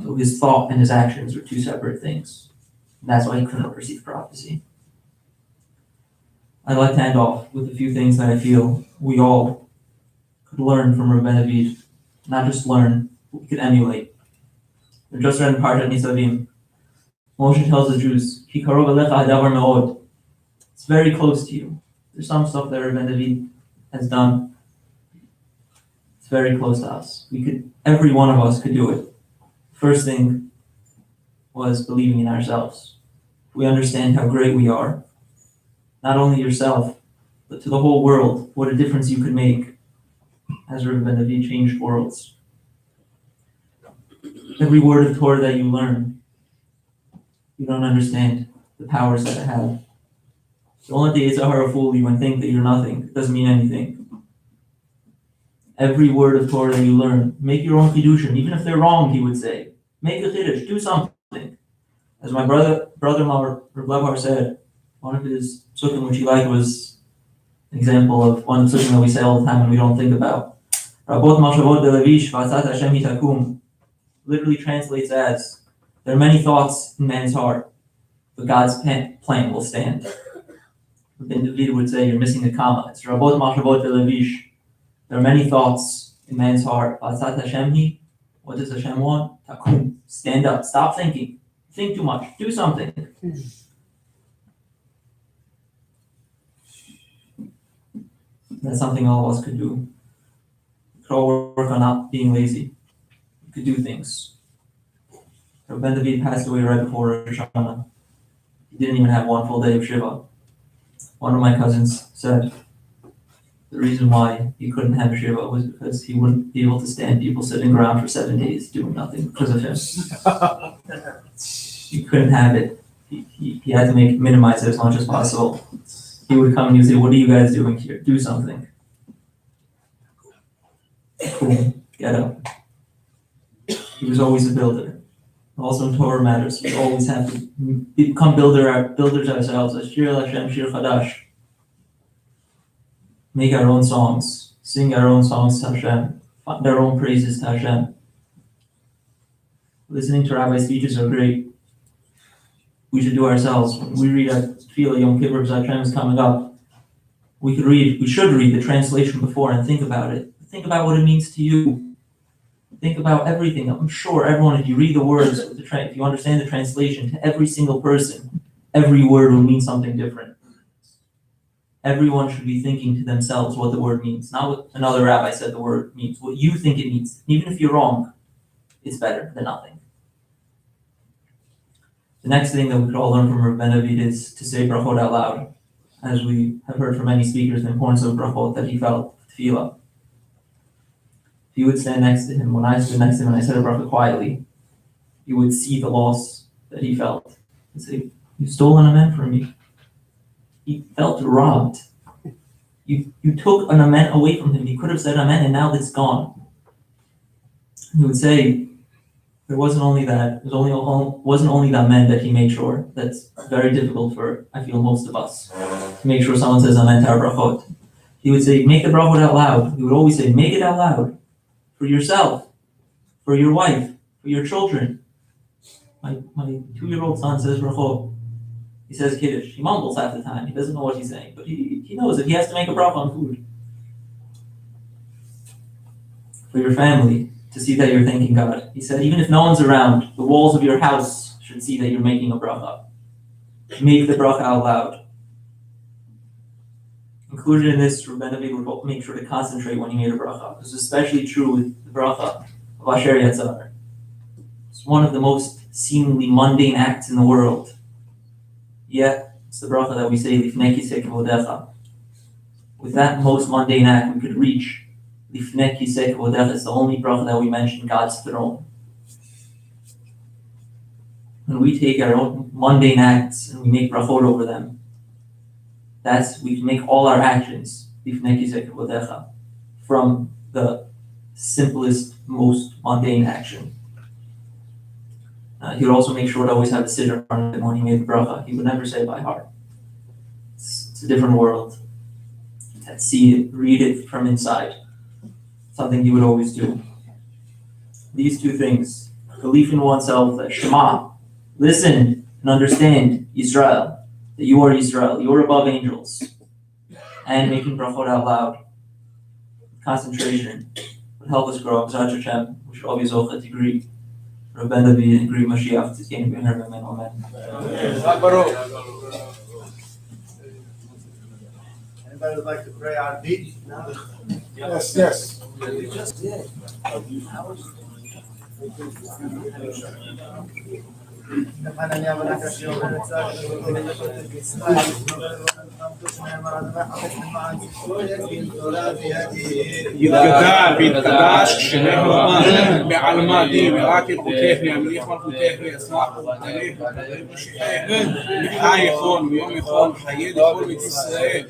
So his thought and his actions were two separate things. And that's why he couldn't receive prophecy. I'd like to end off with a few things that I feel we all could learn from Rabbi David. Not just learn, but we could emulate. We just read in Parshat Nitzavim. Moshe tells the Jews, Ki karov elecha hadavar me'od. It's very close to you. There's some stuff that Rabbi David has done. It's very close to us. Every one of us could do it. First thing was believing in ourselves. We understand how great we are. Not only yourself, but to the whole world, what a difference you could make as Rabbi David changed worlds. Every word of Torah that you learn, you don't understand the powers that it have. Don't let the Yetzer fool you and think that you're nothing. It doesn't mean anything. Every word of Torah that you learn, make your own chidushim, even if they're wrong, he would say. Make a chiddush, do something. As my brother-in-law, Rabbi Levar, said, one of his psukim which he liked was an example of one psukim that we say all the time and we don't think about. Rabot mashavot belevish v'atzat Hashem hitakum literally translates as, there are many thoughts in man's heart, but God's plan will stand. Rabbi David would say, you're missing the comma. It's Rabot mashavot belevish. There are many thoughts in man's heart. V'atzat Hashem hi. What does Hashem want? Takum. Stand up. Stop thinking. Think too much. Do something. That's something all of us could do. We could all work on not being lazy. We could do things. Rabbi David passed away right before Rosh Hashanah. He didn't even have one full day of Shiva. One of my cousins said the reason why he couldn't have Shiva was because he wouldn't be able to stand people sitting around for 7 days doing nothing because of him. He couldn't have it. He had to minimize it as much as possible. He would come and he would say, what are you guys doing here? Do something. Cool. Get up. He was always a builder. Also in Torah matters, we always have to become builders ourselves. Ashir Hashem Shir Chadash. Make our own songs. Sing our own songs to Hashem. Find our own praises to Hashem. Listening to Rabbi's speeches are great. We should do ourselves. When we read Tefillah Yom Kippur Hashem is coming up, we should read the translation before and think about it. Think about what it means to you. Think about everything. I'm sure everyone, if you read the words, if you understand the translation to every single person, every word will mean something different. Everyone should be thinking to themselves what the word means, not what another rabbi said the word means, what you think it means. Even if you're wrong, it's better than nothing. The next thing that we could all learn from Rabbi David is to say brachot out loud. As we have heard from many speakers, the importance of brachot that he felt, tefillah. If you would stand next to him, when I stood next to him and I said a bracha quietly, you would see the loss that he felt. He'd say, you stole an amen from me. He felt robbed. You took an amen away from him. He could have said amen and now it's gone. He would say, there wasn't only that, wasn't only the amen that he made sure. That's very difficult for, I feel, most of us, to make sure someone says amen to our brachot. He would say, make the brachot out loud. He would always say, make it out loud. For yourself, for your wife, for your children. My 2-year-old son says brachot. He says kiddush. He mumbles half the time. He doesn't know what he's saying, but he knows that he has to make a bracha on food. For your family, to see that you're thanking God. He said, even if no one's around, the walls of your house should see that you're making a bracha. Make the bracha out loud. Included in this, Rabbi would make sure to concentrate when he made a bracha. This is especially true with the bracha of Asher Yatzar. It's one of the most seemingly mundane acts in the world. Yet, it's the bracha that we say, Lifnei Kisei Kvodecha. With that most mundane act, we could reach Lifnei Kisei Kvodecha. It's the only bracha that we mention God's throne. When we take our own mundane acts and we make brachot over them, we can make all our actions Lifnei Kisei Kvodecha from the simplest, most mundane action. He would also make sure to always have a siddur in front of him when he made the bracha. He would never say it by heart. It's a different world. See it, read it from inside. Something he would always do. These two things, belief in oneself, that Shema, listen and understand Israel, that you are Israel, you are above angels, and making brachot out loud, concentration, would help us grow. B'ezrat Hashem, we should all be zocheh to greet Rabbi David and greet Mashiach to gain behind him. Amen. Anybody would like to pray our beat? Yes, yes. יתגדל ויתקדש כשנאמר בעלמא דין רק את חוקך ימליך מלכותך וישמח חוקתך וחי יכול ויום יכול חיי לכל בית ישראל